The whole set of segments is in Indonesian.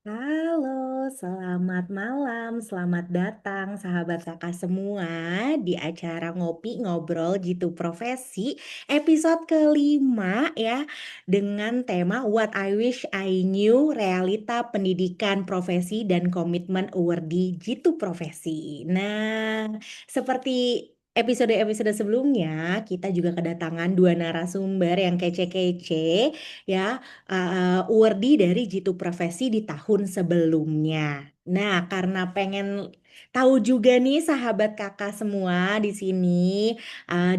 Halo, selamat malam, selamat datang sahabat kakak semua di acara Ngopi Ngobrol Gitu Profesi episode kelima ya dengan tema What I Wish I Knew Realita Pendidikan Profesi dan Komitmen Awardee Gitu Profesi. Nah, seperti episode-episode sebelumnya kita juga kedatangan dua narasumber yang kece-kece ya awardee dari Jitu Profesi di tahun sebelumnya. Nah, karena pengen tahu juga nih sahabat kakak semua di sini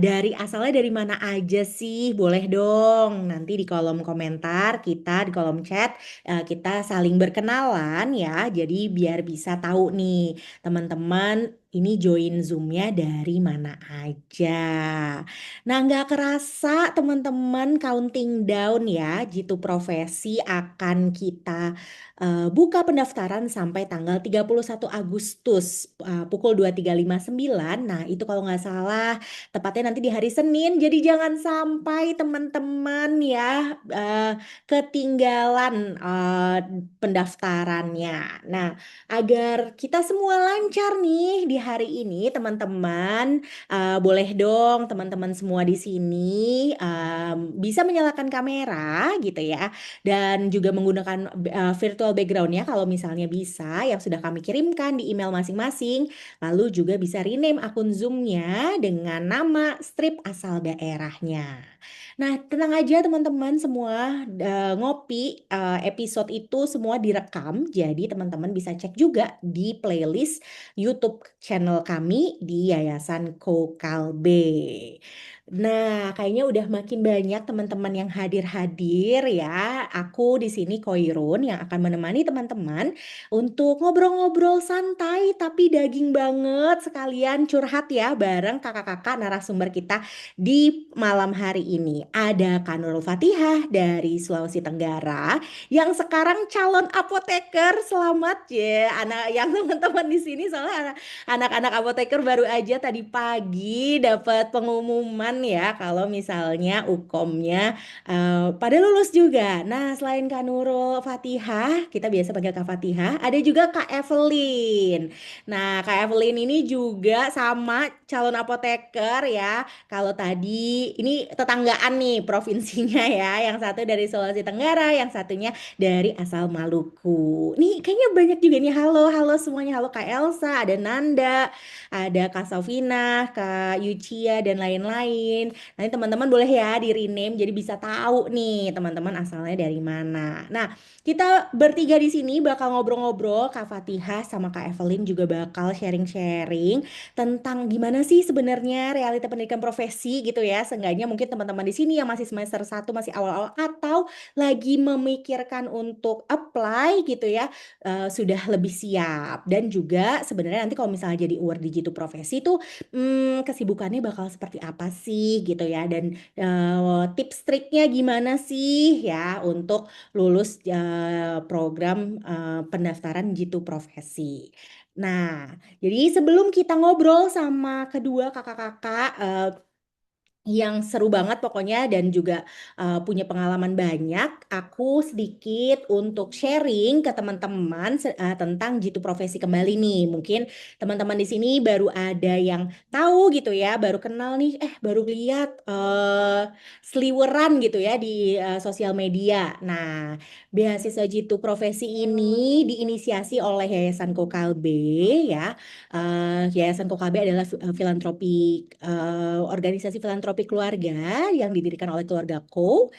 dari asalnya dari mana aja sih? Boleh dong nanti di kolom komentar kita di kolom chat kita saling berkenalan ya. Jadi biar bisa tahu nih teman-teman ini join Zoom-nya dari mana aja. Nah, nggak kerasa teman-teman counting down ya, Jitu Profesi akan kita buka pendaftaran sampai tanggal 31 Agustus pukul 23.59. Nah, itu kalau nggak salah tepatnya nanti di hari Senin. Jadi jangan sampai teman-teman ya ketinggalan pendaftarannya. Nah, agar kita semua lancar nih di hari ini, teman-teman. Boleh dong teman-teman semua di sini bisa menyalakan kamera gitu ya dan juga menggunakan virtual background ya kalau misalnya bisa yang sudah kami kirimkan di email masing-masing. Lalu juga bisa rename akun Zoom-nya dengan nama strip asal daerahnya. Nah, tenang aja teman-teman semua ngopi episode itu semua direkam jadi teman-teman bisa cek juga di playlist YouTube channel kami di Yayasan Kokalbe. Nah, kayaknya udah makin banyak teman-teman yang hadir-hadir ya. Aku di sini Koirun yang akan menemani teman-teman untuk ngobrol-ngobrol santai tapi daging banget sekalian curhat ya bareng kakak-kakak narasumber kita di malam hari ini. Ada Kak Nurul Fatihah dari Sulawesi Tenggara yang sekarang calon apoteker. Selamat ya anak yang teman-teman di sini soalnya anak-anak apoteker baru aja tadi pagi dapat pengumuman ya kalau misalnya UKOM-nya pada lulus juga. Nah, selain Kak Nurul Fatihah, kita biasa panggil Kak Fatihah, ada juga Kak Evelyn. Nah, Kak Evelyn ini juga sama calon apoteker ya. Kalau tadi ini tetanggaan nih provinsinya ya. Yang satu dari Sulawesi Tenggara, yang satunya dari asal Maluku. Nih kayaknya banyak juga nih. Halo, halo semuanya. Halo Kak Elsa, ada Nanda, ada Kak Sofina, Kak Yucia dan lain-lain. Nanti teman-teman boleh ya di rename jadi bisa tahu nih teman-teman asalnya dari mana. Nah, kita bertiga di sini bakal ngobrol-ngobrol. Kak Fatihah sama Kak Evelyn juga bakal sharing-sharing tentang gimana sih sebenarnya realita pendidikan profesi gitu ya. Seenggaknya mungkin teman-teman di sini yang masih semester satu masih awal-awal atau lagi memikirkan untuk apply gitu ya sudah lebih siap dan juga sebenarnya nanti kalau misalnya jadi award di Jitu Profesi tuh kesibukannya bakal seperti apa sih gitu ya dan tips triknya gimana sih ya untuk lulus program pendaftaran Jitu Profesi. Nah, jadi sebelum kita ngobrol sama kedua kakak-kakak yang seru banget pokoknya dan juga punya pengalaman banyak. Aku sedikit untuk sharing ke teman-teman tentang Jitu Profesi kembali nih. Mungkin teman-teman di sini baru ada yang tahu gitu ya, baru kenal nih, baru lihat seliweran gitu ya di sosial media. Nah, beasiswa Jitu Profesi ini diinisiasi oleh Yayasan Kokalbe ya. Yayasan Kokabe adalah filantropi organisasi filantropi keluarga yang didirikan oleh keluarga Ko,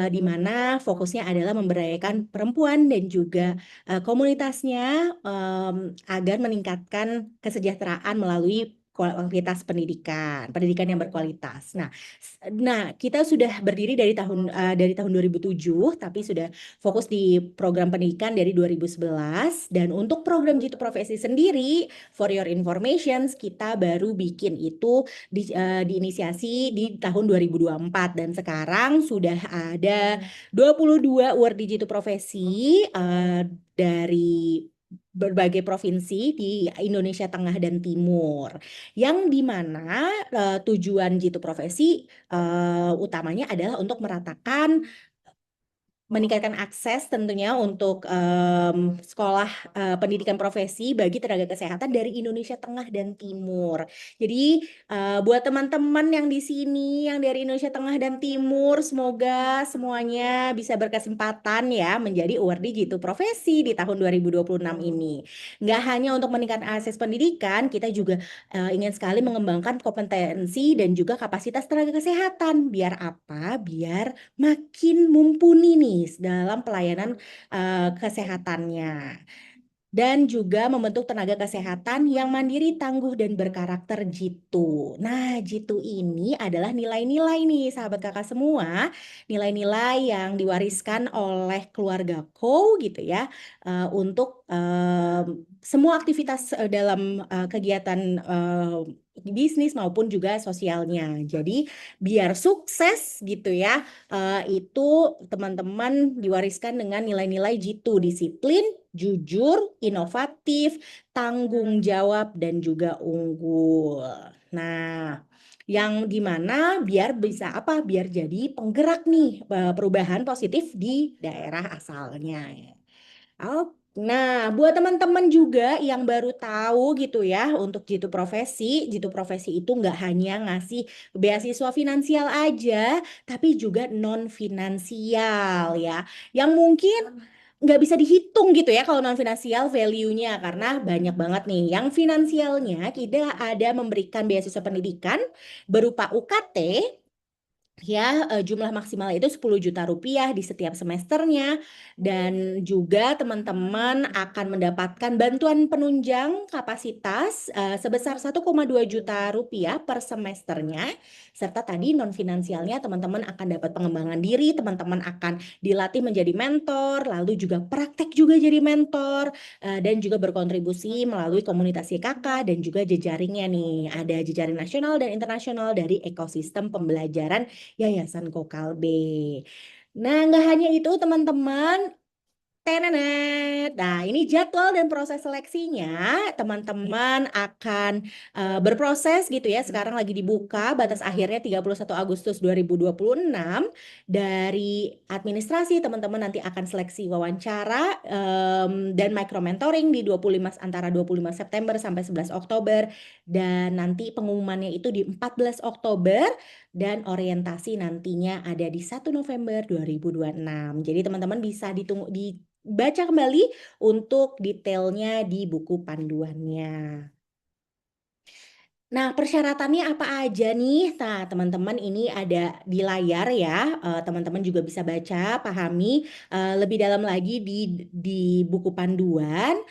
di mana fokusnya adalah memberdayakan perempuan dan juga komunitasnya agar meningkatkan kesejahteraan melalui kualitas pendidikan, pendidikan yang berkualitas. Nah, kita sudah berdiri dari tahun 2007, tapi sudah fokus di program pendidikan dari 2011 dan untuk program Jitu Profesi sendiri for your information, kita baru bikin itu diinisiasi di tahun 2024 dan sekarang sudah ada 22 award Digital Profesi dari berbagai provinsi di Indonesia Tengah dan Timur yang dimana tujuan Jitu Profesi utamanya adalah untuk meratakan meningkatkan akses tentunya untuk sekolah pendidikan profesi bagi tenaga kesehatan dari Indonesia Tengah dan Timur. Jadi buat teman-teman yang di sini, yang dari Indonesia Tengah dan Timur, semoga semuanya bisa berkesempatan ya menjadi awardee Jitu Profesi di tahun 2026 ini. Nggak hanya untuk meningkatkan akses pendidikan, kita juga ingin sekali mengembangkan kompetensi dan juga kapasitas tenaga kesehatan. Biar apa? Biar makin mumpuni nih dalam pelayanan kesehatannya dan juga membentuk tenaga kesehatan yang mandiri, tangguh, dan berkarakter Jitu. Nah, Jitu ini adalah nilai-nilai nih, sahabat kakak semua, nilai-nilai yang diwariskan oleh keluarga Ko gitu ya, untuk semua aktivitas dalam kegiatan bisnis maupun juga sosialnya. Jadi, biar sukses gitu ya, itu teman-teman diwariskan dengan nilai-nilai Jitu, disiplin, jujur, inovatif, tanggung jawab, dan juga unggul. Nah, yang dimana biar bisa apa? Biar jadi penggerak nih perubahan positif di daerah asalnya. Oh, nah, buat teman-teman juga yang baru tahu gitu ya, untuk Jitu Profesi itu nggak hanya ngasih beasiswa finansial aja, tapi juga non finansial ya, yang mungkin nggak bisa dihitung gitu ya kalau non finansial value-nya karena banyak banget nih. Yang finansialnya kita ada memberikan beasiswa pendidikan berupa UKT ya, jumlah maksimalnya itu 10 juta rupiah di setiap semesternya dan juga teman-teman akan mendapatkan bantuan penunjang kapasitas sebesar 1,2 juta rupiah per semesternya serta tadi non finansialnya teman-teman akan dapat pengembangan diri, teman-teman akan dilatih menjadi mentor, lalu juga praktek juga jadi mentor dan juga berkontribusi melalui komunitas YKK dan juga jejaringnya nih. Ada jejaring nasional dan internasional dari ekosistem pembelajaran Yayasan Kokalbe. Nah, nggak hanya itu teman-teman, tenenet. Nah, ini jadwal dan proses seleksinya. Teman-teman akan berproses gitu ya. Sekarang lagi dibuka, batas akhirnya 31 Agustus 2026. Dari administrasi, teman-teman nanti akan seleksi wawancara dan micro mentoring di 25 antara 25 September sampai 11 Oktober. Dan nanti pengumumannya itu di 14 Oktober dan orientasi nantinya ada di 1 November 2026. Jadi teman-teman bisa ditunggu dibaca kembali untuk detailnya di buku panduannya. Nah, persyaratannya apa aja nih? Nah, teman-teman ini ada di layar ya. Teman-teman juga bisa baca, pahami lebih dalam lagi di buku panduan.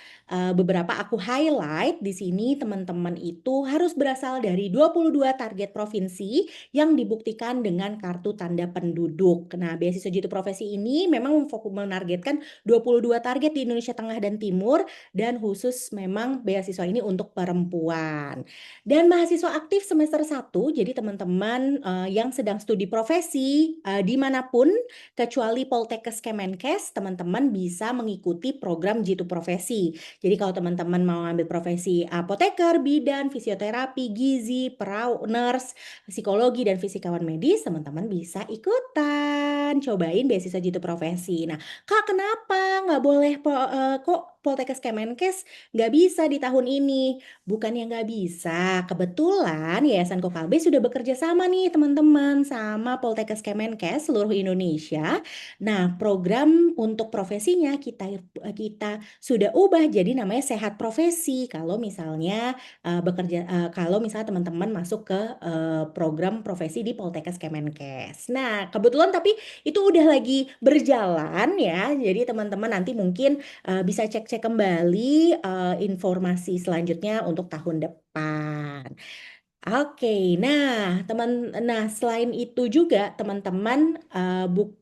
Beberapa aku highlight di sini teman-teman itu harus berasal dari 22 target provinsi yang dibuktikan dengan kartu tanda penduduk. Nah, beasiswa Jitu Profesi ini memang fokus menargetkan 22 target di Indonesia Tengah dan Timur dan khusus memang beasiswa ini untuk perempuan. Dan mahasiswa aktif semester 1, jadi teman-teman yang sedang studi profesi dimanapun, kecuali Poltekkes Kemenkes, teman-teman bisa mengikuti program Jitu Profesi. Jadi kalau teman-teman mau ambil profesi apoteker, bidan, fisioterapi, gizi, perawat, nurse, psikologi, dan fisikawan medis, teman-teman bisa ikutan. Cobain beasiswa Jitu Profesi. Nah, Kak kenapa nggak boleh kok Poltekkes Kemenkes nggak bisa di tahun ini? Bukannya nggak bisa, kebetulan Yayasan Kokalbe sudah bekerja sama nih teman-teman sama Poltekkes Kemenkes seluruh Indonesia. Nah, program untuk profesinya kita sudah ubah jadi namanya Sehat Profesi. Kalau misalnya kalau misalnya teman-teman masuk ke program profesi di Poltekkes Kemenkes. Nah, kebetulan tapi itu udah lagi berjalan ya. Jadi teman-teman nanti mungkin bisa cek-cek kembali informasi selanjutnya untuk tahun depan. Oke, nah selain itu juga teman-teman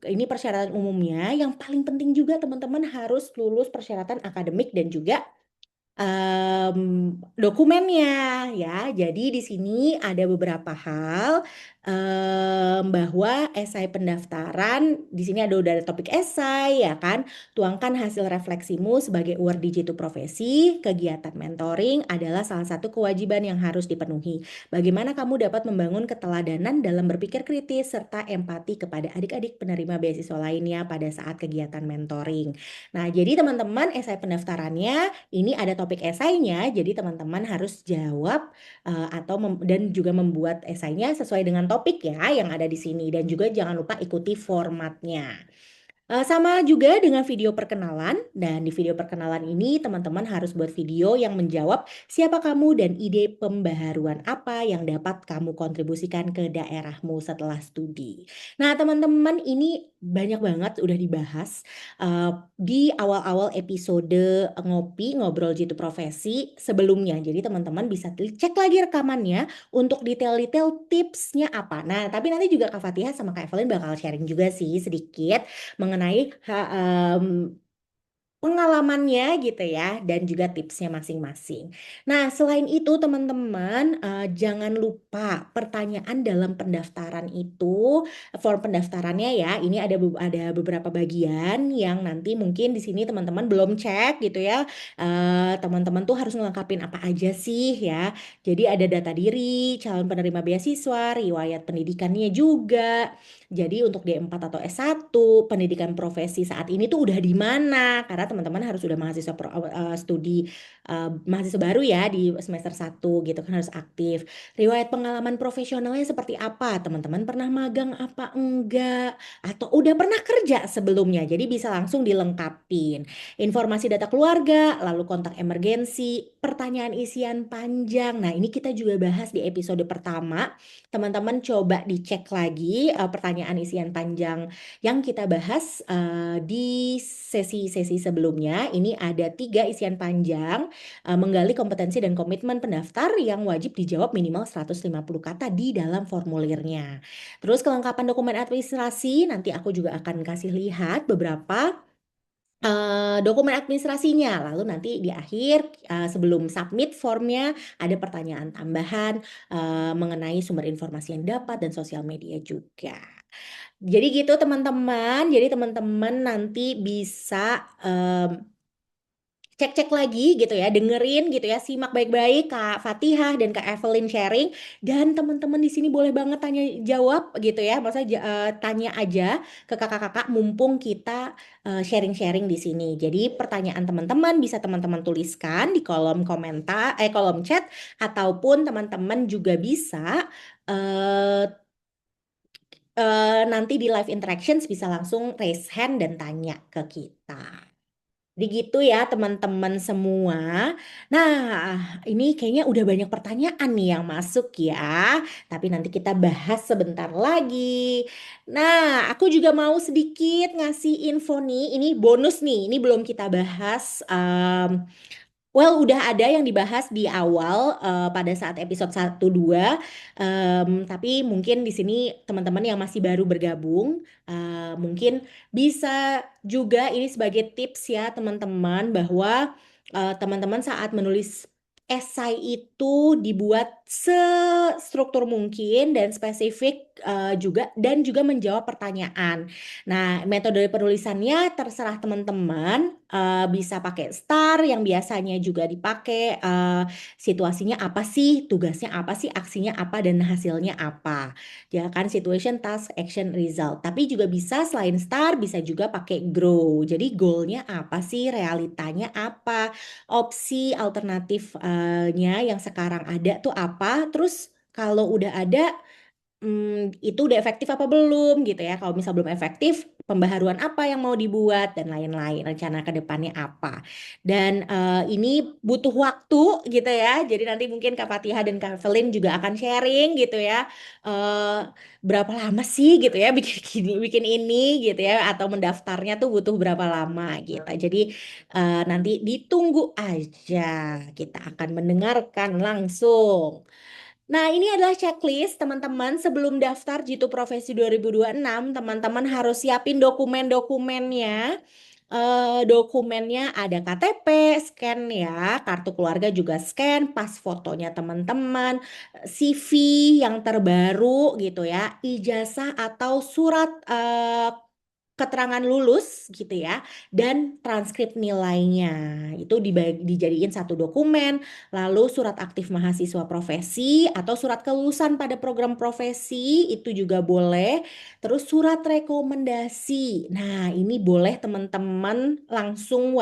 ini persyaratan umumnya yang paling penting juga teman-teman harus lulus persyaratan akademik dan juga dokumennya ya. Jadi di sini ada beberapa hal bahwa esai pendaftaran di sini udah ada topik esai ya kan. Tuangkan hasil refleksimu sebagai award di Jitu Profesi. Kegiatan mentoring adalah salah satu kewajiban yang harus dipenuhi. Bagaimana kamu dapat membangun keteladanan dalam berpikir kritis serta empati kepada adik-adik penerima beasiswa lainnya pada saat kegiatan mentoring. Nah, jadi teman-teman esai pendaftarannya ini ada topik esainya, jadi teman-teman harus jawab dan juga membuat esainya sesuai dengan topik ya yang ada di sini dan juga jangan lupa ikuti formatnya. Sama juga dengan video perkenalan, dan di video perkenalan ini teman-teman harus buat video yang menjawab siapa kamu dan ide pembaharuan apa yang dapat kamu kontribusikan ke daerahmu setelah studi. Nah, teman-teman ini banyak banget udah dibahas di awal-awal episode ngopi ngobrol jitu profesi sebelumnya. Jadi teman-teman bisa cek lagi rekamannya untuk detail-detail tipsnya apa. Nah, tapi nanti juga Kak Fatihah sama Kak Evelyn bakal sharing juga sih sedikit mengenai pengalamannya gitu ya dan juga tipsnya masing-masing. Nah, selain itu teman-teman jangan lupa pertanyaan dalam pendaftaran itu, form pendaftarannya ya. Ini ada beberapa bagian yang nanti mungkin di sini teman-teman belum cek gitu ya. Teman-teman tuh harus ngelengkapin apa aja sih ya. Jadi ada data diri, calon penerima beasiswa, riwayat pendidikannya juga. Jadi untuk D4 atau S1, pendidikan profesi saat ini tuh udah di mana? Karena teman-teman harus udah studi mahasiswa baru ya di semester 1 gitu kan harus aktif. Riwayat pengalaman profesionalnya seperti apa? Teman-teman pernah magang apa enggak? Atau udah pernah kerja sebelumnya? Jadi bisa langsung dilengkapin. Informasi data keluarga, lalu kontak emergensi, pertanyaan isian panjang. Nah, ini kita juga bahas di episode pertama. Teman-teman coba dicek lagi pertanyaan isian panjang yang kita bahas di sesi-sesi sebelumnya. Ini ada 3 isian panjang menggali kompetensi dan komitmen pendaftar yang wajib dijawab minimal 150 kata di dalam formulirnya. Terus kelengkapan dokumen administrasi, nanti aku juga akan kasih lihat beberapa dokumen administrasinya. Lalu nanti di akhir sebelum submit formnya ada pertanyaan tambahan mengenai sumber informasi yang dapat dan sosial media juga. Jadi gitu teman-teman. Jadi teman-teman nanti bisa cek-cek lagi gitu ya, dengerin gitu ya, simak baik-baik Kak Fatihah dan Kak Evelyn sharing dan teman-teman di sini boleh banget tanya jawab gitu ya. Maksudnya tanya aja ke kakak-kakak mumpung kita sharing-sharing di sini. Jadi pertanyaan teman-teman bisa teman-teman tuliskan di kolom komentar kolom chat ataupun teman-teman juga bisa eh, nanti di live interactions bisa langsung raise hand dan tanya ke kita. Jadi gitu ya teman-teman semua. Nah, ini kayaknya udah banyak pertanyaan nih yang masuk ya. Tapi nanti kita bahas sebentar lagi. Nah, aku juga mau sedikit ngasih info nih. Ini bonus nih. Ini belum kita bahas. Well, udah ada yang dibahas di awal pada saat episode 1, 2. Tapi mungkin di sini teman-teman yang masih baru bergabung mungkin bisa juga ini sebagai tips ya teman-teman bahwa teman-teman saat menulis esai itu dibuat sestruktur mungkin dan spesifik juga dan juga menjawab pertanyaan. Nah, metode penulisannya terserah teman-teman bisa pakai star yang biasanya juga dipakai situasinya apa sih, tugasnya apa sih, aksinya apa dan hasilnya apa. Ya kan situation, task, action, result. Tapi juga bisa selain star bisa juga pakai grow. Jadi goalnya apa sih, realitanya apa, opsi alternatifnya yang sekarang ada tuh apa. Terus kalau udah ada itu udah efektif apa belum gitu ya. Kalau misal belum efektif, pembaharuan apa yang mau dibuat dan lain-lain. Rencana ke depannya apa. Dan ini butuh waktu gitu ya. Jadi nanti mungkin Kak Fatihah dan Kak Evelyn juga akan sharing gitu ya. Eh, Berapa lama sih gitu ya bikin ini gitu ya. Atau mendaftarnya tuh butuh berapa lama gitu. Jadi nanti ditunggu aja. Kita akan mendengarkan langsung. Nah, ini adalah checklist teman-teman sebelum daftar Jitu Profesi 2026, teman-teman harus siapin dokumen-dokumennya. Dokumennya ada KTP, scan ya, kartu keluarga juga scan, pas fotonya teman-teman, CV yang terbaru gitu ya, ijazah atau surat keterangan lulus gitu ya, dan transkrip nilainya itu dijadiin satu dokumen, lalu surat aktif mahasiswa profesi atau surat kelulusan pada program profesi itu juga boleh, terus surat rekomendasi. Nah, ini boleh teman-teman langsung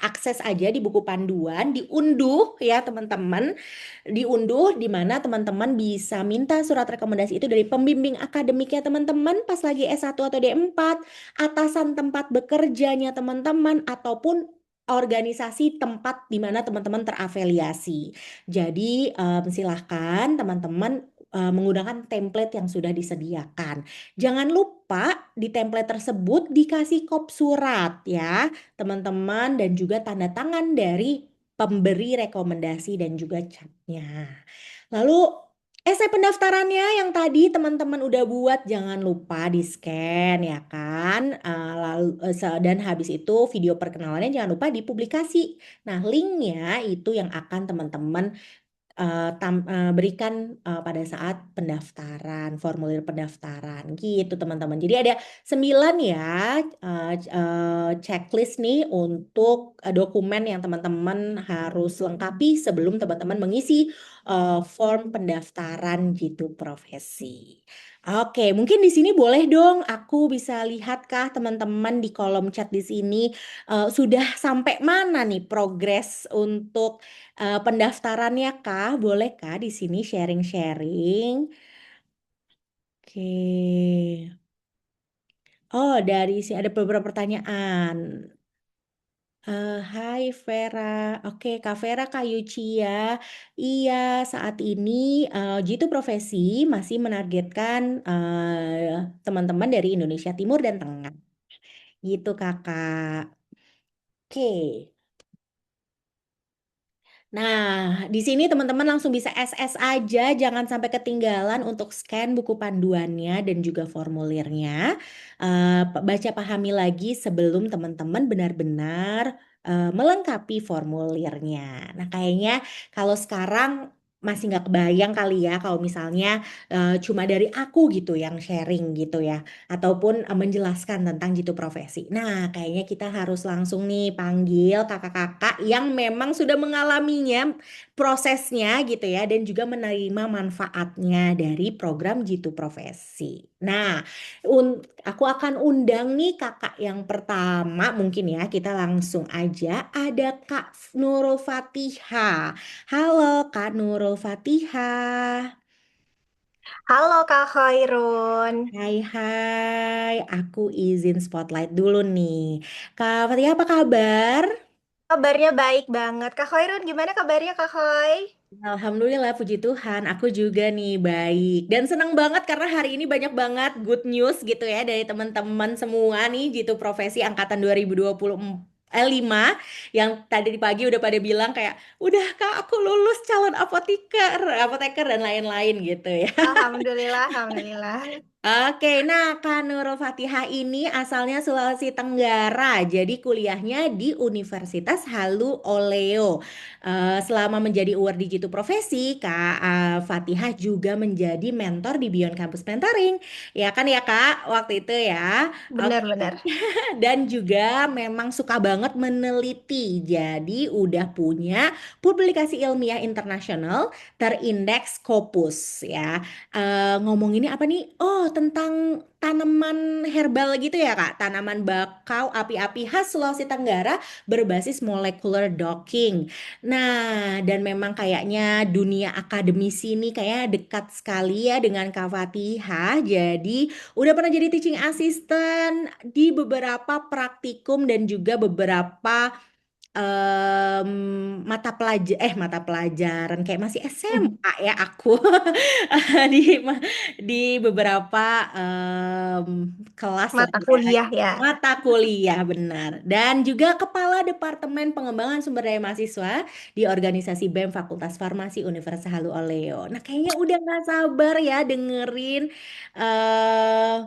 akses aja di buku panduan, diunduh ya teman-teman, diunduh di mana teman-teman bisa minta surat rekomendasi itu dari pembimbing akademiknya teman-teman pas lagi S1 atau D4, atasan tempat bekerjanya teman-teman, ataupun organisasi tempat di mana teman-teman terafiliasi. Jadi silahkan teman-teman menggunakan template yang sudah disediakan. Jangan lupa di template tersebut dikasih kop surat ya teman-teman, dan juga tanda tangan dari pemberi rekomendasi dan juga catnya. Lalu essay pendaftarannya yang tadi teman-teman udah buat jangan lupa di-scan ya kan. Dan habis itu video perkenalannya jangan lupa dipublikasi. Nah, linknya itu yang akan teman-teman berikan pada saat pendaftaran, formulir pendaftaran gitu teman-teman. Jadi ada 9 ya checklist nih untuk dokumen yang teman-teman harus lengkapi sebelum teman-teman mengisi form pendaftaran gitu profesi. Oke, mungkin di sini boleh dong aku bisa lihatkah teman-teman di kolom chat di sini sudah sampai mana nih progres untuk pendaftarannya kah? Boleh kah di sini sharing-sharing? Oke. Oh, dari sini ada beberapa pertanyaan. Hai Vera, oke Kak Vera, Kak Yucia, iya saat ini Jitu Profesi masih menargetkan teman-teman dari Indonesia Timur dan Tengah, gitu Kakak. Oke. Nah, di sini teman-teman langsung bisa SS aja, jangan sampai ketinggalan untuk scan buku panduannya dan juga formulirnya. Baca pahami lagi sebelum teman-teman benar-benar melengkapi formulirnya. Nah, kayaknya kalau sekarang masih nggak kebayang kali ya kalau misalnya cuma dari aku gitu yang sharing gitu ya, ataupun menjelaskan tentang jitu profesi. Nah, kayaknya kita harus langsung nih panggil kakak-kakak yang memang sudah mengalaminya prosesnya gitu ya, dan juga menerima manfaatnya dari program jitu profesi. Nah, aku akan undang nih kakak yang pertama, mungkin ya kita langsung aja ada Kak Nurul Fatihah. Halo Kak Nurul Fatihah. Halo Kak Khairun, Hai hai, aku izin spotlight dulu nih. Kak Fatia apa kabar? kabarnya baik banget. Kak Khairun gimana kabarnya Kak Khoi? Alhamdulillah, puji Tuhan, aku juga nih baik. Dan senang banget karena hari ini banyak banget good news gitu ya dari teman-teman semua nih gitu profesi angkatan 2025 yang tadi pagi udah pada bilang kayak, udah Kak aku lulus calon apoteker, apoteker dan lain-lain gitu ya. Alhamdulillah, Alhamdulillah. Oke, nah Kak Nurul Fatihah ini asalnya Sulawesi Tenggara, jadi kuliahnya di Universitas Halu Oleo. Selama menjadi award Jitu Profesi, Kak Fatihah juga menjadi mentor di Beyond Campus Mentoring. Ya kan ya Kak, waktu itu ya. Oke. Benar-benar. Dan juga memang suka banget meneliti. Jadi udah punya publikasi ilmiah internasional terindeks Scopus ya. Ngomonginnya apa nih? Oh, tentang tanaman herbal gitu ya, Kak. Tanaman bakau api-api khas Sulawesi Tenggara berbasis molecular docking. Nah, dan memang kayaknya dunia akademisi ini kayak dekat sekali ya dengan Kak Fatihah. Jadi, udah pernah jadi teaching assistant di beberapa praktikum dan juga beberapa mata pelajaran kayak masih SMA ya aku di di beberapa kelas lah Mata ya, kuliah ya. mata kuliah benar, dan juga kepala Departemen Pengembangan Sumber Daya Mahasiswa di organisasi BEM Fakultas Farmasi Universitas Halu Oleo. Nah, kayaknya udah nggak sabar ya dengerin eh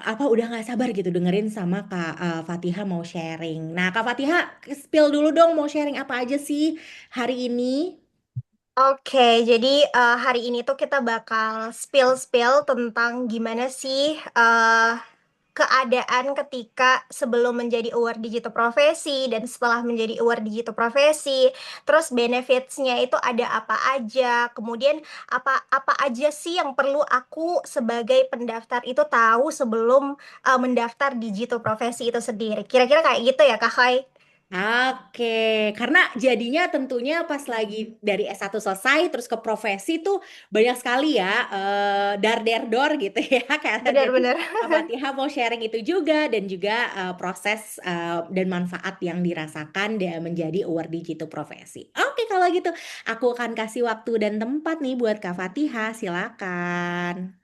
apa udah nggak sabar gitu dengerin sama Kak Fatihah mau sharing. Nah, Kak Fatihah, spill dulu dong mau sharing apa aja sih hari ini? Oke, jadi hari ini tuh kita bakal spill-spill tentang gimana sih keadaan ketika sebelum menjadi award digital profesi dan setelah menjadi award digital profesi, terus benefitsnya itu ada apa aja, kemudian apa apa aja sih yang perlu aku sebagai pendaftar itu tahu sebelum mendaftar digital profesi itu sendiri. Kira-kira kayak gitu ya, Kak Khai? Oke, karena jadinya tentunya pas lagi dari S1 selesai terus ke profesi tuh banyak sekali ya dar der dor gitu ya karena jadi Benar-benar. Kak Fatihah mau sharing itu juga dan juga proses dan manfaat yang dirasakan dia menjadi award digital profesi. Oke, kalau gitu aku akan kasih waktu dan tempat nih buat Kak Fatihah, silakan.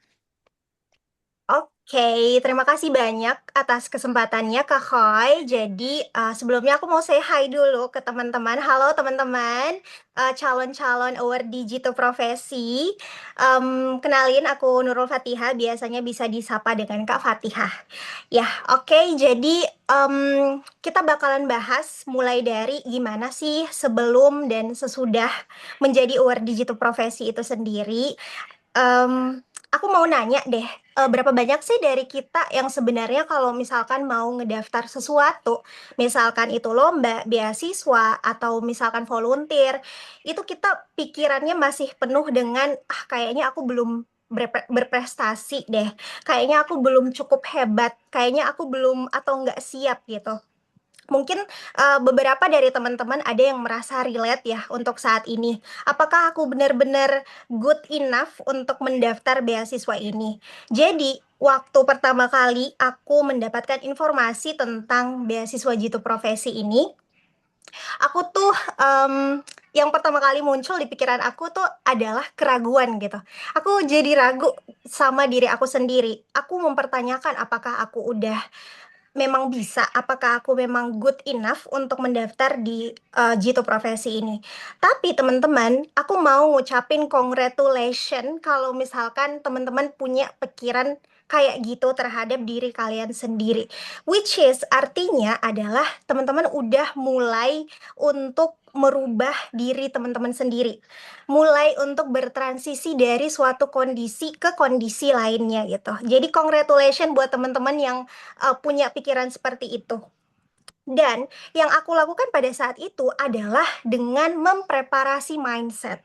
Oke, terima kasih banyak atas kesempatannya Kak Khoi. Jadi sebelumnya aku mau say hi dulu ke teman-teman. Halo teman-teman, calon-calon award digital profesi. Kenalin aku Nurul Fatihah, biasanya bisa disapa dengan Kak Fatihah. Ya, oke. Jadi em, kita bakalan bahas mulai dari gimana sih sebelum dan sesudah menjadi award digital profesi itu sendiri. Aku mau nanya deh, berapa banyak sih dari kita yang sebenarnya kalau misalkan mau ngedaftar sesuatu, misalkan itu lomba, beasiswa, atau misalkan volunteer, itu kita pikirannya masih penuh dengan, kayaknya aku belum berprestasi deh, kayaknya aku belum cukup hebat, kayaknya aku belum atau nggak siap gitu. Mungkin beberapa dari teman-teman ada yang merasa relate ya untuk saat ini. Apakah aku benar-benar good enough untuk mendaftar beasiswa ini? Jadi, waktu pertama kali aku mendapatkan informasi tentang beasiswa Jitu Profesi ini, aku tuh yang pertama kali muncul di pikiran aku tuh adalah keraguan gitu. Aku jadi ragu sama diri aku sendiri. Aku mempertanyakan apakah aku udah memang bisa, apakah aku memang good enough untuk mendaftar di Jitu Profesi ini. Tapi teman-teman, aku mau ngucapin congratulation kalau misalkan teman-teman punya pikiran kayak gitu terhadap diri kalian sendiri. Which is artinya adalah teman-teman udah mulai untuk merubah diri teman-teman sendiri. Mulai untuk bertransisi dari suatu kondisi ke kondisi lainnya gitu. Jadi congratulation buat teman-teman yang punya pikiran seperti itu. Dan yang aku lakukan pada saat itu adalah dengan mempreparasi mindset.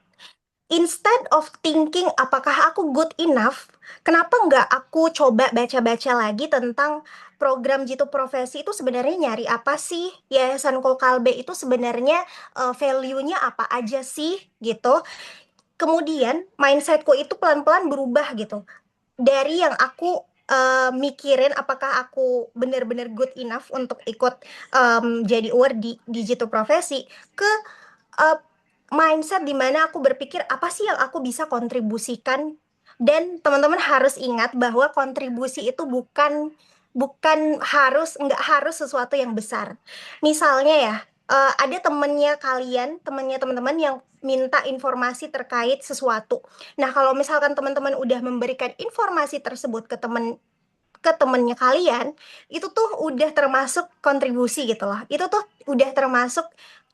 Instead of thinking apakah aku good enough, kenapa nggak aku coba baca-baca lagi tentang program Jitu Profesi itu sebenarnya nyari apa sih? Yayasan Kolkalbe itu sebenarnya value-nya apa aja sih gitu. Kemudian mindsetku itu pelan-pelan berubah gitu dari yang aku mikirin apakah aku benar-benar good enough untuk ikut jadi award di digital profesi ke uh, mindset dimana aku berpikir apa sih yang aku bisa kontribusikan, dan teman-teman harus ingat bahwa kontribusi itu bukan bukan harus nggak harus sesuatu yang besar. Misalnya ya, ada temennya kalian, temennya teman-teman yang minta informasi terkait sesuatu. Nah, kalau misalkan teman-teman udah memberikan informasi tersebut ke temennya kalian, itu tuh udah termasuk kontribusi gitu loh. Itu tuh udah termasuk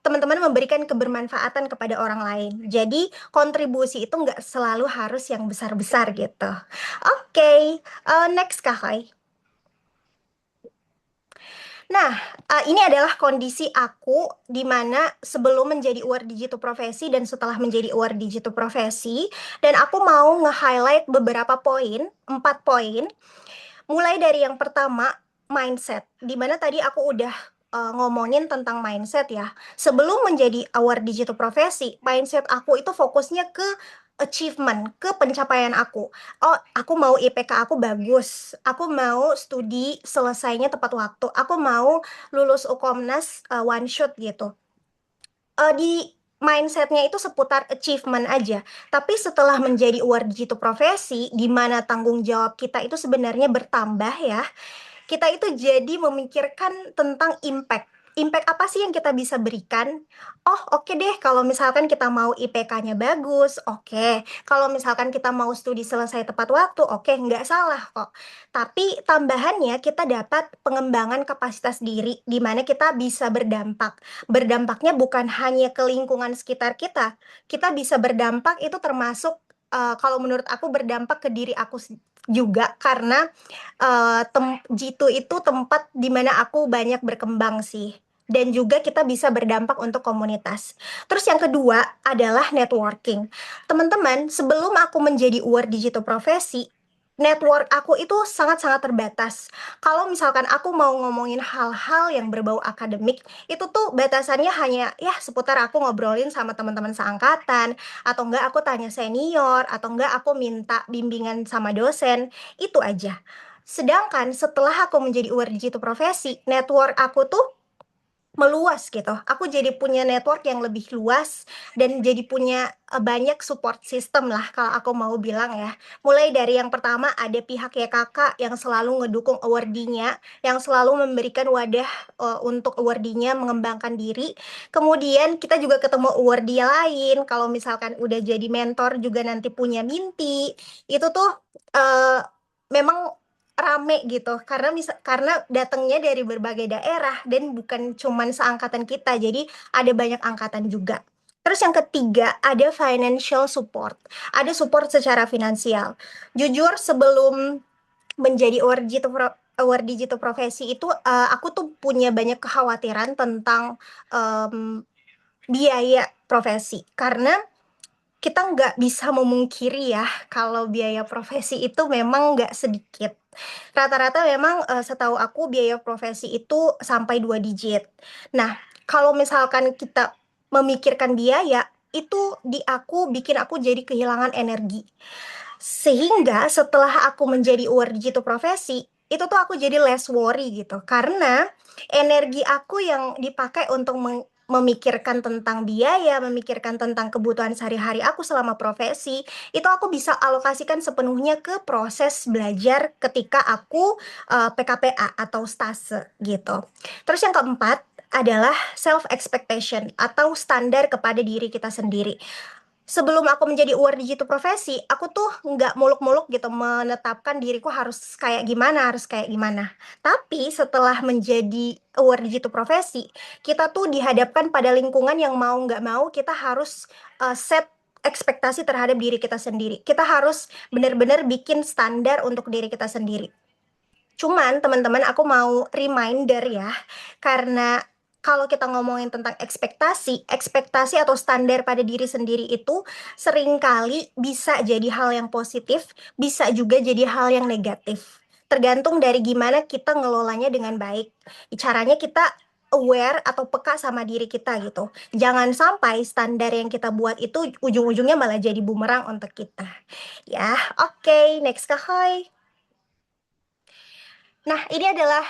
teman-teman memberikan kebermanfaatan kepada orang lain. Jadi kontribusi itu nggak selalu harus yang besar-besar gitu. Oke, next Kak Kai. Nah, ini adalah kondisi aku di mana sebelum menjadi award digital profesi dan setelah menjadi award digital profesi, dan aku mau nge-highlight beberapa poin, 4 poin. Mulai dari yang pertama, mindset. Dimana tadi aku udah ngomongin tentang mindset ya. Sebelum menjadi award digital profesi, mindset aku itu fokusnya ke achievement, ke pencapaian aku. Oh, aku mau IPK aku bagus. Aku mau studi selesainya tepat waktu. Aku mau lulus UKOMNAS one shot gitu. Di mindsetnya itu seputar achievement aja. Tapi setelah menjadi award digital profesi, di mana tanggung jawab kita itu sebenarnya bertambah ya, kita itu jadi memikirkan tentang impact. impact apa sih yang kita bisa berikan? Oh, oke deh, kalau misalkan kita mau IPK-nya bagus, oke. Kalau misalkan kita mau studi selesai tepat waktu, oke, nggak salah kok. Tapi tambahannya kita dapat pengembangan kapasitas diri, di mana kita bisa berdampak. Berdampaknya bukan hanya ke lingkungan sekitar kita bisa berdampak itu termasuk kalau menurut aku berdampak ke diri aku juga karena Jitu itu tempat di mana aku banyak berkembang sih. Dan juga kita bisa berdampak untuk komunitas. Terus yang kedua adalah networking. Teman-teman, sebelum aku menjadi award digital profesi, network aku itu sangat-sangat terbatas. Kalau misalkan aku mau ngomongin hal-hal yang berbau akademik, itu tuh batasannya hanya ya seputar aku ngobrolin sama teman-teman seangkatan, atau enggak aku tanya senior, atau enggak aku minta bimbingan sama dosen, itu aja. Sedangkan setelah aku menjadi award digital profesi, network aku tuh meluas gitu. Aku jadi punya network yang lebih luas dan jadi punya banyak support system lah kalau aku mau bilang ya. Mulai dari yang pertama ada pihak ya kakak yang selalu ngedukung awardinya, yang selalu memberikan wadah untuk awardinya mengembangkan diri. Kemudian kita juga ketemu awardee lain. Kalau misalkan udah jadi mentor juga nanti punya mimpi. Itu tuh eh, memang rame gitu karena datangnya dari berbagai daerah dan bukan cuman seangkatan kita jadi ada banyak angkatan juga. Terus yang ketiga ada financial support, ada support secara finansial. Jujur sebelum menjadi award digital profesi itu aku tuh punya banyak kekhawatiran tentang em, biaya profesi karena kita nggak bisa memungkiri ya kalau biaya profesi itu memang nggak sedikit. Rata-rata memang setahu aku biaya profesi itu sampai 2 digit. Nah, kalau misalkan kita memikirkan biaya, itu bikin aku jadi kehilangan energi. Sehingga setelah aku menjadi award digital profesi, itu tuh aku jadi less worry gitu. Karena energi aku yang dipakai untuk memikirkan tentang biaya, memikirkan tentang kebutuhan sehari-hari aku selama profesi, itu aku bisa alokasikan sepenuhnya ke proses belajar ketika aku PKPA atau stase gitu. Terus yang keempat adalah self expectation atau standar kepada diri kita sendiri. Sebelum aku menjadi award digital profesi, aku tuh nggak muluk-muluk gitu menetapkan diriku harus kayak gimana. Tapi setelah menjadi award digital profesi, kita tuh dihadapkan pada lingkungan yang mau nggak mau kita harus set ekspektasi terhadap diri kita sendiri. Kita harus benar-benar bikin standar untuk diri kita sendiri. Cuman teman-teman aku mau reminder ya, karena kalau kita ngomongin tentang ekspektasi, ekspektasi atau standar pada diri sendiri itu seringkali bisa jadi hal yang positif, bisa juga jadi hal yang negatif. Tergantung dari gimana kita ngelolanya dengan baik. Caranya kita aware atau peka sama diri kita gitu. Jangan sampai standar yang kita buat itu ujung-ujungnya malah jadi bumerang untuk kita. Ya, oke, next Kak Hoy. Nah, ini adalah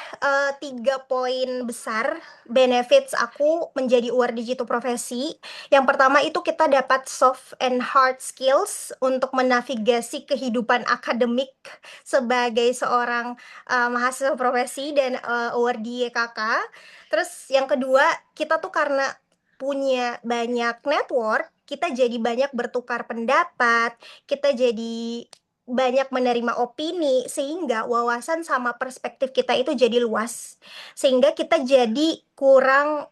3 poin besar benefits aku menjadi award digital profesi. Yang pertama itu kita dapat soft and hard skills untuk menavigasi kehidupan akademik sebagai seorang mahasiswa profesi dan awardee YKK. Terus yang kedua, kita tuh karena punya banyak network, kita jadi banyak bertukar pendapat, kita jadi banyak menerima opini sehingga wawasan sama perspektif kita itu jadi luas sehingga kita jadi kurang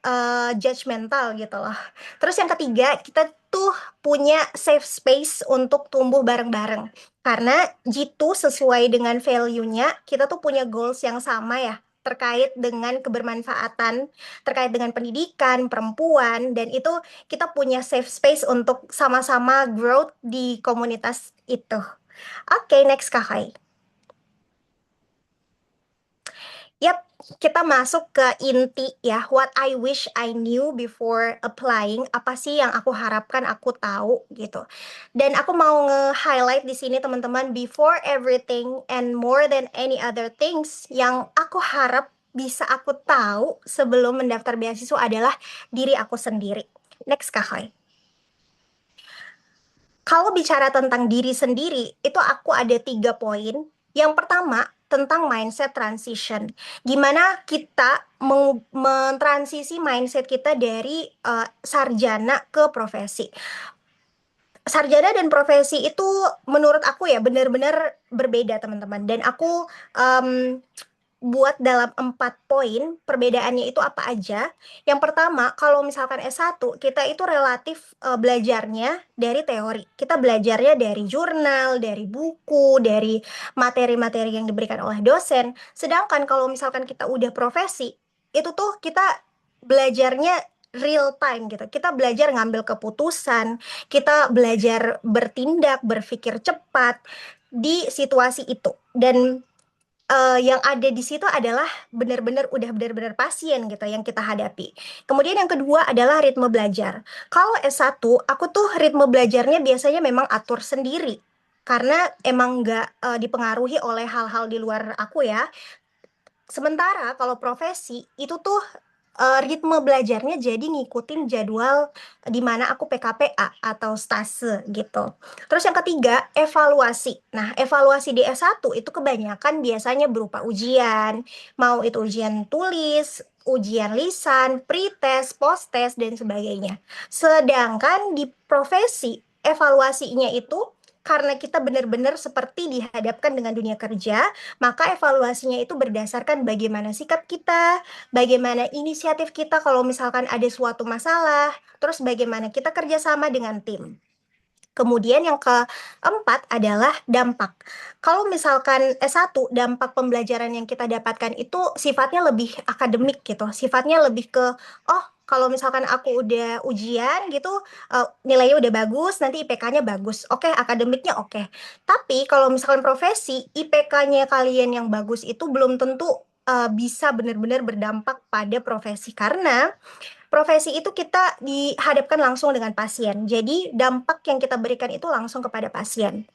judgmental gitu loh. Terus yang ketiga kita tuh punya safe space untuk tumbuh bareng-bareng karena jitu sesuai dengan value-nya kita tuh punya goals yang sama ya terkait dengan kebermanfaatan, terkait dengan pendidikan, perempuan, dan itu kita punya safe space untuk sama-sama growth di komunitas itu. Oke, next Kak. Yap, kita masuk ke inti ya. What I wish I knew before applying. Apa sih yang aku harapkan aku tahu gitu. Dan aku mau nge-highlight di sini teman-teman, before everything and more than any other things yang aku harap bisa aku tahu sebelum mendaftar beasiswa adalah diri aku sendiri. Next Kak. Kalau bicara tentang diri sendiri, itu aku ada 3 poin. Yang pertama, tentang mindset transition. Gimana kita mentransisi mindset kita dari sarjana ke profesi. Sarjana dan profesi itu menurut aku ya benar-benar berbeda teman-teman. Dan aku em, buat dalam 4 poin perbedaannya itu apa aja. Yang pertama, kalau misalkan S1, kita itu relatif belajarnya dari teori. Kita belajarnya dari jurnal, dari buku, dari materi-materi yang diberikan oleh dosen. Sedangkan kalau misalkan kita udah profesi, itu tuh kita belajarnya real time gitu. Kita belajar ngambil keputusan, kita belajar bertindak, berpikir cepat di situasi itu. Dan yang ada di situ adalah benar-benar pasien gitu yang kita hadapi. Kemudian yang kedua adalah ritme belajar. Kalau S1, aku tuh ritme belajarnya biasanya memang atur sendiri. Karena emang nggak dipengaruhi oleh hal-hal di luar aku ya. Sementara kalau profesi itu tuh ritme belajarnya jadi ngikutin jadwal di mana aku PKPA atau stase gitu. Terus yang ketiga, evaluasi. Nah, evaluasi di S1 itu kebanyakan biasanya berupa ujian, mau itu ujian tulis, ujian lisan, pretest, posttest dan sebagainya. Sedangkan di profesi, evaluasinya itu karena kita benar-benar seperti dihadapkan dengan dunia kerja, maka evaluasinya itu berdasarkan bagaimana sikap kita, bagaimana inisiatif kita kalau misalkan ada suatu masalah, terus bagaimana kita kerjasama dengan tim. Kemudian yang keempat adalah dampak. Kalau misalkan S1, dampak pembelajaran yang kita dapatkan itu sifatnya lebih akademik gitu. Sifatnya lebih ke, oh kalau misalkan aku udah ujian gitu, nilainya udah bagus, nanti IPK-nya bagus. Oke, akademiknya oke. Tapi kalau misalkan profesi, IPK-nya kalian yang bagus itu belum tentu bisa benar-benar berdampak pada profesi. Karena profesi itu kita dihadapkan langsung dengan pasien. Jadi dampak yang kita berikan itu langsung kepada pasien.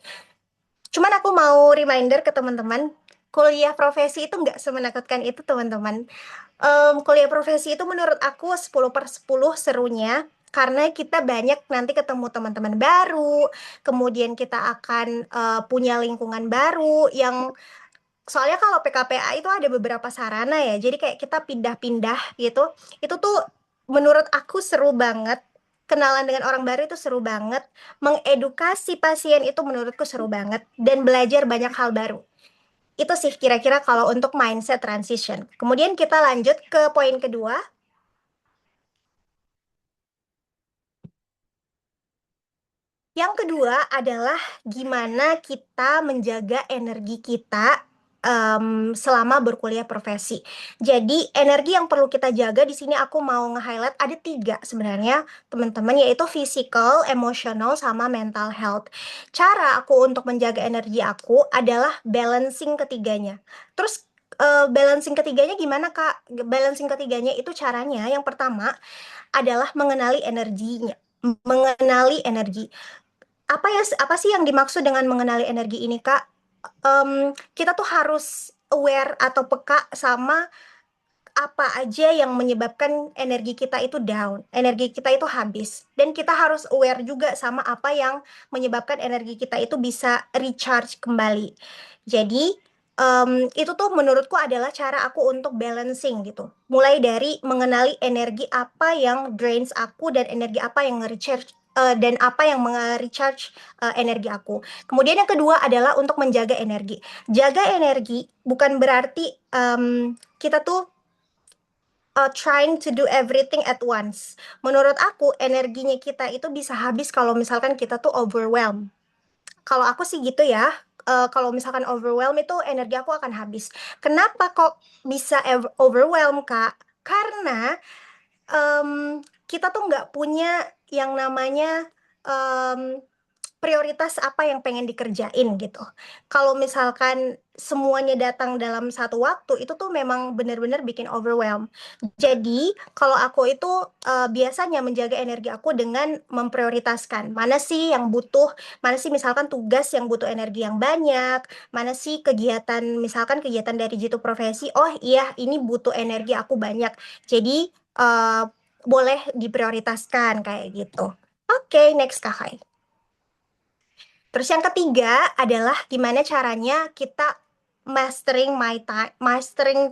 Cuman aku mau reminder ke teman-teman, kuliah profesi itu nggak semenakutkan itu teman-teman. Kuliah profesi itu menurut aku 10/10 serunya. Karena kita banyak nanti ketemu teman-teman baru, kemudian kita akan punya lingkungan baru yang soalnya kalau PKPA itu ada beberapa sarana ya, jadi kayak kita pindah-pindah gitu. Itu tuh menurut aku seru banget. Kenalan dengan orang baru itu seru banget. Mengedukasi pasien itu menurutku seru banget. Dan belajar banyak hal baru. Itu sih kira-kira kalau untuk mindset transition. Kemudian kita lanjut ke poin kedua. Yang kedua adalah gimana kita menjaga energi kita selama berkuliah profesi. Jadi energi yang perlu kita jaga di sini aku mau nge-highlight ada 3 sebenarnya teman-teman, yaitu physical, emotional, sama mental health. Cara aku untuk menjaga energi aku adalah balancing ketiganya. Terus balancing ketiganya gimana Kak? Balancing ketiganya itu caranya yang pertama adalah mengenali energinya. Mengenali energi apa sih yang dimaksud dengan mengenali energi ini, Kak? Kita tuh harus aware atau peka sama apa aja yang menyebabkan energi kita itu down, energi kita itu habis. Dan kita harus aware juga sama apa yang menyebabkan energi kita itu bisa recharge kembali. Jadi, itu tuh menurutku adalah cara aku untuk balancing gitu. Mulai dari mengenali energi apa yang drains aku dan energi apa yang nge-recharge dan apa yang nge-recharge energi aku. Kemudian yang kedua adalah untuk menjaga energi. Jaga energi bukan berarti kita tuh trying to do everything at once. Menurut aku, energinya kita itu bisa habis kalau misalkan kita tuh overwhelmed. Kalau aku sih gitu ya. Kalau misalkan overwhelm itu energi aku akan habis. Kenapa kok bisa overwhelm, Kak? Karena kita tuh nggak punya yang namanya em, prioritas apa yang pengen dikerjain gitu. Kalau misalkan semuanya datang dalam satu waktu, itu tuh memang benar-benar bikin overwhelm. Jadi, kalau aku itu biasanya menjaga energi aku dengan memprioritaskan mana sih yang butuh, mana sih misalkan tugas yang butuh energi yang banyak, mana sih kegiatan, misalkan kegiatan dari jitu profesi, oh iya ini butuh energi aku banyak. Jadi, boleh diprioritaskan kayak gitu. Oke, next Kak Hai. Terus yang ketiga adalah gimana caranya kita mastering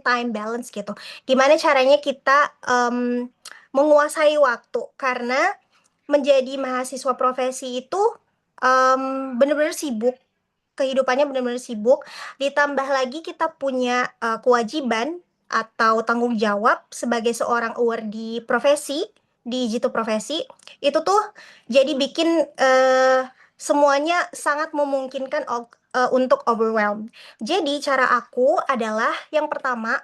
time balance gitu. Gimana caranya kita menguasai waktu? Karena menjadi mahasiswa profesi itu benar-benar sibuk, kehidupannya benar-benar sibuk, ditambah lagi kita punya kewajiban atau tanggung jawab sebagai seorang awardee profesi di Jitu Profesi, itu tuh jadi bikin semuanya sangat memungkinkan untuk overwhelm. Jadi cara aku adalah yang pertama,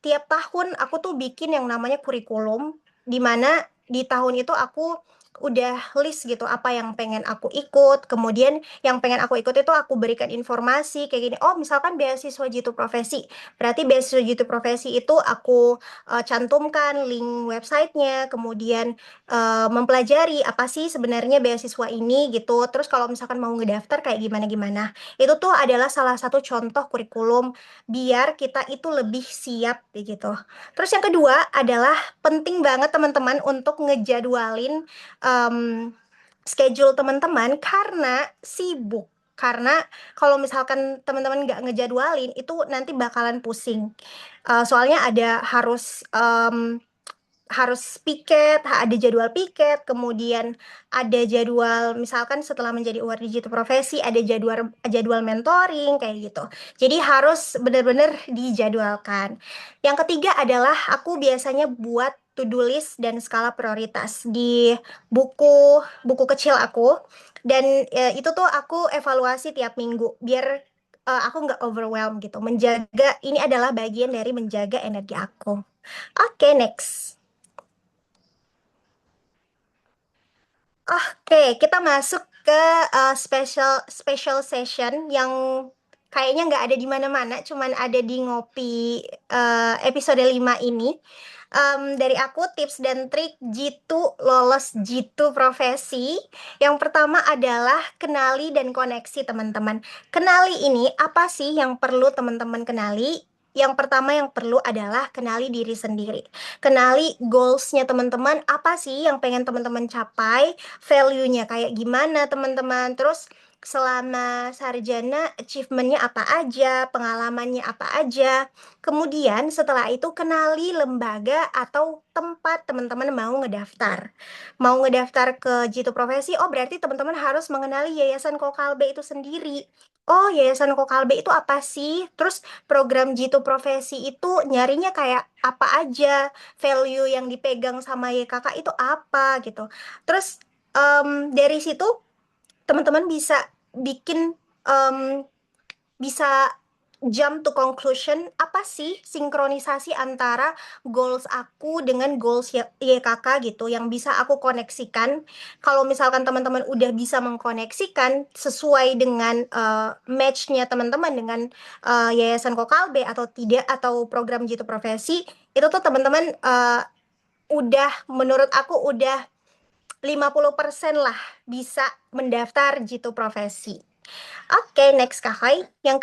tiap tahun aku tuh bikin yang namanya kurikulum, di mana di tahun itu aku udah list gitu apa yang pengen aku ikut, kemudian yang pengen aku ikut itu aku berikan informasi kayak gini. Oh, misalkan beasiswa Jitu Profesi, berarti beasiswa Jitu Profesi itu aku cantumkan link websitenya, kemudian mempelajari apa sih sebenarnya beasiswa ini gitu. Terus kalau misalkan mau ngedaftar kayak gimana-gimana, itu tuh adalah salah satu contoh kurikulum biar kita itu lebih siap gitu. Terus yang kedua adalah penting banget teman-teman untuk ngejadwalin em, schedule teman-teman karena sibuk. Karena kalau misalkan teman-teman nggak ngejadwalin itu nanti bakalan pusing. Soalnya ada harus piket, ada jadwal piket, kemudian ada jadwal misalkan setelah menjadi award digital profesi ada jadwal jadwal mentoring kayak gitu. Jadi harus benar-benar dijadwalkan. Yang ketiga adalah aku biasanya buat to-do list dan skala prioritas di buku buku kecil aku, dan itu tuh aku evaluasi tiap minggu biar aku nggak overwhelm gitu. Menjaga ini adalah bagian dari menjaga energi aku. Oke, next. Oke, kita masuk ke special special session yang kayaknya nggak ada di mana-mana, cuman ada di Ngopi episode 5 ini. Dari aku tips dan trik Jitu lolos Jitu profesi. Yang pertama adalah kenali dan koneksi teman-teman. Kenali ini apa sih yang perlu teman-teman kenali? Yang pertama yang perlu adalah kenali diri sendiri. Kenali goals-nya teman-teman, apa sih yang pengen teman-teman capai, value-nya kayak gimana teman-teman. Terus selama sarjana achievement-nya apa aja, pengalamannya apa aja. Kemudian setelah itu kenali lembaga atau tempat teman-teman mau ngedaftar. Mau ngedaftar ke Jitu Profesi, oh berarti teman-teman harus mengenali Yayasan Kokalbe itu sendiri. Oh, Yayasan Kokalbe itu apa sih? Terus program Jitu Profesi itu nyarinya kayak apa aja, value yang dipegang sama YKK itu apa gitu. Terus dari situ teman-teman bisa bikin bisa jump to conclusion apa sih sinkronisasi antara goals aku dengan goals YKK gitu yang bisa aku koneksikan. Kalau misalkan teman-teman udah bisa mengkoneksikan sesuai dengan match-nya teman-teman dengan Yayasan Kokalbe atau tidak atau program Jitu Profesi, itu tuh teman-teman udah menurut aku udah 50% lah bisa mendaftar Jitu Profesi. Oke, next Kak Hai. Yang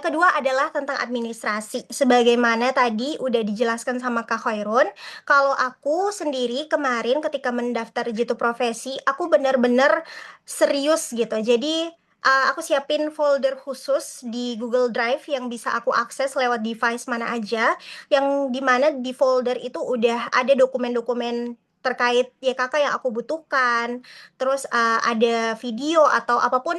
kedua adalah tentang administrasi. Sebagaimana tadi udah dijelaskan sama Kak Khairun, kalau aku sendiri kemarin ketika mendaftar Jitu Profesi, aku benar-benar serius gitu. Jadi aku siapin folder khusus di Google Drive yang bisa aku akses lewat device mana aja, yang dimana di folder itu udah ada dokumen-dokumen terkait YKK yang aku butuhkan, terus ada video atau apapun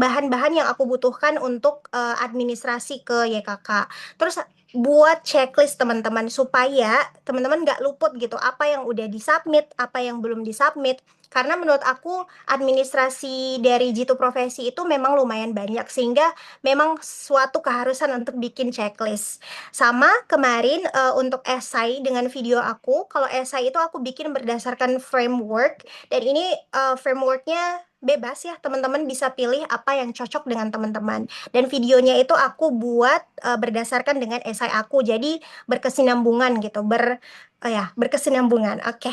bahan-bahan yang aku butuhkan untuk administrasi ke YKK. Terus buat checklist teman-teman supaya teman-teman nggak luput gitu apa yang udah disubmit, apa yang belum disubmit. Karena menurut aku administrasi dari Jitu Profesi itu memang lumayan banyak sehingga memang suatu keharusan untuk bikin checklist. Sama kemarin untuk esai dengan video aku, kalau esai itu aku bikin berdasarkan framework, dan ini frameworknya bebas ya, teman-teman bisa pilih apa yang cocok dengan teman-teman. Dan videonya itu aku buat berdasarkan dengan esai aku, jadi berkesinambungan gitu, ya berkesinambungan. Oke.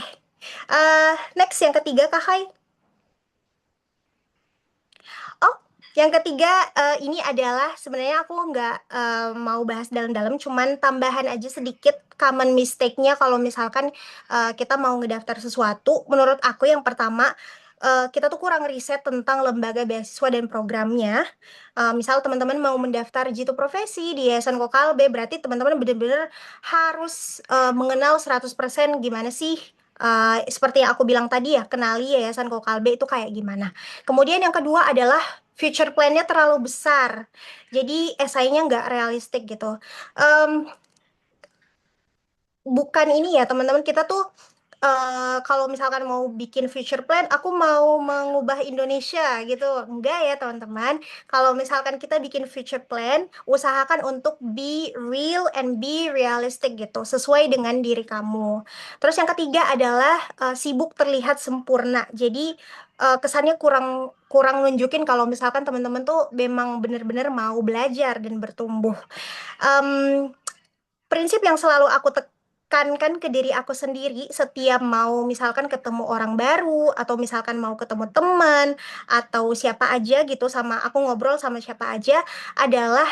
Next yang ketiga Kak Hai. Oh, yang ketiga ini adalah sebenarnya aku nggak mau bahas dalam-dalam, cuman tambahan aja sedikit common mistake-nya kalau misalkan kita mau ngedaftar sesuatu. Menurut aku yang pertama, kita tuh kurang riset tentang lembaga beasiswa dan programnya. Misal teman-teman mau mendaftar jitu profesi di Yayasan Kokalbe, berarti teman-teman benar-benar harus mengenal 100% gimana sih, seperti yang aku bilang tadi ya, kenali Yayasan Kokalbe itu kayak gimana. Kemudian yang kedua adalah future plan-nya terlalu besar. Jadi esainya nggak realistik gitu. Em, Bukan ini ya teman-teman, kita tuh kalau misalkan mau bikin future plan, aku mau mengubah Indonesia gitu. Enggak ya teman-teman. Kalau misalkan kita bikin future plan, usahakan untuk be real and be realistic gitu, sesuai dengan diri kamu. Terus yang ketiga adalah sibuk terlihat sempurna. Jadi kesannya kurang kurang nunjukin kalau misalkan teman-teman tuh memang benar-benar mau belajar dan bertumbuh. Em, Prinsip yang selalu aku tekankan ke diri aku sendiri setiap mau misalkan ketemu orang baru atau misalkan mau ketemu teman atau siapa aja gitu, sama aku ngobrol sama siapa aja, adalah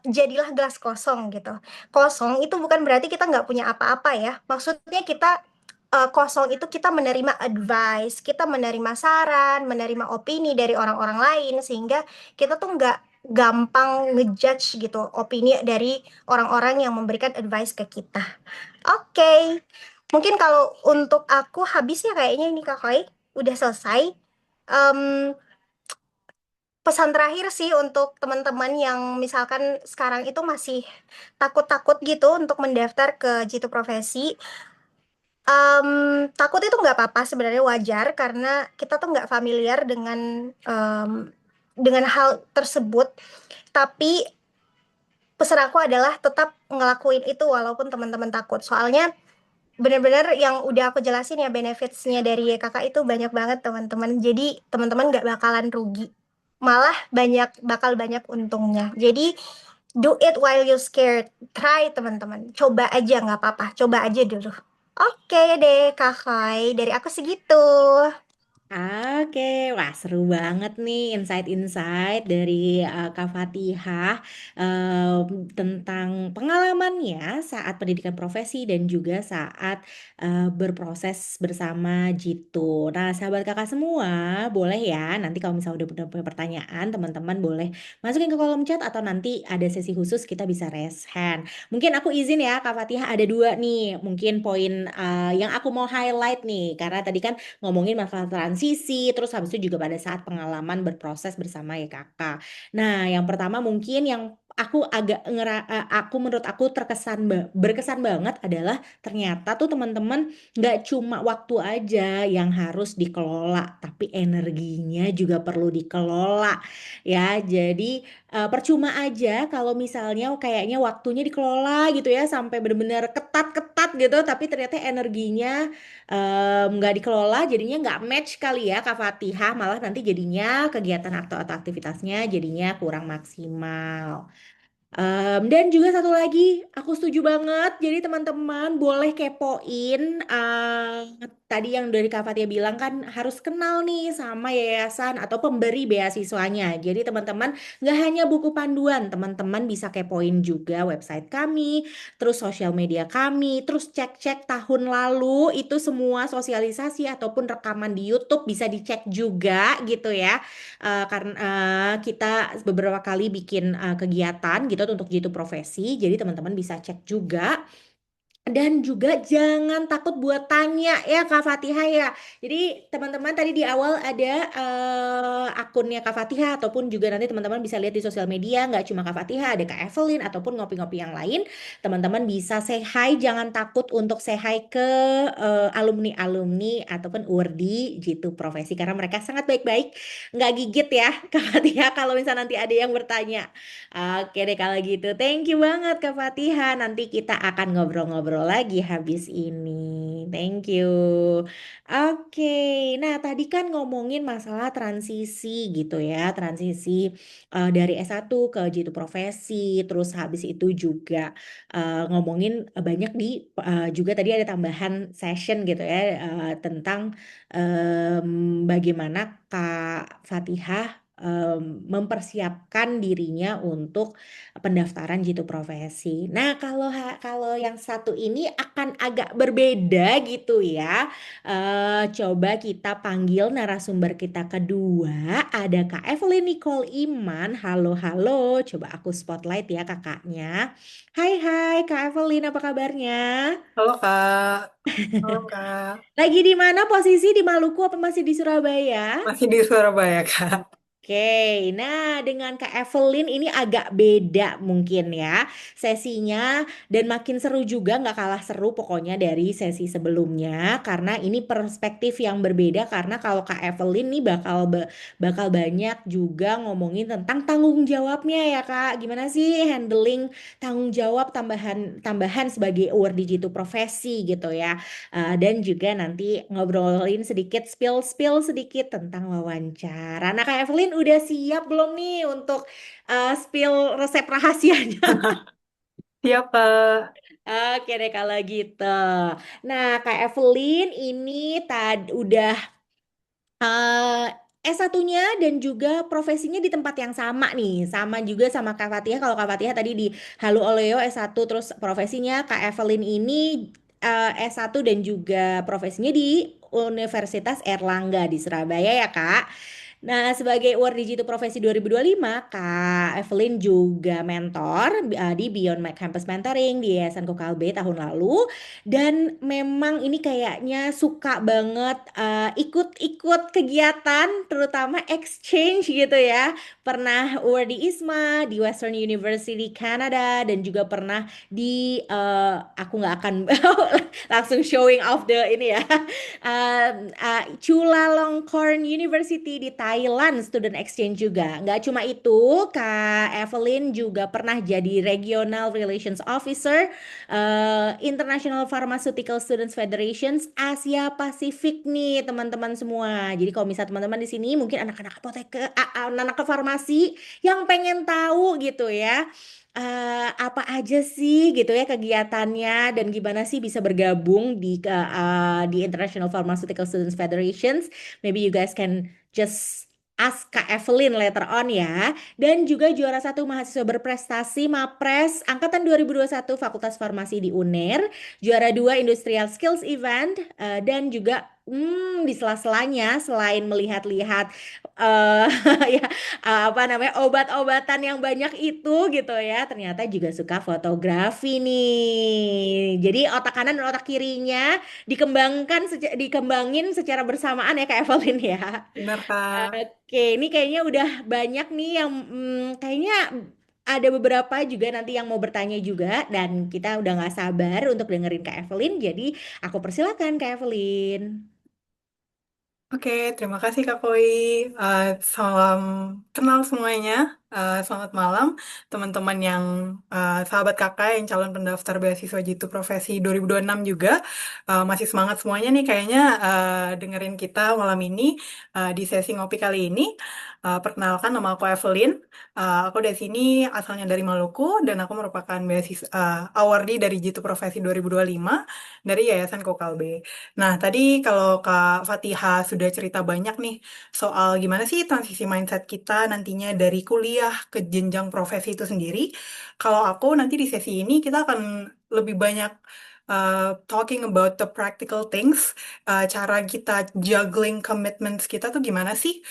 jadilah gelas kosong gitu. Kosong itu bukan berarti kita nggak punya apa-apa ya. Maksudnya kita kosong itu kita menerima advice, kita menerima saran, menerima opini dari orang-orang lain, sehingga kita tuh nggak gampang ngejudge gitu opini dari orang-orang yang memberikan advice ke kita. Oke, mungkin kalau untuk aku habisnya kayaknya ini Kak Koi udah selesai. Em, Pesan terakhir sih untuk teman-teman yang misalkan sekarang itu masih takut-takut gitu untuk mendaftar ke Jitu Profesi. Em, Takut itu nggak apa-apa, sebenarnya wajar karena kita tuh nggak familiar em, dengan hal tersebut. Tapi pesan aku adalah tetap ngelakuin itu walaupun teman-teman takut. Soalnya benar-benar yang udah aku jelasin ya, benefitsnya dari YKK itu banyak banget teman-teman. Jadi teman-teman nggak bakalan rugi, malah bakal banyak untungnya. Jadi do it while you scared. Try teman-teman, coba aja nggak apa-apa, coba aja dulu. Oke deh kakak, dari aku segitu. Oke, wah seru banget nih insight-insight dari Kak Fatihah tentang pengalamannya saat pendidikan profesi dan juga saat berproses bersama Jitu. Nah, sahabat kakak semua, boleh ya nanti kalau misalnya udah punya pertanyaan, teman-teman boleh masukin ke kolom chat atau nanti ada sesi khusus kita bisa raise hand. Mungkin aku izin ya Kak Fatihah ada dua nih, mungkin poin yang aku mau highlight nih, karena tadi kan ngomongin masalah transisi, terus habis itu juga pada saat pengalaman berproses bersama ya kakak. Nah, yang pertama mungkin yang aku agak aku menurut aku berkesan banget adalah ternyata tuh teman-teman nggak cuma waktu aja yang harus dikelola, tapi energinya juga perlu dikelola ya. Jadi percuma aja kalau misalnya kayaknya waktunya dikelola gitu ya sampai benar-benar ketat-ketat gitu, tapi ternyata energinya nggak dikelola, jadinya nggak match kali ya Kak Fatihah, malah nanti jadinya kegiatan atau aktivitasnya jadinya kurang maksimal. Dan juga satu lagi, aku setuju banget. Jadi teman-teman boleh kepoin tadi yang dari Kak Fatia bilang kan harus kenal nih sama yayasan atau pemberi beasiswanya. Jadi teman-teman nggak hanya buku panduan, teman-teman bisa kepoin juga website kami, terus sosial media kami, terus cek-cek tahun lalu itu semua sosialisasi ataupun rekaman di YouTube bisa dicek juga gitu ya. Karena kita beberapa kali bikin kegiatan gitu untuk jitu profesi, jadi teman-teman bisa cek juga. Dan juga jangan takut buat tanya ya Kak Fatihah ya. Jadi teman-teman tadi di awal ada akunnya Kak Fatihah ataupun juga nanti teman-teman bisa lihat di sosial media, nggak cuma Kak Fatihah, ada Kak Evelyn ataupun ngopi-ngopi yang lain. Teman-teman bisa say hi, jangan takut untuk say hi ke alumni-alumni ataupun URDI gitu profesi karena mereka sangat baik-baik, nggak gigit ya Kak Fatihah kalau misalnya nanti ada yang bertanya. Oke deh kalau gitu. Thank you banget Kak Fatihah. Nanti kita akan ngobrol-ngobrol lagi habis ini. Thank you. Oke. Nah, tadi kan ngomongin masalah transisi gitu ya. Transisi dari S1 ke jitu profesi. Terus habis itu juga ngomongin banyak juga tadi ada tambahan session gitu ya tentang bagaimana Kak Fatihah mempersiapkan dirinya untuk pendaftaran jitu profesi. Nah, kalau yang satu ini akan agak berbeda gitu ya. Coba kita panggil narasumber kita kedua, ada Kak Evelyn Nicole Iman. Halo, halo. Coba aku spotlight ya kakaknya. Hai, hai Kak Evelyn, apa kabarnya? Halo Kak, halo Kak, Lagi di mana posisi di Maluku apa masih di Surabaya? masih di Surabaya Kak. Oke, nah dengan Kak Evelyn ini agak beda mungkin ya sesinya dan makin seru juga nggak kalah seru pokoknya dari sesi sebelumnya karena ini perspektif yang berbeda karena kalau Kak Evelyn nih bakal banyak juga ngomongin tentang tanggung jawabnya ya Kak. Gimana sih handling tanggung jawab tambahan sebagai award Jitu profesi gitu ya. Dan juga nanti ngobrolin sedikit spill-spill sedikit tentang wawancara. Nah, Kak Evelyn udah siap belum nih untuk spill resep rahasianya? Siap Kak. Oke deh kalau gitu. Nah, Kak Evelyn ini udah eh S1-nya dan juga profesinya di tempat yang sama nih. Sama juga sama Kak Fatihah. Kalau Kak Fatihah tadi di Halu Oleo S1 terus profesinya Kak Evelyn ini S1 dan juga profesinya di Universitas Erlangga di Surabaya ya Kak. Nah, sebagai award Digital Profesi 2025, Kak Evelyn juga mentor di Beyond My Campus Mentoring di Yayasan Kokalbe tahun lalu. Dan memang ini kayaknya suka banget ikut-ikut kegiatan, terutama exchange gitu ya. Pernah award di ISMA, di Western University Canada, dan juga pernah di, aku nggak akan langsung showing off the ini ya, Chulalongkorn University di Thailand student exchange juga. Nggak cuma itu, Kak Evelyn juga pernah jadi Regional Relations Officer International Pharmaceutical Students Federations Asia Pasifik nih teman-teman semua. Jadi kalau misalnya teman-teman di sini mungkin anak-anak apoteker, anak-anak farmasi yang pengen tahu gitu ya apa aja sih gitu ya kegiatannya dan gimana sih bisa bergabung di International Pharmaceutical Students Federations. Maybe you guys can just ask Kak Evelyn later on ya. Dan juga juara satu mahasiswa berprestasi MAPRES Angkatan 2021 Fakultas Farmasi di UNER. Juara dua Industrial Skills Event. Dan juga di sela-selanya selain melihat-lihat eh ya apa namanya obat-obatan yang banyak itu gitu ya ternyata juga suka fotografi nih jadi otak kanan dan otak kirinya dikembangin secara bersamaan ya Kak Evelyn ya. Benar Kak. Oke ini kayaknya udah banyak nih yang kayaknya ada beberapa juga nanti yang mau bertanya juga dan kita udah nggak sabar untuk dengerin Kak Evelyn jadi aku persilakan Kak Evelyn. Oke, terima kasih Kak Koi. Salam kenal semuanya. Selamat malam teman-teman yang sahabat kakak yang calon pendaftar beasiswa Jitu Profesi 2026 juga. Masih semangat semuanya nih kayaknya dengerin kita malam ini di sesi ngopi kali ini. Perkenalkan nama aku Evelyn. Aku dari sini asalnya dari Maluku dan aku merupakan beasiswa awardee dari Jitu Profesi 2025 dari Yayasan Kokalbe. Nah, tadi kalau Kak Fatiha sudah cerita banyak nih soal gimana sih transisi mindset kita nantinya dari kuliah ke jenjang profesi itu sendiri. Kalau aku nanti di sesi ini kita akan lebih banyak talking about the practical things, cara kita juggling commitments kita tuh gimana sih,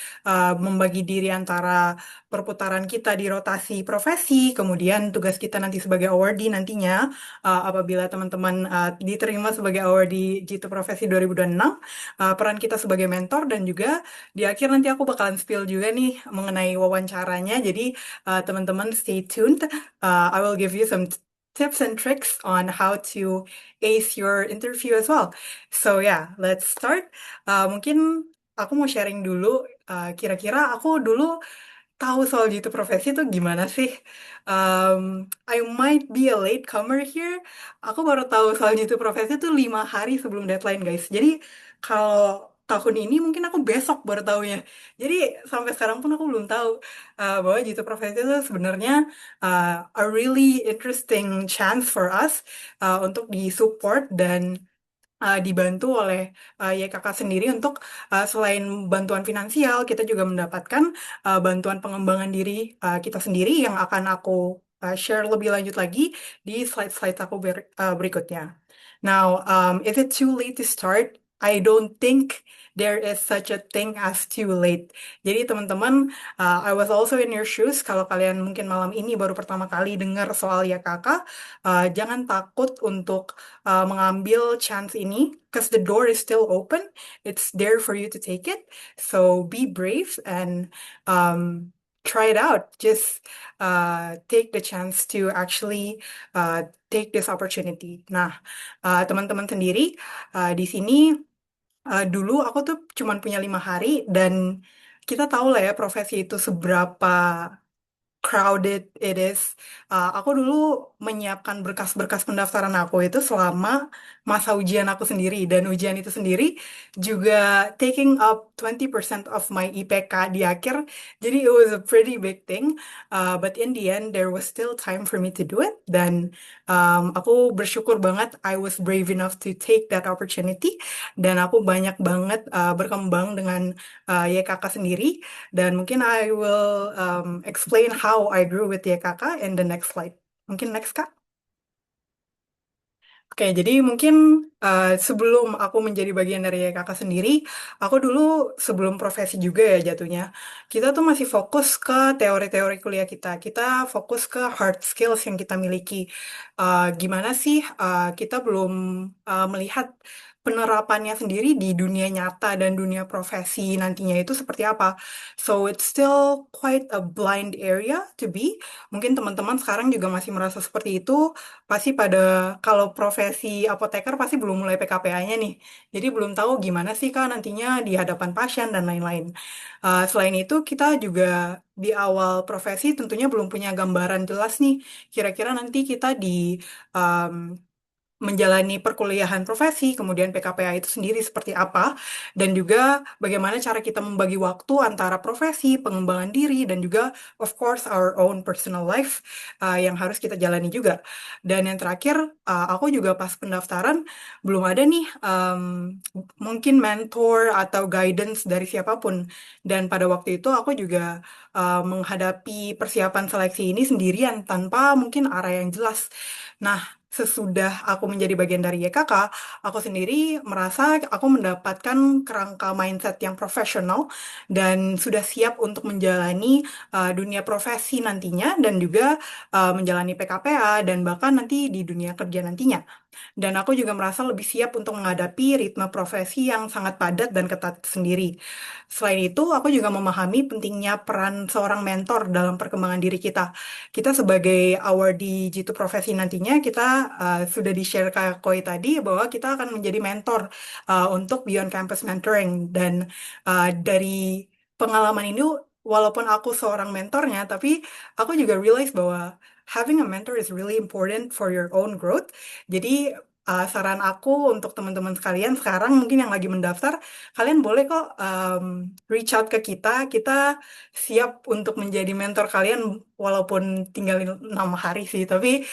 membagi diri antara perputaran kita di rotasi profesi, kemudian tugas kita nanti sebagai awardee nantinya, apabila teman-teman diterima sebagai awardee Jitu Profesi 2026, peran kita sebagai mentor dan juga di akhir nanti aku bakalan spill juga nih mengenai wawancaranya. Jadi teman-teman stay tuned. I will give you some tips and tricks on how to ace your interview as well. So yeah, let's start. Mungkin aku mau sharing dulu. Kira-kira aku dulu tahu soal gitu profesi itu gimana sih? I might be a latecomer here. Aku baru tahu soal gitu profesi itu 5 hari sebelum deadline, guys. Jadi kalau tahun ini mungkin aku besok baru tahunya. Jadi sampai sekarang pun aku belum tahu bahwa gitu profesi itu sebenarnya a really interesting chance for us untuk disupport dan dibantu oleh YKK sendiri untuk selain bantuan finansial, kita juga mendapatkan bantuan pengembangan diri kita sendiri yang akan aku share lebih lanjut lagi di slide-slide aku berikutnya. Now, is it too late to start? I don't think there is such a thing as too late. Jadi teman-teman, I was also in your shoes. Kalau kalian mungkin malam ini baru pertama kali dengar soal YKK, jangan takut untuk mengambil chance ini, because the door is still open. It's there for you to take it. So be brave and try it out. Just take the chance to actually take this opportunity. Nah, teman-teman sendiri di sini dulu aku tuh cuman punya 5 hari dan kita tahu lah ya profesi itu seberapa crowded it is. Aku dulu menyiapkan berkas-berkas pendaftaran aku itu selama masa ujian aku sendiri dan ujian itu sendiri juga taking up 20% of my IPK di akhir. Jadi it was a pretty big thing. But in the end there was still time for me to do it dan aku bersyukur banget I was brave enough to take that opportunity dan aku banyak banget berkembang dengan YKK sendiri. Dan mungkin I will explain how I grew with YKK in the next slide. Mungkin next, Kak. Oke, jadi mungkin sebelum aku menjadi bagian dari YKK sendiri, aku dulu sebelum profesi juga ya jatuhnya. Kita tuh masih fokus ke teori-teori kuliah kita. Kita fokus ke hard skills yang kita miliki. Gimana sih kita belum melihat penerapannya sendiri di dunia nyata dan dunia profesi nantinya itu seperti apa. So it's still quite a blind area to be. Mungkin teman-teman sekarang juga masih merasa seperti itu. Pasti pada kalau profesi apoteker pasti belum mulai PKPA-nya nih. Jadi belum tahu gimana sih Kak nantinya di hadapan pasien dan lain-lain. Selain itu kita juga di awal profesi tentunya belum punya gambaran jelas nih. Kira-kira nanti kita di um, menjalani perkuliahan profesi, kemudian PKPA itu sendiri seperti apa, dan juga bagaimana cara kita membagi waktu antara profesi, pengembangan diri, dan juga of course our own personal life yang harus kita jalani juga. Dan yang terakhir, aku juga pas pendaftaran belum ada nih mungkin mentor atau guidance dari siapapun. Dan pada waktu itu aku juga menghadapi persiapan seleksi ini sendirian tanpa mungkin arah yang jelas. Nah, sesudah aku menjadi bagian dari YKK, aku sendiri merasa aku mendapatkan kerangka mindset yang profesional dan sudah siap untuk menjalani dunia profesi nantinya dan juga menjalani PKPA dan bahkan nanti di dunia kerja nantinya. Dan aku juga merasa lebih siap untuk menghadapi ritme profesi yang sangat padat dan ketat sendiri. Selain itu, aku juga memahami pentingnya peran seorang mentor dalam perkembangan diri kita. Kita sebagai awardee Jitu Profesi nantinya, kita sudah di-share ke Koi tadi bahwa kita akan menjadi mentor untuk Beyond Campus Mentoring. Dan dari pengalaman ini, walaupun aku seorang mentornya, tapi aku juga realize bahwa having a mentor is really important for your own growth. Jadi saran aku untuk teman-teman sekalian sekarang mungkin yang lagi mendaftar, kalian boleh kok reach out ke kita. Kita siap untuk menjadi mentor kalian walaupun tinggal 6 hari sih. Tapi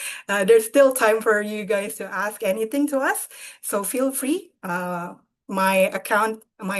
there's still time for you guys to ask anything to us. So feel free. My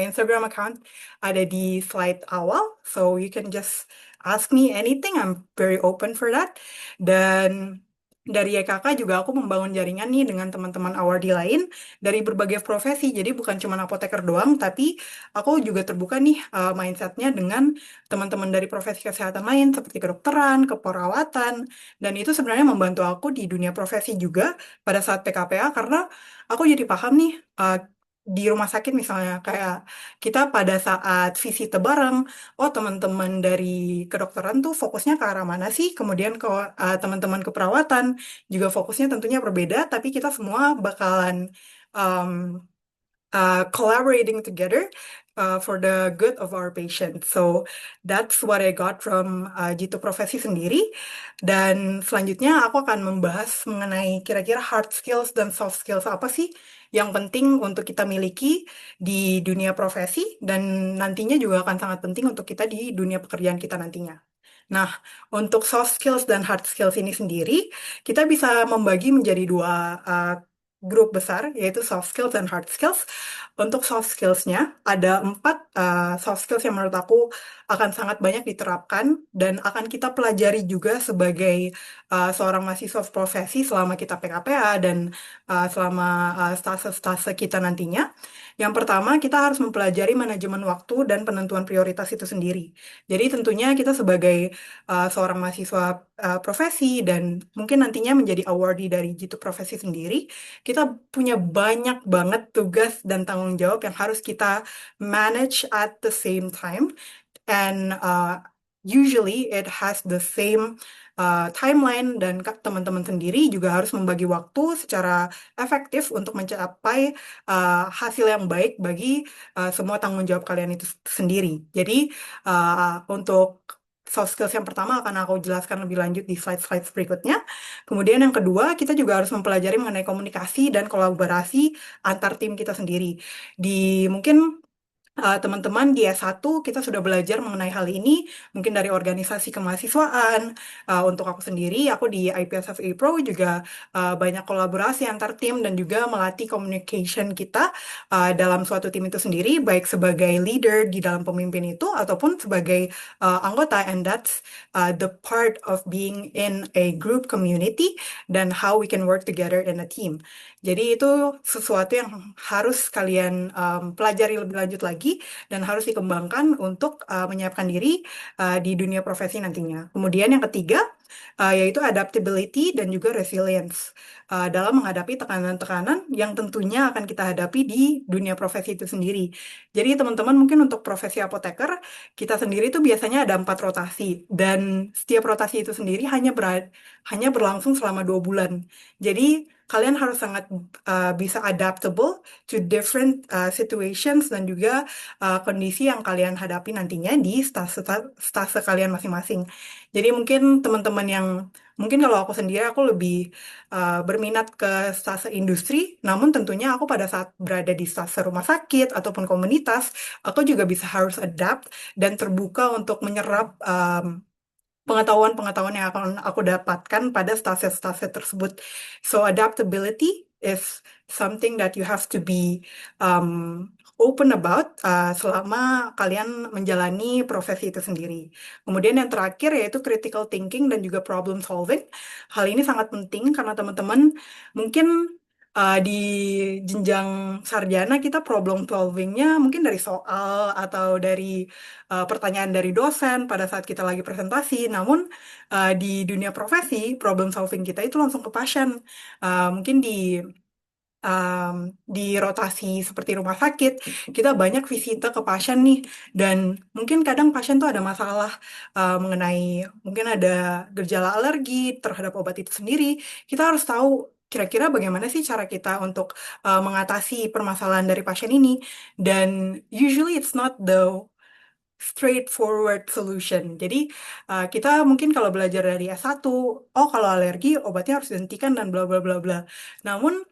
Instagram account ada di slide awal. So you can just ask me anything. I'm very open for that. Dan dari YKK juga aku membangun jaringan nih dengan teman-teman awardee lain dari berbagai profesi. Jadi bukan cuma apoteker doang, tapi aku juga terbuka nih mindsetnya dengan teman-teman dari profesi kesehatan lain seperti kedokteran, keperawatan, dan itu sebenarnya membantu aku di dunia profesi juga pada saat PKPA karena aku jadi paham nih di rumah sakit misalnya kayak kita pada saat visit bareng, oh teman-teman dari kedokteran tuh fokusnya ke arah mana sih? Kemudian ke teman-teman keperawatan juga fokusnya tentunya berbeda, tapi kita semua bakalan um, collaborating together for the good of our patient. So that's what I got from Jitu Profesi sendiri. Dan selanjutnya aku akan membahas mengenai kira-kira hard skills dan soft skills apa sih yang penting untuk kita miliki di dunia profesi dan nantinya juga akan sangat penting untuk kita di dunia pekerjaan kita nantinya. Nah, untuk soft skills dan hard skills ini sendiri, kita bisa membagi menjadi grup besar, yaitu soft skills dan hard skills. Untuk soft skills-nya, ada 4 soft skills yang menurut aku akan sangat banyak diterapkan dan akan kita pelajari juga sebagai seorang mahasiswa profesi selama kita PKPA dan selama stase-stase kita nantinya. Yang pertama, kita harus mempelajari manajemen waktu dan penentuan prioritas itu sendiri. Jadi tentunya kita sebagai seorang mahasiswa profesi dan mungkin nantinya menjadi awardee dari Jitu Profesi sendiri, kita punya banyak banget tugas dan tanggung jawab yang harus kita manage at the same time. And usually it has the same timeline dan teman-teman sendiri juga harus membagi waktu secara efektif untuk mencapai hasil yang baik bagi semua tanggung jawab kalian itu sendiri. Jadi untuk soft skills yang pertama akan aku jelaskan lebih lanjut di slide-slide berikutnya. Kemudian yang kedua, kita juga harus mempelajari mengenai komunikasi dan kolaborasi antar tim kita sendiri. Di mungkin teman-teman di S1 kita sudah belajar mengenai hal ini, mungkin dari organisasi kemahasiswaan. Untuk aku sendiri, aku di IPSFA Pro juga banyak kolaborasi antar tim dan juga melatih communication kita dalam suatu tim itu sendiri, baik sebagai leader di dalam pemimpin itu ataupun sebagai anggota. And that's the part of being in a group community dan how we can work together in a team. Jadi itu sesuatu yang harus kalian pelajari lebih lanjut lagi dan harus dikembangkan untuk menyiapkan diri di dunia profesi nantinya. Kemudian yang ketiga yaitu adaptability dan juga resilience dalam menghadapi tekanan-tekanan yang tentunya akan kita hadapi di dunia profesi itu sendiri. Jadi teman-teman mungkin untuk profesi apoteker kita sendiri itu biasanya ada 4 rotasi dan setiap rotasi itu sendiri hanya berlangsung selama 2 bulan. Jadi kalian harus sangat bisa adaptable to different situations dan juga kondisi yang kalian hadapi nantinya di stase kalian masing-masing. Jadi mungkin teman-teman yang mungkin kalau aku sendiri aku lebih berminat ke stase industri, namun tentunya aku pada saat berada di stase rumah sakit ataupun komunitas, aku juga bisa harus adapt dan terbuka untuk menyerap pengetahuan-pengetahuan yang akan aku dapatkan pada stase-stase tersebut. So adaptability is something that you have to be open about selama kalian menjalani profesi itu sendiri. Kemudian yang terakhir yaitu critical thinking dan juga problem solving. Hal ini sangat penting karena teman-teman mungkin di jenjang sarjana kita problem solvingnya mungkin dari soal atau dari pertanyaan dari dosen pada saat kita lagi presentasi. Namun di dunia profesi, problem solving kita itu langsung ke pasien. Mungkin um, di rotasi seperti rumah sakit, kita banyak visita ke pasien nih. Dan mungkin kadang pasien tuh ada masalah mengenai, mungkin ada gejala alergi terhadap obat itu sendiri. Kita harus tahu kira-kira bagaimana sih cara kita untuk mengatasi permasalahan dari pasien ini. Dan usually it's not the straightforward solution. Jadi kita mungkin kalau belajar dari S1, oh kalau alergi obatnya harus dihentikan dan bla bla bla bla. Namun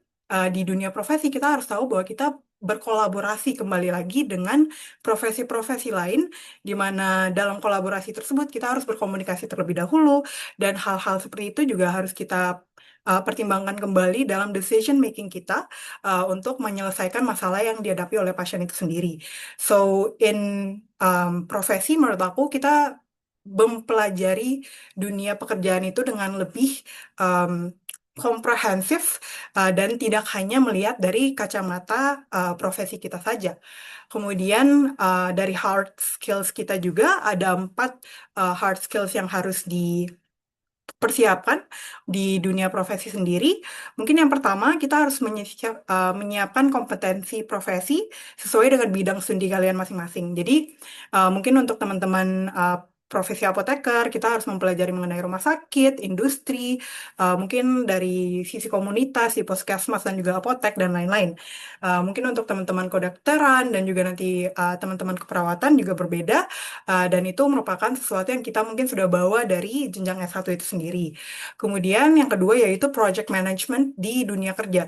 di dunia profesi kita harus tahu bahwa kita berkolaborasi kembali lagi dengan profesi-profesi lain, di mana dalam kolaborasi tersebut kita harus berkomunikasi terlebih dahulu, dan hal-hal seperti itu juga harus kita pertimbangkan kembali dalam decision making kita untuk menyelesaikan masalah yang dihadapi oleh pasien itu sendiri. So in profesi menurut aku kita mempelajari dunia pekerjaan itu dengan lebih komprehensif dan tidak hanya melihat dari kacamata profesi kita saja. Kemudian dari hard skills kita juga ada 4 hard skills yang harus dipersiapkan di dunia profesi sendiri. Mungkin yang pertama kita harus menyiapkan kompetensi profesi sesuai dengan bidang studi kalian masing-masing. Jadi mungkin untuk teman-teman profesi apoteker, kita harus mempelajari mengenai rumah sakit, industri, mungkin dari sisi komunitas, di puskesmas dan juga apotek dan lain-lain. Mungkin untuk teman-teman kedokteran dan juga nanti teman-teman keperawatan juga berbeda, dan itu merupakan sesuatu yang kita mungkin sudah bawa dari jenjang S1 itu sendiri. Kemudian yang kedua yaitu project management di dunia kerja.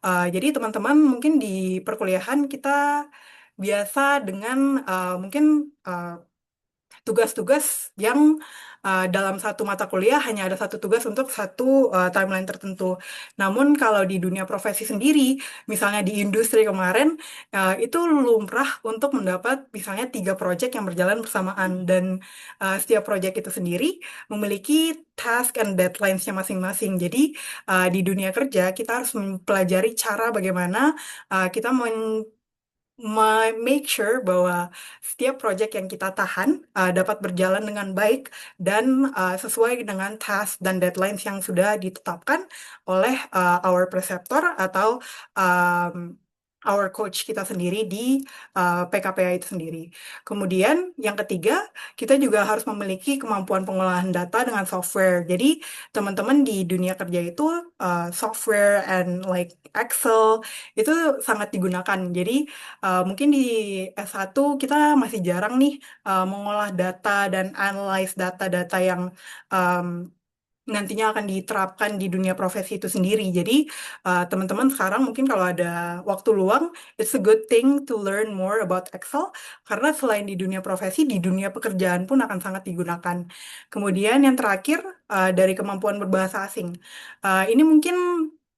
Jadi teman-teman mungkin di perkuliahan kita biasa dengan mungkin tugas-tugas yang dalam satu mata kuliah hanya ada satu tugas untuk satu timeline tertentu. Namun kalau di dunia profesi sendiri, misalnya di industri kemarin, itu lumrah untuk mendapat misalnya 3 proyek yang berjalan bersamaan dan setiap proyek itu sendiri memiliki task and deadlines-nya masing-masing. Jadi di dunia kerja kita harus mempelajari cara bagaimana kita make sure bahwa setiap project yang kita tahan dapat berjalan dengan baik dan sesuai dengan task dan deadlines yang sudah ditetapkan oleh our preceptor atau um, our coach kita sendiri di PKPA itu sendiri. Kemudian yang ketiga, kita juga harus memiliki kemampuan pengolahan data dengan software. Jadi teman-teman di dunia kerja itu software and like Excel itu sangat digunakan. Jadi mungkin di S1 kita masih jarang nih mengolah data dan analyze data-data yang um, nantinya akan diterapkan di dunia profesi itu sendiri. Jadi teman-teman sekarang mungkin kalau ada waktu luang, it's a good thing to learn more about Excel karena selain di dunia profesi, di dunia pekerjaan pun akan sangat digunakan. Kemudian yang terakhir dari kemampuan berbahasa asing. Ini mungkin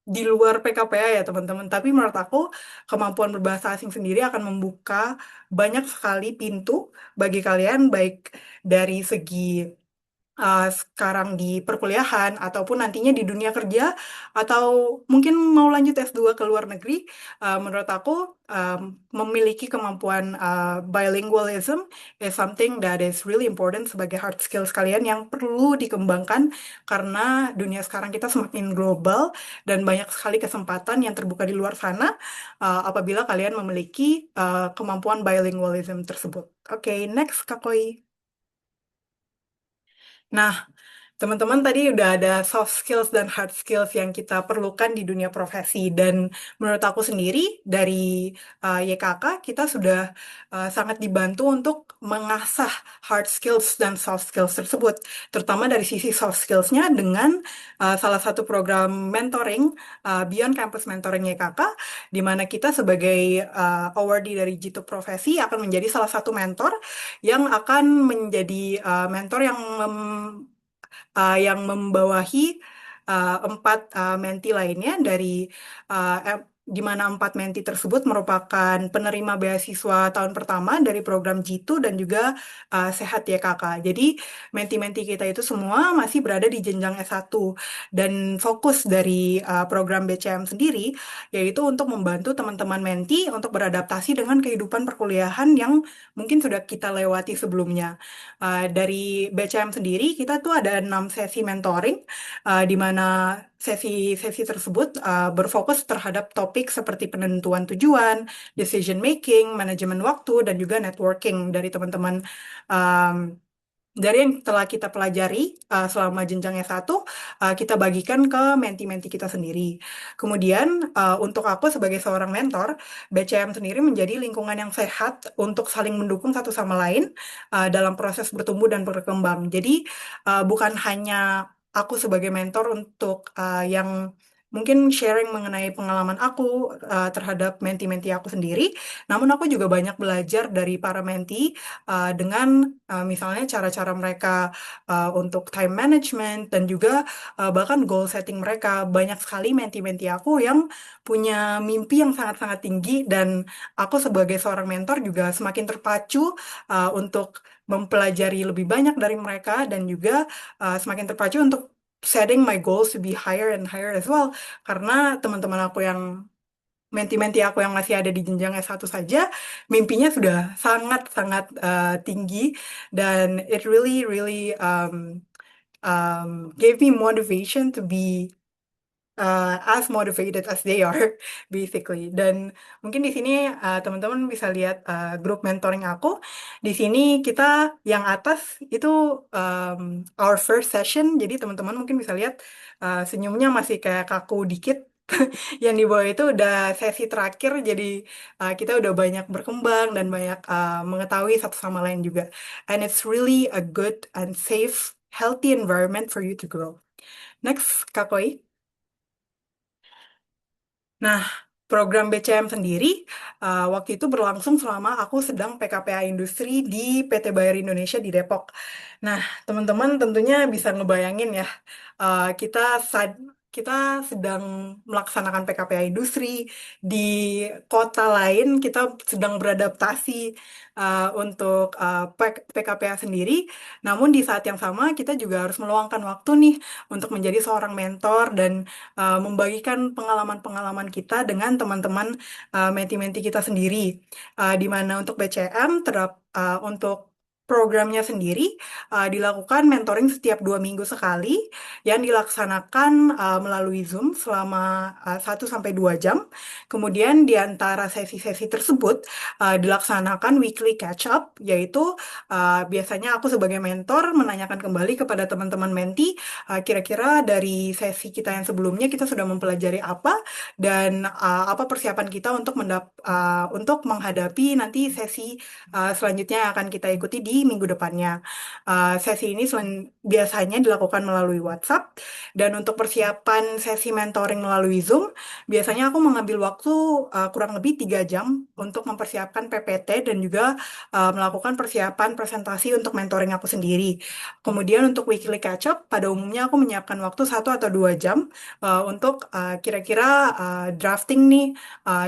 di luar PKPA ya teman-teman, tapi menurut aku kemampuan berbahasa asing sendiri akan membuka banyak sekali pintu bagi kalian baik dari segi sekarang di perkuliahan ataupun nantinya di dunia kerja atau mungkin mau lanjut S2 ke luar negeri, menurut aku memiliki kemampuan bilingualism is something that is really important sebagai hard skills kalian yang perlu dikembangkan karena dunia sekarang kita semakin global dan banyak sekali kesempatan yang terbuka di luar sana apabila kalian memiliki kemampuan bilingualism tersebut. Oke, next Kak Koi. Nah, teman-teman tadi udah ada soft skills dan hard skills yang kita perlukan di dunia profesi dan menurut aku sendiri dari YKK kita sudah sangat dibantu untuk mengasah hard skills dan soft skills tersebut, terutama dari sisi soft skillsnya dengan salah satu program mentoring Beyond Campus Mentoring YKK, di mana kita sebagai awardee dari Jitu Profesi akan menjadi salah satu mentor yang akan menjadi mentor yang membawahi empat menti lainnya di mana empat menti tersebut merupakan penerima beasiswa tahun pertama dari program Jitu dan juga Sehat YKK. Jadi menti-menti kita itu semua masih berada di jenjang S1 dan fokus dari program BCM sendiri yaitu untuk membantu teman-teman menti untuk beradaptasi dengan kehidupan perkuliahan yang mungkin sudah kita lewati sebelumnya. Dari BCM sendiri kita tuh ada 6 sesi mentoring di mana sesi-sesi tersebut berfokus terhadap topik seperti penentuan tujuan, decision making, manajemen waktu, dan juga networking dari teman-teman um, dari yang telah kita pelajari selama jenjang S1, kita bagikan ke menti-menti kita sendiri. Kemudian, untuk aku sebagai seorang mentor, BCM sendiri menjadi lingkungan yang sehat untuk saling mendukung satu sama lain dalam proses bertumbuh dan berkembang. Jadi, bukan hanya aku sebagai mentor untuk yang mungkin sharing mengenai pengalaman aku terhadap menti-menti aku sendiri, namun aku juga banyak belajar dari para menti dengan misalnya cara-cara mereka untuk time management dan juga bahkan goal setting mereka. Banyak sekali menti-menti aku yang punya mimpi yang sangat-sangat tinggi dan aku sebagai seorang mentor juga semakin terpacu untuk mempelajari lebih banyak dari mereka dan juga semakin terpacu untuk setting my goals to be higher and higher as well. Karena teman-teman aku yang menti-menti aku yang masih ada di jenjang S1 saja, mimpinya sudah sangat-sangat tinggi dan it really really gave me motivation to be as motivated as they are basically. Dan mungkin di sini teman-teman bisa lihat grup mentoring aku. Di sini kita yang atas itu our first session. Jadi teman-teman mungkin bisa lihat senyumnya masih kayak kaku dikit. Yang di bawah itu udah sesi terakhir, jadi kita udah banyak berkembang dan banyak mengetahui satu sama lain juga. And it's really a good and safe, healthy environment for you to grow. Next, Kak Koi. Nah, program BCM sendiri waktu itu berlangsung selama aku sedang PKPA Industri di PT Bayer Indonesia di Depok. Nah, teman-teman tentunya bisa ngebayangin ya, kita sedang melaksanakan PKPA Industri di kota lain, kita sedang beradaptasi untuk PKPA sendiri. Namun di saat yang sama kita juga harus meluangkan waktu nih untuk menjadi seorang mentor dan membagikan pengalaman-pengalaman kita dengan teman-teman menti-menti kita sendiri. Di mana untuk BCM untuk programnya sendiri dilakukan mentoring setiap 2 minggu sekali yang dilaksanakan melalui Zoom selama 1 sampai 2 jam. Kemudian di antara sesi-sesi tersebut dilaksanakan weekly catch up, yaitu biasanya aku sebagai mentor menanyakan kembali kepada teman-teman menti kira-kira dari sesi kita yang sebelumnya kita sudah mempelajari apa dan apa persiapan kita untuk menghadapi nanti sesi selanjutnya yang akan kita ikuti di minggu depannya. Sesi ini biasanya dilakukan melalui WhatsApp dan untuk persiapan sesi mentoring melalui Zoom, biasanya aku mengambil waktu kurang lebih 3 jam untuk mempersiapkan PPT dan juga melakukan persiapan presentasi untuk mentoring aku sendiri. Kemudian untuk weekly catch up, pada umumnya aku menyiapkan waktu 1 atau 2 jam untuk kira-kira drafting nih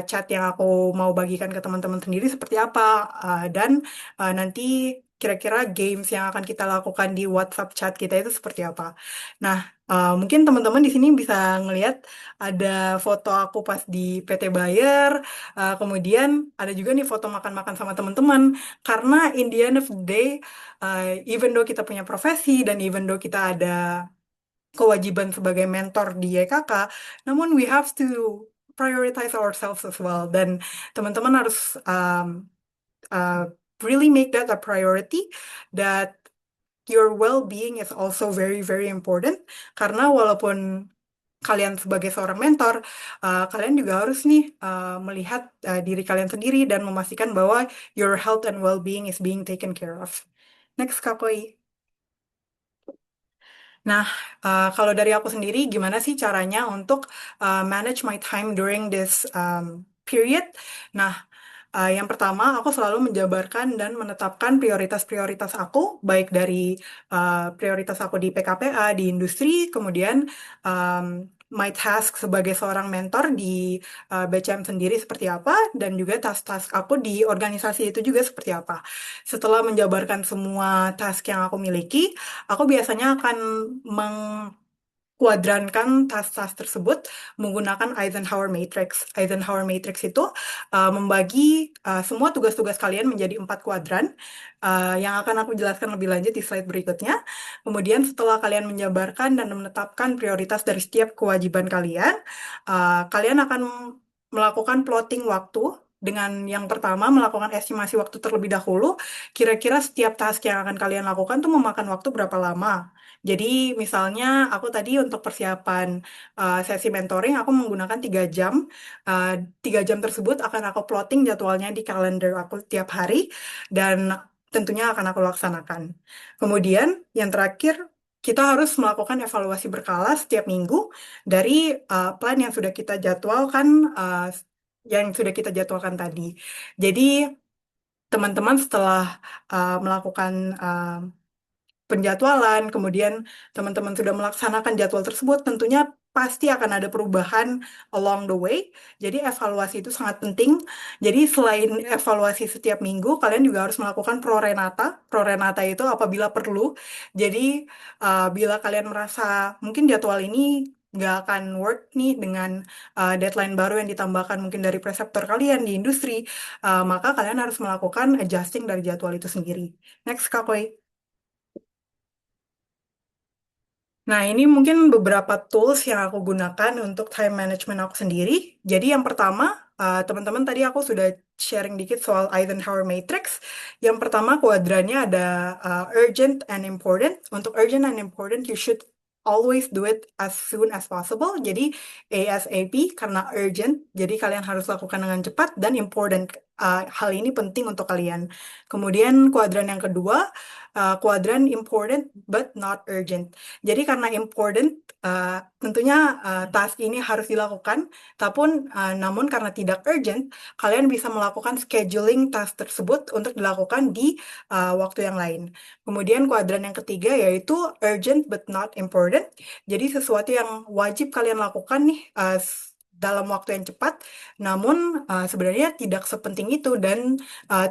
chat yang aku mau bagikan ke teman-teman sendiri seperti apa dan nanti kira-kira games yang akan kita lakukan di WhatsApp chat kita itu seperti apa. Nah, mungkin teman-teman di sini bisa ngelihat ada foto aku pas di PT Bayer, kemudian ada juga nih foto makan-makan sama teman-teman. Karena in the end of the day, even though kita punya profesi dan even though kita ada kewajiban sebagai mentor di YKK, namun we have to prioritize ourselves as well. Dan teman-teman harus really make that a priority, that your well-being is also very, very important. Karena walaupun kalian sebagai seorang mentor, kalian juga harus nih melihat diri kalian sendiri dan memastikan bahwa your health and well-being is being taken care of. Next, Kak Koi. Nah, kalau dari aku sendiri, gimana sih caranya untuk manage my time during this period? Nah, yang pertama, aku selalu menjabarkan dan menetapkan prioritas-prioritas aku, baik dari prioritas aku di PKPA, di industri, kemudian my task sebagai seorang mentor di BCM sendiri seperti apa, dan juga task-task aku di organisasi itu juga seperti apa. Setelah menjabarkan semua task yang aku miliki, aku biasanya akan kuadrankan task-task tersebut menggunakan Eisenhower Matrix. Eisenhower Matrix itu membagi semua tugas-tugas kalian menjadi 4 kuadran yang akan aku jelaskan lebih lanjut di slide berikutnya. Kemudian setelah kalian menjabarkan dan menetapkan prioritas dari setiap kewajiban kalian, kalian akan melakukan plotting waktu dengan yang pertama melakukan estimasi waktu terlebih dahulu. Kira-kira setiap task yang akan kalian lakukan tuh memakan waktu berapa lama. Jadi misalnya aku tadi untuk persiapan sesi mentoring aku menggunakan 3 jam. 3 jam tersebut akan aku plotting jadwalnya di kalender aku tiap hari dan tentunya akan aku laksanakan. Kemudian yang terakhir kita harus melakukan evaluasi berkala setiap minggu dari plan yang sudah kita jadwalkan tadi. Jadi teman-teman setelah melakukan penjadwalan, kemudian teman-teman sudah melaksanakan jadwal tersebut, tentunya pasti akan ada perubahan along the way. Jadi evaluasi itu sangat penting. Jadi selain evaluasi setiap minggu, kalian juga harus melakukan prorenata. Prorenata itu apabila perlu. Jadi bila kalian merasa mungkin jadwal ini nggak akan work nih dengan deadline baru yang ditambahkan mungkin dari preseptor kalian di industri, maka kalian harus melakukan adjusting dari jadwal itu sendiri. Next, Kak Koi. Nah, ini mungkin beberapa tools yang aku gunakan untuk time management aku sendiri. Jadi yang pertama, teman-teman tadi aku sudah sharing dikit soal Eisenhower Matrix. Yang pertama kuadrannya ada urgent and important. Untuk urgent and important, you should always do it as soon as possible. Jadi ASAP karena urgent, jadi kalian harus lakukan dengan cepat dan important hal ini penting untuk kalian. Kemudian kuadran yang kedua, kuadran important but not urgent. Jadi karena important, tentunya task ini harus dilakukan, namun karena tidak urgent, kalian bisa melakukan scheduling task tersebut untuk dilakukan di waktu yang lain. Kemudian kuadran yang ketiga yaitu urgent but not important. Jadi sesuatu yang wajib kalian lakukan nih dalam waktu yang cepat, namun sebenarnya tidak sepenting itu dan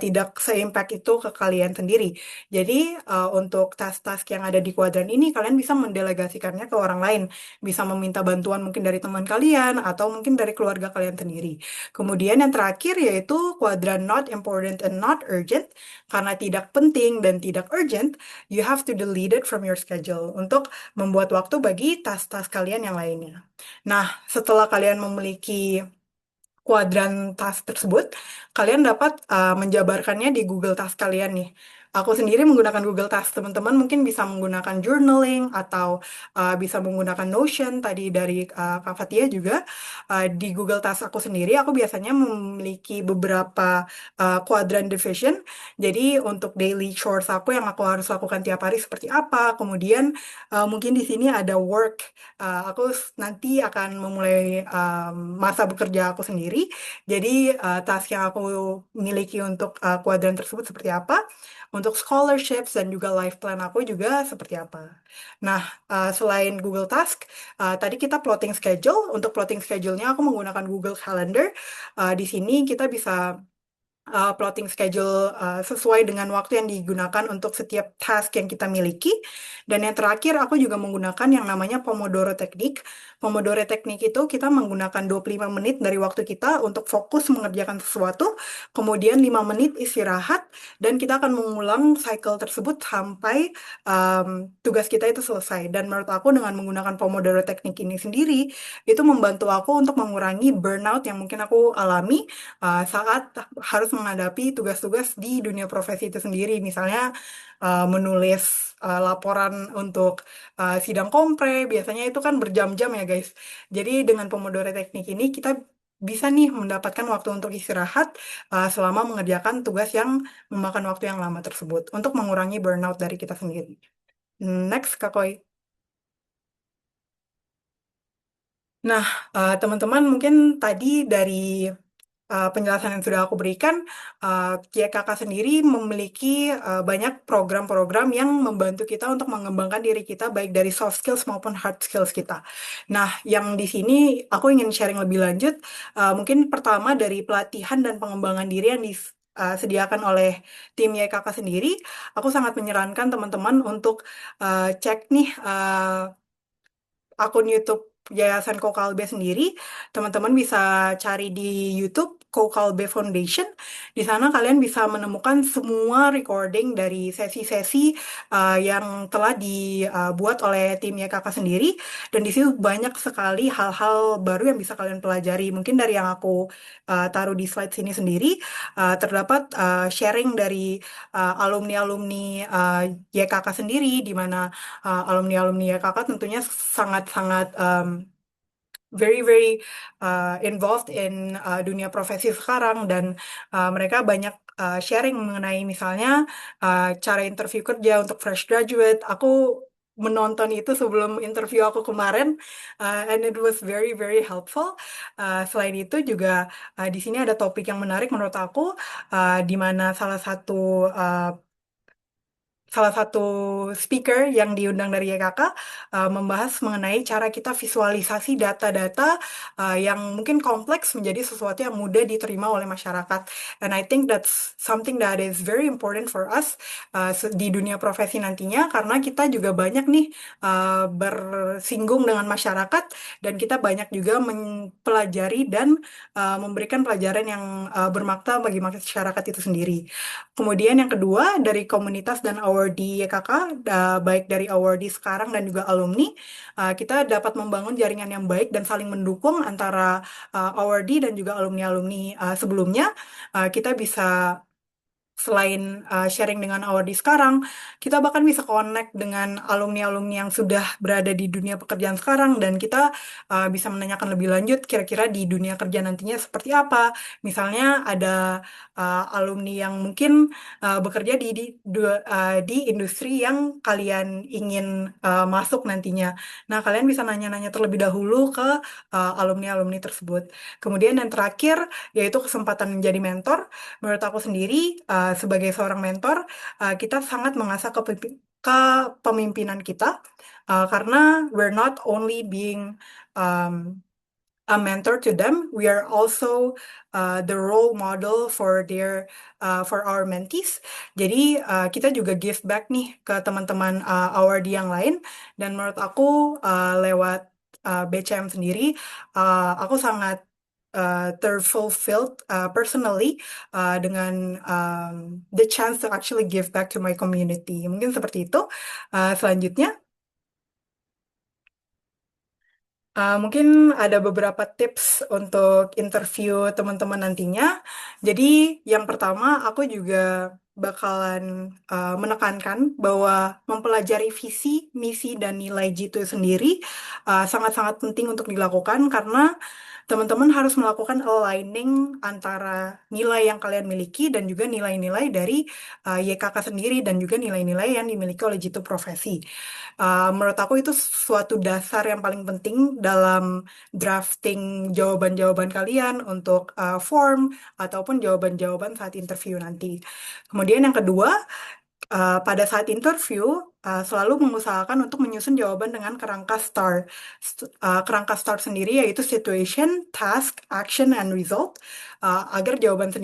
tidak se-impact itu ke kalian sendiri. Jadi untuk task-task yang ada di kuadran ini, kalian bisa mendelegasikannya ke orang lain. Bisa meminta bantuan mungkin dari teman kalian atau mungkin dari keluarga kalian sendiri. Kemudian yang terakhir yaitu kuadran not important and not urgent. Karena tidak penting dan tidak urgent, you have to delete it from your schedule untuk membuat waktu bagi tas-tas kalian yang lainnya. Nah, setelah kalian memiliki kuadran task tersebut, kalian dapat menjabarkannya di Google Task kalian nih. Aku sendiri menggunakan Google Task, teman-teman mungkin bisa menggunakan journaling atau bisa menggunakan Notion tadi dari Kak Fatia juga. Di Google Task aku sendiri, aku biasanya memiliki beberapa kuadran division. Jadi untuk daily chores aku yang aku harus lakukan tiap hari seperti apa. Kemudian mungkin di sini ada work. Aku nanti akan memulai masa bekerja aku sendiri. Jadi task yang aku miliki untuk kuadran tersebut seperti apa, untuk scholarships dan juga life plan aku juga seperti apa. Nah, selain Google Task, tadi kita plotting schedule. Untuk plotting schedule-nya aku menggunakan Google Calendar. Di sini kita bisa plotting schedule sesuai dengan waktu yang digunakan untuk setiap task yang kita miliki. Dan yang terakhir, aku juga menggunakan yang namanya Pomodoro Technique. Pomodoro Technique itu kita menggunakan 25 menit dari waktu kita untuk fokus mengerjakan sesuatu, kemudian 5 menit istirahat, dan kita akan mengulang cycle tersebut sampai tugas kita itu selesai. Dan menurut aku dengan menggunakan Pomodoro Technique ini sendiri, itu membantu aku untuk mengurangi burnout yang mungkin aku alami saat harus menghadapi tugas-tugas di dunia profesi itu sendiri. Misalnya menulis laporan untuk sidang kompre, biasanya itu kan berjam-jam ya guys. Jadi dengan Pomodoro Teknik ini kita bisa nih mendapatkan waktu untuk istirahat selama mengerjakan tugas yang memakan waktu yang lama tersebut untuk mengurangi burnout dari kita sendiri. Next, Kak Koi. Nah, teman-teman mungkin tadi dari penjelasan yang sudah aku berikan, KKK sendiri memiliki banyak program-program yang membantu kita untuk mengembangkan diri kita baik dari soft skills maupun hard skills kita. Nah, yang di sini aku ingin sharing lebih lanjut, mungkin pertama dari pelatihan dan pengembangan diri yang disediakan oleh tim YKK sendiri, aku sangat menyarankan teman-teman untuk cek nih akun YouTube Yayasan Kokalbe sendiri. Teman-teman bisa cari di YouTube Kokalbe Foundation. Di sana kalian bisa menemukan semua recording dari sesi-sesi yang telah dibuat oleh tim YKK sendiri. Dan di situ banyak sekali hal-hal baru yang bisa kalian pelajari. Mungkin dari yang aku taruh di slide sini sendiri, terdapat sharing dari alumni-alumni YKK sendiri, di mana alumni-alumni YKK tentunya sangat-sangat very very involved in dunia profesi sekarang dan mereka banyak sharing mengenai misalnya cara interview kerja untuk fresh graduate. Aku menonton itu sebelum interview aku kemarin, and it was very very helpful. Selain itu juga di sini ada topik yang menarik menurut aku, di mana salah satu speaker yang diundang dari YKK membahas mengenai cara kita visualisasi data-data yang mungkin kompleks menjadi sesuatu yang mudah diterima oleh masyarakat. And I think that's something that is very important for us di dunia profesi nantinya, karena kita juga banyak nih bersinggung dengan masyarakat dan kita banyak juga mempelajari dan memberikan pelajaran yang bermakna bagi masyarakat itu sendiri. Kemudian yang kedua, dari komunitas dan awardee YKK, baik dari awardee sekarang dan juga alumni, kita dapat membangun jaringan yang baik dan saling mendukung antara awardee dan juga alumni-alumni sebelumnya. Kita bisa selain sharing dengan awardee sekarang, kita bahkan bisa connect dengan alumni-alumni yang sudah berada di dunia pekerjaan sekarang dan kita bisa menanyakan lebih lanjut kira-kira di dunia kerja nantinya seperti apa. Misalnya ada alumni yang mungkin bekerja di industri yang kalian ingin masuk nantinya. Nah, kalian bisa nanya-nanya terlebih dahulu ke alumni-alumni tersebut. Kemudian yang terakhir yaitu kesempatan menjadi mentor. Menurut aku sendiri, sebagai seorang mentor, kita sangat mengasah kepemimpinan kita, karena we're not only being um, a mentor to them, we are also the role model for our mentees. Jadi kita juga give back nih ke teman-teman awardee yang lain. Dan menurut aku lewat BCM sendiri, aku sangat terfulfilled personally dengan the chance to actually give back to my community. Mungkin seperti itu. Selanjutnya. Mungkin ada beberapa tips untuk interview teman-teman nantinya. Jadi, yang pertama, aku juga bakalan menekankan bahwa mempelajari visi, misi, dan nilai G2 sendiri sangat-sangat penting untuk dilakukan karena teman-teman harus melakukan aligning antara nilai yang kalian miliki dan juga nilai-nilai dari YKK sendiri dan juga nilai-nilai yang dimiliki oleh G2 Profesi. Menurut aku itu suatu dasar yang paling penting dalam drafting jawaban-jawaban kalian untuk form ataupun jawaban-jawaban saat interview nanti. Kemudian yang kedua, pada saat interview selalu mengusahakan untuk menyusun jawaban dengan kerangka STAR. Kerangka STAR sendiri yaitu situation, task, action, and result. Agar jawaban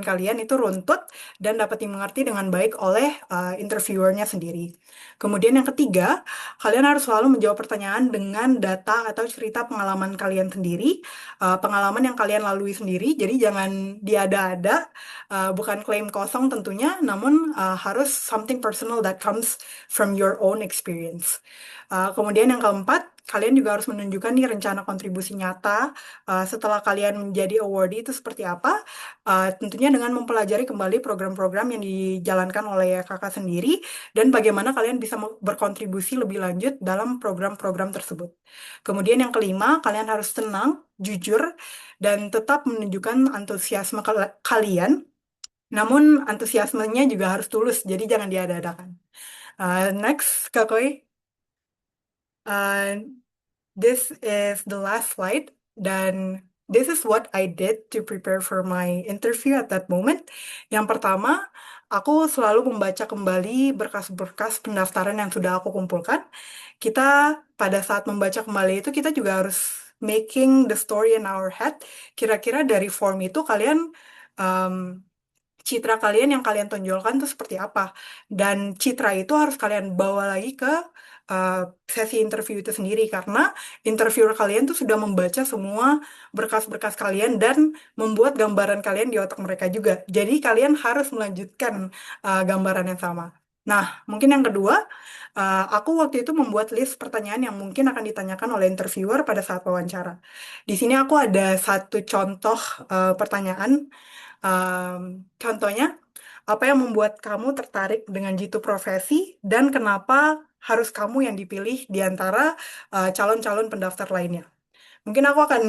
kalian itu runtut dan dapat dimengerti dengan baik oleh interviewernya sendiri. Kemudian yang ketiga, kalian harus selalu menjawab pertanyaan dengan data atau cerita pengalaman kalian sendiri, pengalaman yang kalian lalui sendiri. Jadi jangan diada-ada, bukan klaim kosong tentunya, namun harus something personal that comes from your own experience. Kemudian yang keempat, kalian juga harus menunjukkan nih rencana kontribusi nyata setelah kalian menjadi awardee itu seperti apa. Tentunya dengan mempelajari kembali program-program yang dijalankan oleh kakak sendiri dan bagaimana kalian bisa berkontribusi lebih lanjut dalam program-program tersebut. Kemudian yang kelima, kalian harus tenang, jujur, dan tetap menunjukkan antusiasme kalian. Namun antusiasmenya juga harus tulus, jadi jangan diada-adakan. Next, Kak Koi. Uh, this is the last slide, dan this is what I did to prepare for my interview at that moment. Yang pertama, aku selalu membaca kembali berkas-berkas pendaftaran yang sudah aku kumpulkan. Kita pada saat membaca kembali itu kita juga harus making the story in our head. Kira-kira dari form itu kalian um, citra kalian yang kalian tonjolkan itu seperti apa. Dan citra itu harus kalian bawa lagi ke uh, sesi interview itu sendiri. Karena interviewer kalian tuh sudah membaca semua berkas-berkas kalian dan membuat gambaran kalian di otak mereka juga. Jadi kalian harus melanjutkan gambaran yang sama. Nah, mungkin yang kedua, aku waktu itu membuat list pertanyaan yang mungkin akan ditanyakan oleh interviewer pada saat wawancara. Di sini aku ada satu contoh pertanyaan. Contohnya, apa yang membuat kamu tertarik dengan jitu profesi dan kenapa harus kamu yang dipilih di antara calon-calon pendaftar lainnya? Mungkin aku akan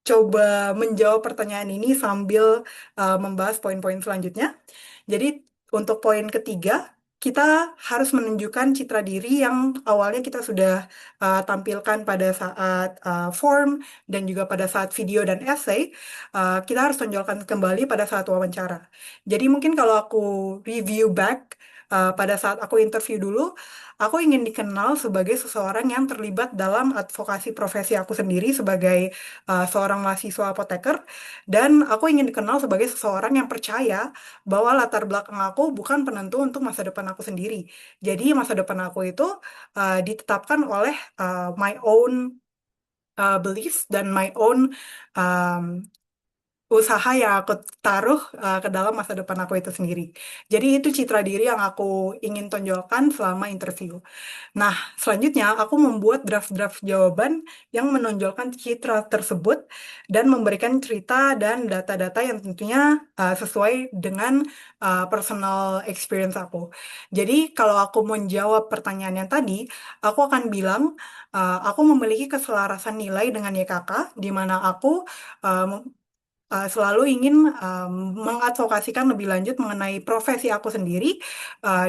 coba menjawab pertanyaan ini sambil membahas poin-poin selanjutnya. Jadi, untuk poin ketiga, kita harus menunjukkan citra diri yang awalnya kita sudah tampilkan pada saat form dan juga pada saat video dan essay. Kita harus tonjolkan kembali pada saat wawancara. Jadi mungkin kalau aku review back pada saat aku interview dulu, aku ingin dikenal sebagai seseorang yang terlibat dalam advokasi profesi aku sendiri sebagai seorang mahasiswa apoteker, dan aku ingin dikenal sebagai seseorang yang percaya bahwa latar belakang aku bukan penentu untuk masa depan aku sendiri. Jadi masa depan aku itu ditetapkan oleh my own beliefs dan my own um, usaha yang aku taruh ke dalam masa depan aku itu sendiri. Jadi itu citra diri yang aku ingin tonjolkan selama interview. Nah, selanjutnya aku membuat draft-draft jawaban yang menonjolkan citra tersebut dan memberikan cerita dan data-data yang tentunya sesuai dengan personal experience aku. Jadi, kalau aku menjawab pertanyaan yang tadi, aku akan bilang aku memiliki keselarasan nilai dengan YKK, di mana aku selalu ingin mengadvokasikan lebih lanjut mengenai profesi aku sendiri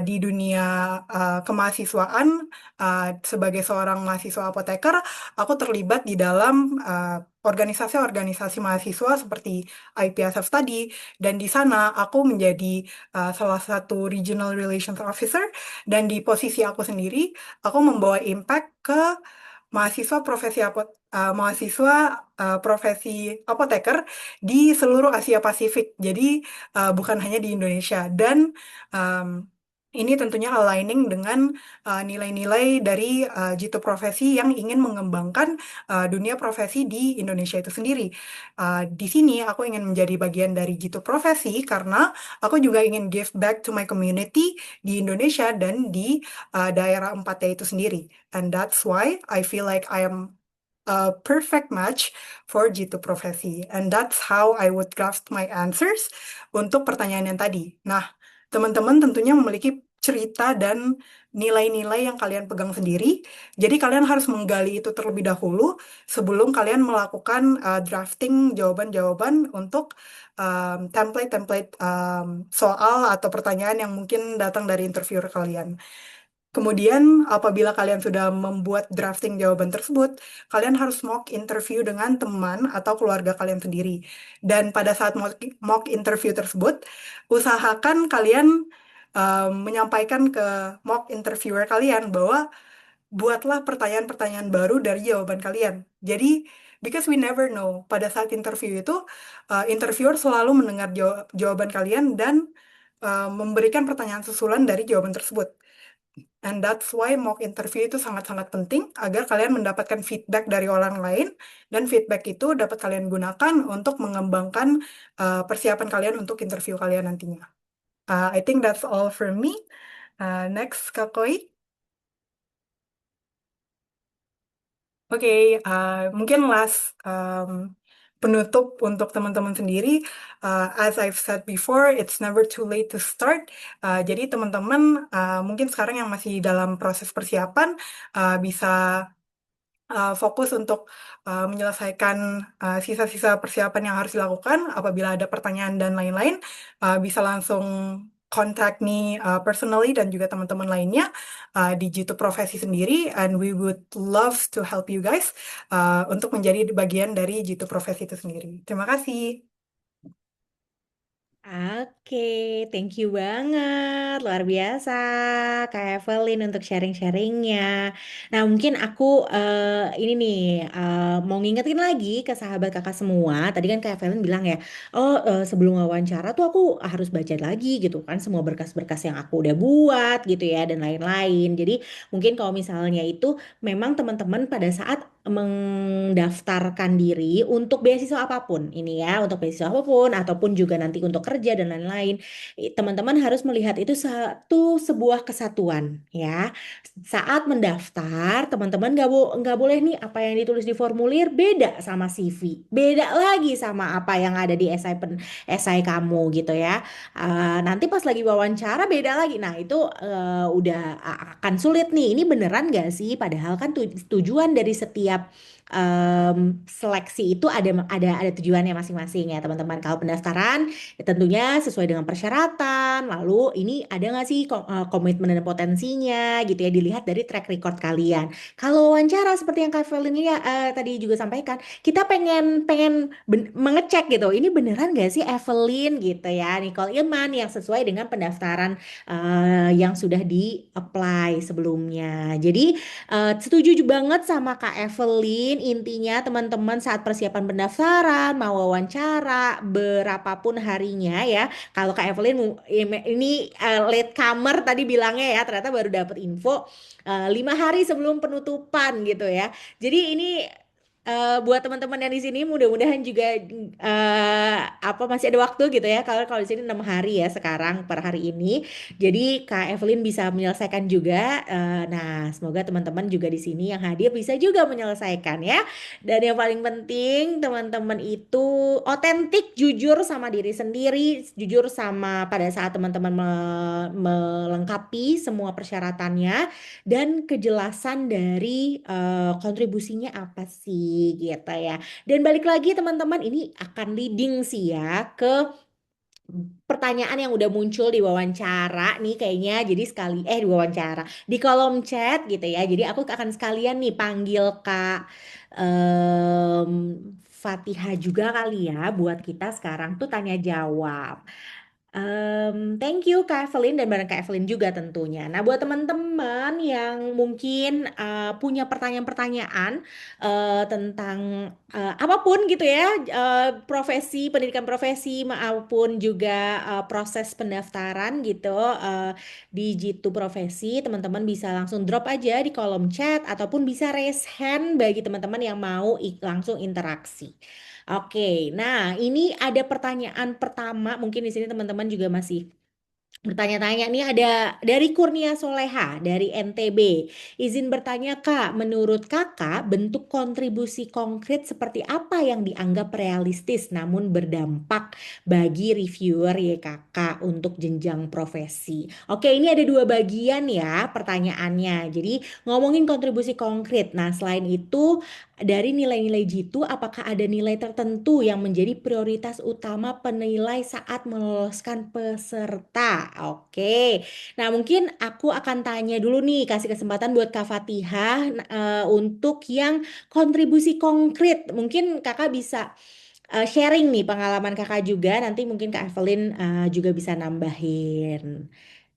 di dunia kemahasiswaan. Sebagai seorang mahasiswa apoteker, aku terlibat di dalam organisasi-organisasi mahasiswa seperti IPSF tadi, dan di sana aku menjadi salah satu Regional Relations Officer, dan di posisi aku sendiri, aku membawa impact ke mahasiswa profesi apoteker di seluruh Asia Pasifik. Jadi bukan hanya di Indonesia, dan um, ini tentunya aligning dengan nilai-nilai dari Jitu Profesi yang ingin mengembangkan dunia profesi di Indonesia itu sendiri. Di sini aku ingin menjadi bagian dari Jitu Profesi karena aku juga ingin give back to my community di Indonesia dan di daerah 4T itu sendiri. And that's why I feel like I am a perfect match for Jitu Profesi. And that's how I would craft my answers untuk pertanyaan yang tadi. Nah, teman-teman tentunya memiliki cerita dan nilai-nilai yang kalian pegang sendiri. Jadi kalian harus menggali itu terlebih dahulu sebelum kalian melakukan drafting jawaban-jawaban untuk template-template soal atau pertanyaan yang mungkin datang dari interviewer kalian. Kemudian, apabila kalian sudah membuat drafting jawaban tersebut, kalian harus mock interview dengan teman atau keluarga kalian sendiri. Dan pada saat mock interview tersebut, usahakan kalian menyampaikan ke mock interviewer kalian bahwa buatlah pertanyaan-pertanyaan baru dari jawaban kalian. Jadi, because we never know, pada saat interview itu, interviewer selalu mendengar jawaban kalian dan memberikan pertanyaan susulan dari jawaban tersebut. And that's why mock interview itu sangat-sangat penting agar kalian mendapatkan feedback dari orang lain, dan feedback itu dapat kalian gunakan untuk mengembangkan persiapan kalian untuk interview kalian nantinya. I think that's all for me. Next, Kak Koi. Oke, mungkin last penutup untuk teman-teman sendiri. As I've said before, it's never too late to start. Jadi teman-teman mungkin sekarang yang masih dalam proses persiapan bisa fokus untuk menyelesaikan sisa-sisa persiapan yang harus dilakukan. Apabila ada pertanyaan dan lain-lain, bisa langsung contact me personally dan juga teman-teman lainnya di Jitu Profesi sendiri, and we would love to help you guys untuk menjadi bagian dari Jitu Profesi itu sendiri. Terima kasih. Oke, thank you banget. Luar biasa, Kak Evelyn untuk sharing-sharingnya. Nah, mungkin aku ini nih mau ngingetin lagi ke sahabat kakak semua. Tadi kan Kak Evelyn bilang ya, oh sebelum wawancara tuh aku harus baca lagi gitu kan semua berkas-berkas yang aku udah buat gitu ya dan lain-lain. Jadi mungkin kalau misalnya itu memang teman-teman pada saat mendaftarkan diri untuk beasiswa apapun ini ya, untuk beasiswa apapun ataupun juga nanti untuk kerja dan lain-lain, teman-teman harus melihat itu satu sebuah kesatuan ya. Saat mendaftar, teman-teman nggak boleh nih apa yang ditulis di formulir beda sama CV, beda lagi sama apa yang ada di esai kamu gitu ya. Nanti pas lagi wawancara beda lagi. Nah, itu udah akan sulit nih. Ini beneran gak sih? Padahal kan tujuan dari setiap seleksi itu ada tujuannya masing-masing ya, teman-teman. Kalau pendaftaran ya tentunya sesuai dengan persyaratan. Lalu ini ada nggak sih komitmen dan potensinya gitu ya, dilihat dari track record kalian. Kalau wawancara seperti yang Kak Evelyn ini tadi juga sampaikan, kita pengen pengen mengecek gitu, ini beneran gak sih Evelyn gitu ya, Nicole Ilman yang sesuai dengan pendaftaran yang sudah di-apply sebelumnya. Jadi setuju banget sama Kak Evelyn, intinya teman-teman saat persiapan pendaftaran, mau wawancara, berapapun harinya ya, kalau Kak Evelyn ini late comer tadi bilangnya ya, ternyata baru dapat info 5 hari sebelum penutupan gitu ya. Jadi ini buat teman-teman yang di sini mudah-mudahan juga apa masih ada waktu gitu ya. Kalau kalau di sini 6 hari ya sekarang per hari ini. Jadi Kak Evelyn bisa menyelesaikan juga. Nah, semoga teman-teman juga di sini yang hadir bisa juga menyelesaikan ya. Dan yang paling penting teman-teman itu otentik, jujur sama diri sendiri, jujur sama pada saat teman-teman melengkapi semua persyaratannya dan kejelasan dari kontribusinya apa sih gitu ya. Dan balik lagi teman-teman ini akan leading sih ya ke pertanyaan yang udah muncul di wawancara nih kayaknya. Jadi sekali di wawancara di kolom chat gitu ya. Jadi aku akan sekalian nih panggil Kak em, Fatihah juga kali ya buat kita sekarang tuh tanya jawab. Thank you Kak Evelyn dan bareng Kak Evelyn juga tentunya. Nah, buat teman-teman yang mungkin punya pertanyaan-pertanyaan tentang apapun gitu ya, profesi, pendidikan profesi maupun juga proses pendaftaran gitu di Jitu Profesi, teman-teman bisa langsung drop aja di kolom chat ataupun bisa raise hand bagi teman-teman yang mau langsung interaksi. Oke, nah ini ada pertanyaan pertama, mungkin di sini teman-teman juga masih bertanya-tanya nih ada dari Kurnia Soleha dari NTB. Izin bertanya Kak, menurut Kakak bentuk kontribusi konkret seperti apa yang dianggap realistis namun berdampak bagi reviewer YKK untuk jenjang profesi? Oke, ini ada dua bagian ya pertanyaannya. Jadi ngomongin kontribusi konkret. Nah, selain itu dari nilai-nilai jitu, apakah ada nilai tertentu yang menjadi prioritas utama penilai saat meloloskan peserta? Oke, nah mungkin aku akan tanya dulu nih, kasih kesempatan buat Kak Fatihah untuk yang kontribusi konkret. Mungkin kakak bisa sharing nih pengalaman kakak juga, nanti mungkin Kak Evelyn juga bisa nambahin.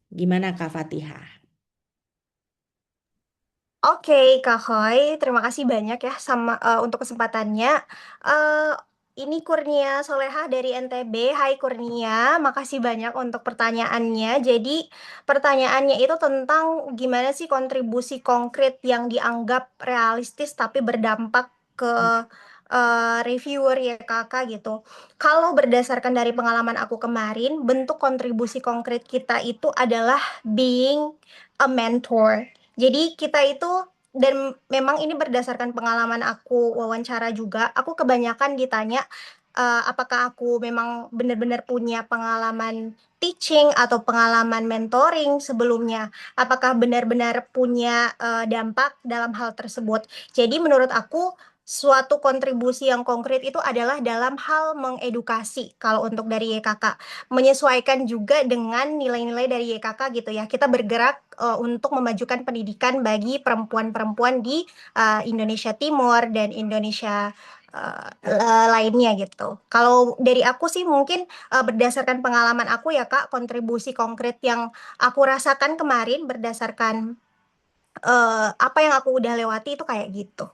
Gimana Kak Fatihah? Oke, Kak Hoy, terima kasih banyak ya sama untuk kesempatannya. Eh, ini Kurnia Solehah dari NTB. Hai Kurnia, makasih banyak untuk pertanyaannya. Jadi pertanyaannya itu tentang gimana sih kontribusi konkret yang dianggap realistis tapi berdampak ke reviewer ya kakak gitu. Kalau berdasarkan dari pengalaman aku kemarin, bentuk kontribusi konkret kita itu adalah being a mentor. Jadi kita itu dan memang ini berdasarkan pengalaman aku wawancara juga, aku kebanyakan ditanya apakah aku memang benar-benar punya pengalaman teaching atau pengalaman mentoring sebelumnya, apakah benar-benar punya dampak dalam hal tersebut. Jadi menurut aku suatu kontribusi yang konkret itu adalah dalam hal mengedukasi kalau untuk dari YKK menyesuaikan juga dengan nilai-nilai dari YKK gitu ya. Kita bergerak untuk memajukan pendidikan bagi perempuan-perempuan di Indonesia Timur dan Indonesia lainnya gitu. Kalau dari aku sih mungkin berdasarkan pengalaman aku ya Kak, kontribusi konkret yang aku rasakan kemarin berdasarkan apa yang aku udah lewati itu kayak gitu.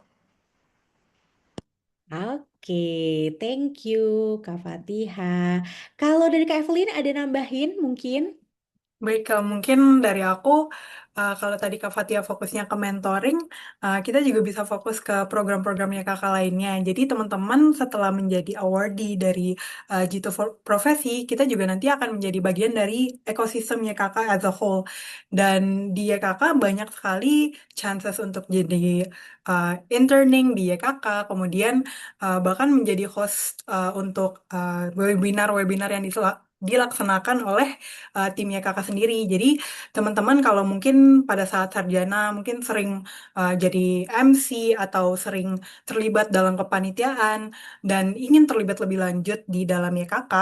Oke, thank you Kak Fatihah. Kalau dari Kak Evelyn ada nambahin mungkin? Baik, kalau mungkin dari aku, kalau tadi Kak Fatia fokusnya ke mentoring, kita juga bisa fokus ke program-programnya kakak lainnya. Jadi teman-teman setelah menjadi awardee dari G2 Profesi, kita juga nanti akan menjadi bagian dari ekosistemnya kakak as a whole. Dan di YKK banyak sekali chances untuk jadi interning di YKK, kemudian bahkan menjadi host untuk webinar-webinar yang dilaksanakan oleh timnya kakak sendiri. Jadi teman-teman kalau mungkin pada saat sarjana mungkin sering jadi MC atau sering terlibat dalam kepanitiaan dan ingin terlibat lebih lanjut di dalam YKK,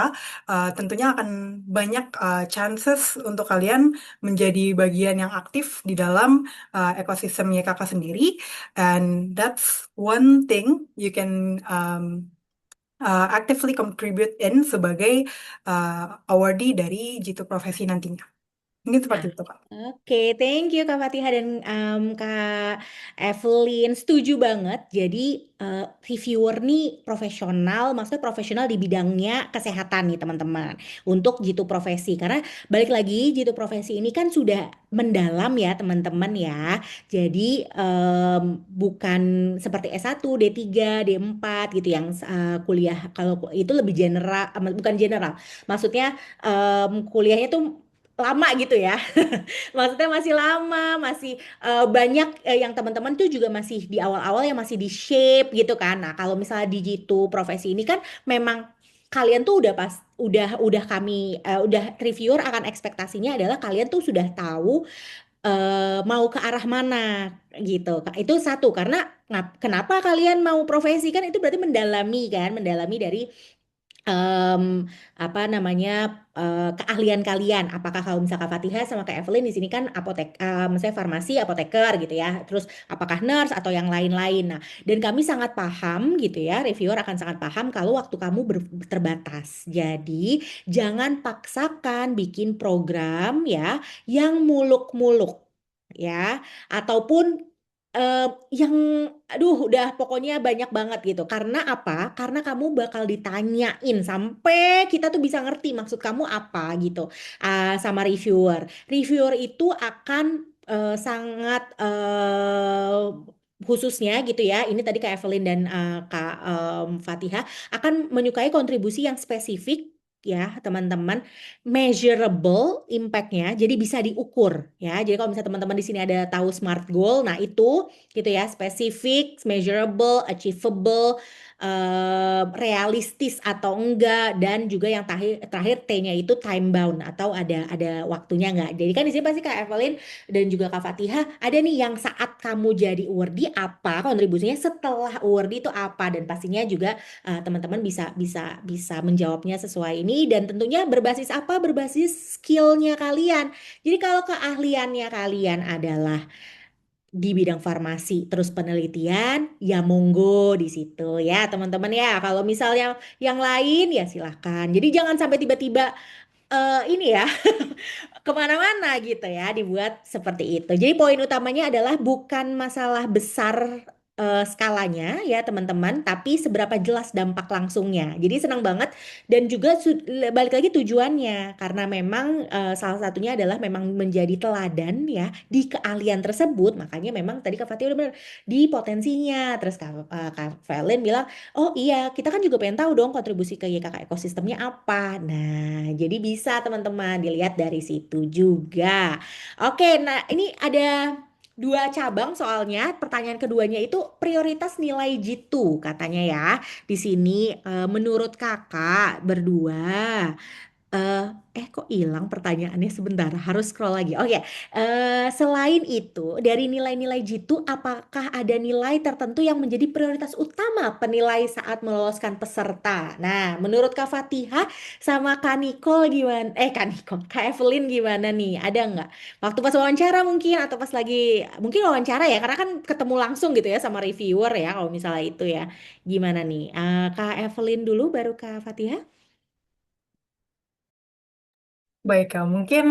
tentunya akan banyak chances untuk kalian menjadi bagian yang aktif di dalam ekosistem YKK sendiri. And that's one thing you can actively contribute in sebagai awardee dari Jitu Profesi nantinya. Mungkin Nah, seperti itu, Kak. oke, thank you Kak Fatihah dan Kak Evelyn. Setuju banget. Jadi reviewer nih profesional, maksudnya profesional di bidangnya kesehatan nih teman-teman. Untuk jitu profesi. Karena balik lagi jitu profesi ini kan sudah mendalam ya teman-teman ya. Jadi bukan seperti S1, D3, D4 gitu yang kuliah. Kalau itu lebih general, bukan general. Maksudnya kuliahnya tuh lama gitu ya. Maksudnya masih lama, masih banyak yang teman-teman tuh juga masih di awal-awal yang masih di shape gitu kan. Nah, kalau misalnya di Jitu profesi ini kan memang kalian tuh udah kami udah reviewer akan ekspektasinya adalah kalian tuh sudah tahu mau ke arah mana gitu. Itu satu karena kenapa kalian mau profesi kan itu berarti mendalami kan, mendalami dari em, apa namanya keahlian kalian. Apakah kalau misalkan Kak Fatihah sama Kak Evelyn di sini kan misalnya farmasi, apoteker gitu ya. Terus apakah nurse atau yang lain-lain. Nah, dan kami sangat paham gitu ya, reviewer akan sangat paham kalau waktu kamu terbatas. Jadi, jangan paksakan bikin program ya yang muluk-muluk ya, ataupun eh, yang aduh udah pokoknya banyak banget gitu. Karena apa? Karena kamu bakal ditanyain sampai kita tuh bisa ngerti maksud kamu apa gitu sama reviewer. Reviewer itu akan sangat khususnya gitu ya. Ini tadi Kak Evelyn dan Kak Fatihah akan menyukai kontribusi yang spesifik ya teman-teman, measurable impact-nya jadi bisa diukur ya. Jadi kalau misalnya teman-teman di sini ada tahu SMART goal, nah itu gitu ya, spesifik, measurable, achievable, realistis atau enggak, dan juga yang terakhir terakhir T-nya itu time bound atau ada waktunya enggak. Jadi kan di sini pasti Kak Evelyn dan juga Kak Fatihah ada nih yang saat kamu jadi awardee apa kontribusinya, setelah awardee itu apa, dan pastinya juga teman-teman bisa bisa bisa menjawabnya sesuai ini, dan tentunya berbasis apa? Berbasis skillnya kalian. Jadi kalau keahliannya kalian adalah di bidang farmasi terus penelitian ya monggo di situ ya teman-teman ya. Kalau misalnya yang lain ya silahkan. Jadi jangan sampai tiba-tiba ini ya kemana-mana gitu ya dibuat seperti itu. Jadi poin utamanya adalah bukan masalah besar skalanya ya teman-teman, tapi seberapa jelas dampak langsungnya. Jadi senang banget dan juga balik lagi tujuannya karena memang salah satunya adalah memang menjadi teladan ya di keahlian tersebut. Makanya memang tadi Kak Fatih udah benar di potensinya. Terus Kak Valen bilang, oh iya kita kan juga pengen tahu dong kontribusi ke YKK ekosistemnya apa. Nah, jadi bisa teman-teman dilihat dari situ juga. Oke, nah ini ada dua cabang soalnya. Pertanyaan keduanya itu prioritas nilai jitu katanya ya. Di sini menurut kakak berdua eh kok hilang pertanyaannya sebentar, harus scroll lagi. Oke, selain itu dari nilai-nilai jitu, apakah ada nilai tertentu yang menjadi prioritas utama penilai saat meloloskan peserta? Nah, menurut Kak Fatihah sama Kak Nicole gimana? Kak Nicole, Kak Evelyn gimana nih? Ada nggak? Waktu pas wawancara mungkin atau pas lagi mungkin wawancara ya, karena kan ketemu langsung gitu ya sama reviewer ya kalau misalnya itu ya. Gimana nih? Kak Evelyn dulu baru Kak Fatihah. Baik, Kak. Mungkin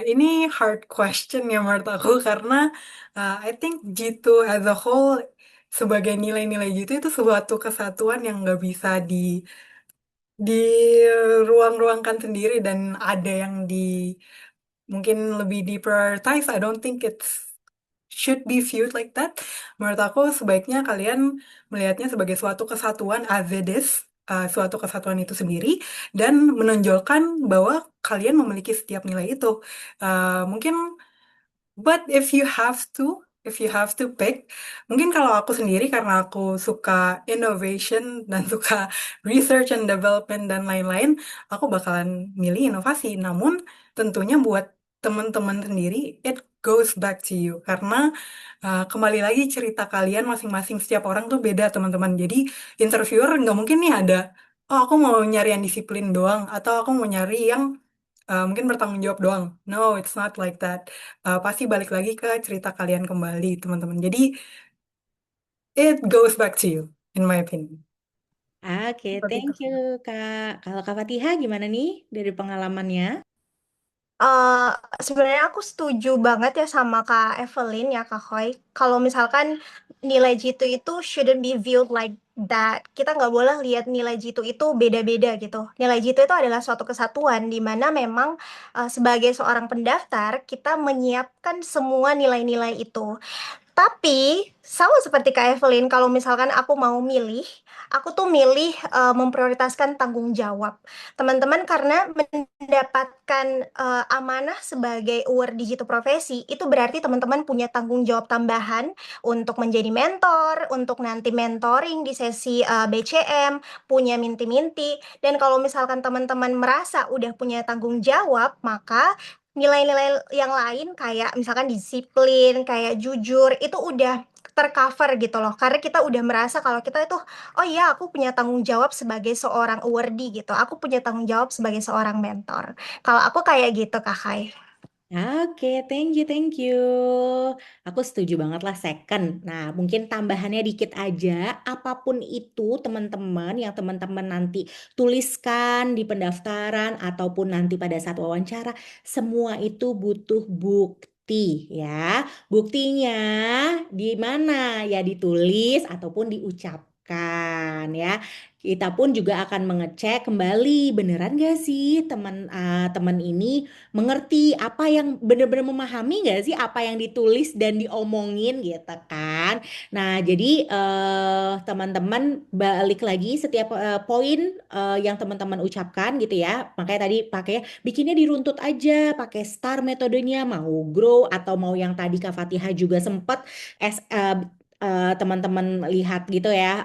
ini hard question ya menurut aku karena I think G2 as a whole sebagai nilai-nilai G2 itu suatu kesatuan yang nggak bisa di ruang-ruangkan sendiri dan ada yang mungkin lebih di prioritize. I don't think it's should be viewed like that. Menurut aku sebaiknya kalian melihatnya sebagai suatu kesatuan as it is, suatu kesatuan itu sendiri, dan menonjolkan bahwa kalian memiliki setiap nilai itu. Mungkin, but if you have to pick, mungkin kalau aku sendiri karena aku suka innovation dan suka research and development dan lain-lain, aku bakalan milih inovasi. Namun tentunya buat teman-teman sendiri, it goes back to you karena kembali lagi cerita kalian masing-masing setiap orang tuh beda teman-teman. Jadi interviewer nggak mungkin nih ada, oh aku mau nyari yang disiplin doang atau aku mau nyari yang mungkin bertanggung jawab doang. No, it's not like that. Pasti balik lagi ke cerita kalian kembali, teman-teman. Jadi, it goes back to you, in my opinion. Oke, Seperti thank itu. you Kak. Kalau Kak Fatihah gimana nih dari pengalamannya? Eh, Sebenarnya aku setuju banget ya sama Kak Evelyn ya Kak Hoy. Kalau misalkan nilai jitu itu shouldn't be viewed like that. Kita nggak boleh lihat nilai jitu itu beda-beda gitu. Nilai jitu itu adalah suatu kesatuan di mana memang sebagai seorang pendaftar kita menyiapkan semua nilai-nilai itu. Tapi sama seperti Kak Evelyn, kalau misalkan aku mau milih, aku tuh milih memprioritaskan tanggung jawab. Teman-teman karena mendapatkan amanah sebagai award digital profesi, itu berarti teman-teman punya tanggung jawab tambahan untuk menjadi mentor, untuk nanti mentoring di sesi BCM, punya minti-minti. Dan kalau misalkan teman-teman merasa udah punya tanggung jawab, maka nilai-nilai yang lain kayak misalkan disiplin, kayak jujur, itu udah tercover gitu loh. Karena kita udah merasa kalau kita itu, oh iya aku punya tanggung jawab sebagai seorang awardee gitu. Aku punya tanggung jawab sebagai seorang mentor. Kalau aku kayak gitu Kak Kai. Oke, thank you, thank you. Aku setuju banget lah second. Nah, mungkin tambahannya dikit aja. Apapun itu teman-teman yang teman-teman nanti tuliskan di pendaftaran ataupun nanti pada saat wawancara, semua itu butuh bukti ya. Buktinya di mana? Ya ditulis ataupun diucapkan ya. Kita pun juga akan mengecek kembali beneran gak sih teman ini mengerti apa yang benar-benar memahami nggak sih apa yang ditulis dan diomongin gitu kan. Nah, jadi teman-teman balik lagi setiap poin yang teman-teman ucapkan gitu ya. Makanya tadi pakai bikinnya diruntut aja, pakai STAR metodenya, mau grow atau mau yang tadi Kak Fatihah juga sempat teman-teman lihat gitu ya.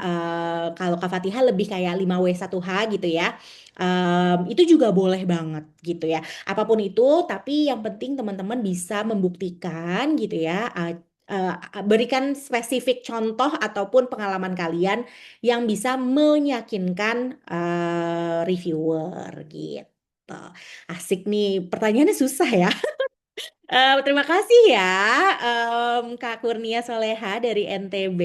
Kalau Kak Fatihah lebih kayak 5W1H gitu ya. Itu juga boleh banget gitu ya. Apapun itu, tapi yang penting teman-teman bisa membuktikan gitu ya, uh, berikan spesifik contoh ataupun pengalaman kalian yang bisa meyakinkan reviewer gitu. Asik nih, pertanyaannya susah ya. Terima kasih ya, Kak Kurnia Soleha dari NTB.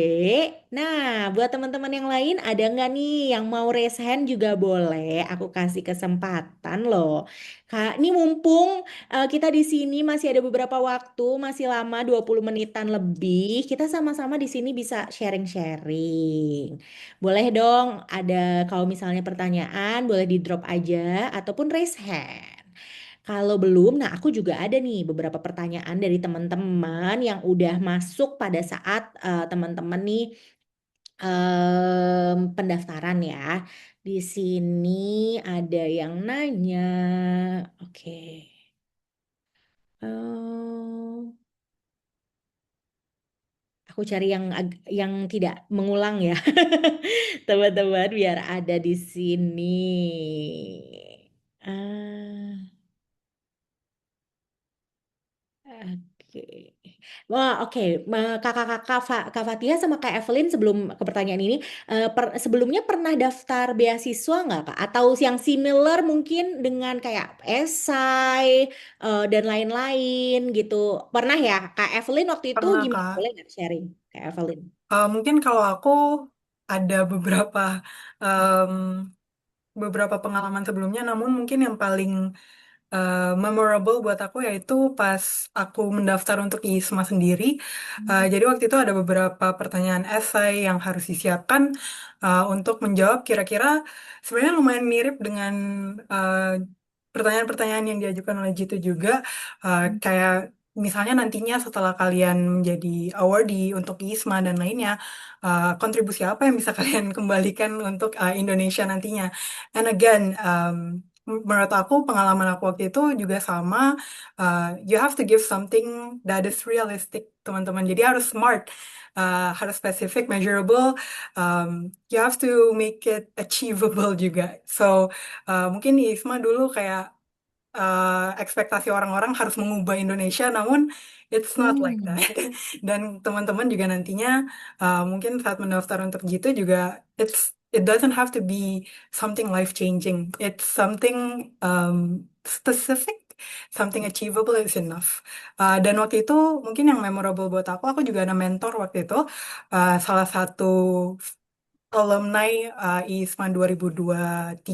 Nah, buat teman-teman yang lain, ada nggak nih yang mau raise hand juga boleh. Aku kasih kesempatan loh. Kak, ini mumpung kita di sini masih ada beberapa waktu, masih lama 20 menitan lebih. Kita sama-sama di sini bisa sharing-sharing. Boleh dong, ada kalau misalnya pertanyaan, boleh di drop aja ataupun raise hand. Kalau belum, nah aku juga ada nih beberapa pertanyaan dari teman-teman yang udah masuk pada saat teman-teman nih pendaftaran ya. Di sini ada yang nanya. Oke. Eh, aku cari yang tidak mengulang ya. Teman-teman biar ada di sini. Ah. Oke. Wah, oke. Kakak-kakak Kak Fatia sama Kak Evelyn sebelum ke pertanyaan ini, sebelumnya pernah daftar beasiswa nggak Kak? Atau yang similar mungkin dengan kayak esai dan lain-lain gitu. Pernah ya? Kak Evelyn waktu itu Pernah, gimana? Kak. Boleh nggak sharing, Kak Evelyn? Mungkin kalau aku ada em, beberapa pengalaman sebelumnya, namun mungkin yang paling memorable buat aku yaitu pas aku mendaftar untuk ISMA sendiri. Jadi waktu itu ada beberapa pertanyaan esai yang harus disiapkan untuk menjawab kira-kira sebenarnya lumayan mirip dengan uh, pertanyaan-pertanyaan yang diajukan oleh Jitu juga. Kayak misalnya nantinya setelah kalian menjadi awardee untuk ISMA dan lainnya, kontribusi apa yang bisa kalian kembalikan untuk Indonesia nantinya. And again, menurut aku pengalaman aku waktu itu juga sama. You have to give something that is realistic, teman-teman. Jadi harus smart, harus specific, measurable. You have to make it achievable juga. So mungkin di ISMA dulu kayak ekspektasi orang-orang harus mengubah Indonesia, namun it's not like that. Hmm. Dan teman-teman juga nantinya mungkin saat mendaftar untuk G2 juga it doesn't have to be something life-changing. It's something specific, something achievable is enough. Dan waktu itu mungkin yang memorable buat aku juga ada mentor waktu itu. Salah satu alumni IISMA 2023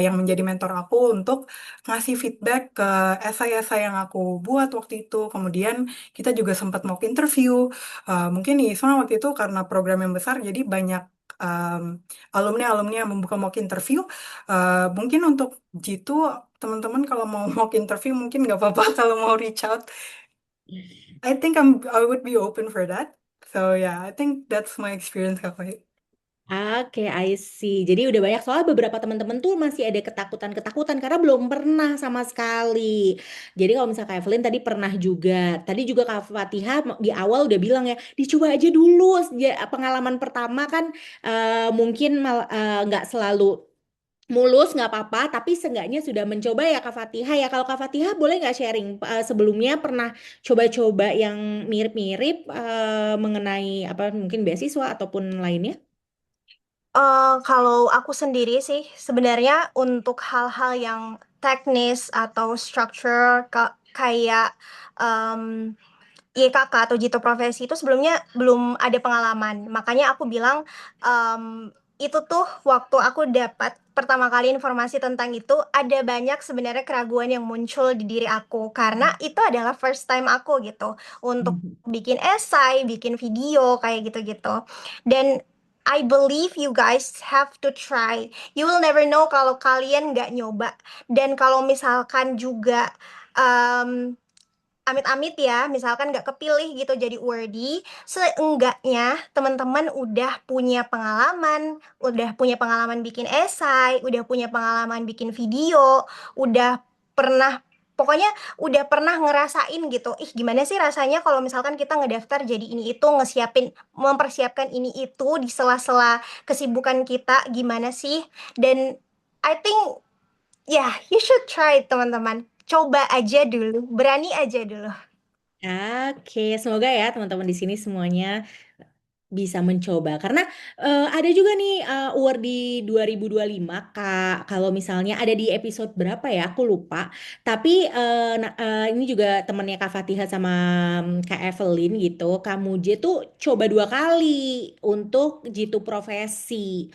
yang menjadi mentor aku untuk ngasih feedback ke esai-esai yang aku buat waktu itu. Kemudian kita juga sempat mock interview. Mungkin di IISMA waktu itu karena program yang besar, jadi banyak um, alumni-alumni yang membuka mock interview. Mungkin untuk Jitu, teman-teman kalau mau mock interview mungkin nggak apa-apa kalau mau reach out. I would be open for that. So yeah, I think that's my experience, Kak Fai. Oke, I see. Jadi udah banyak soalnya beberapa teman-teman tuh masih ada ketakutan-ketakutan karena belum pernah sama sekali. Jadi kalau misalnya Kak Evelyn tadi pernah juga. Tadi juga Kak Fatihah di awal udah bilang ya, dicoba aja dulu. Pengalaman pertama kan mungkin nggak selalu mulus nggak apa-apa, tapi seenggaknya sudah mencoba ya Kak Fatihah ya. Kalau Kak Fatihah boleh nggak sharing sebelumnya pernah coba-coba yang mirip-mirip mengenai apa mungkin beasiswa ataupun lainnya? Kalau aku sendiri sih, sebenarnya untuk hal-hal yang teknis atau structure kayak em, YKK atau Jito Profesi itu sebelumnya belum ada pengalaman. Makanya aku bilang em, itu tuh waktu aku dapat pertama kali informasi tentang itu ada banyak sebenarnya keraguan yang muncul di diri aku karena itu adalah first time aku gitu untuk bikin esai, bikin video kayak gitu-gitu. Dan I believe you guys have to try. You will never know kalau kalian nggak nyoba. Dan kalau misalkan juga em, amit-amit ya, misalkan nggak kepilih gitu jadi wordy, seenggaknya teman-teman udah punya pengalaman bikin esai, udah punya pengalaman bikin video, udah pernah, pokoknya udah pernah ngerasain gitu, ih gimana sih rasanya kalau misalkan kita ngedaftar jadi ini itu, mempersiapkan ini itu di sela-sela kesibukan kita, gimana sih? Dan I think, ya, you should try teman-teman. Coba aja dulu, berani aja dulu. Oke, semoga ya teman-teman di sini semuanya bisa mencoba karena ada juga nih award di 2025 Kak. Kalau misalnya ada di episode berapa ya aku lupa. Tapi ini juga temannya Kak Fatihah sama Kak Evelyn gitu. Kak Muje tuh coba 2 kali untuk jitu profesi.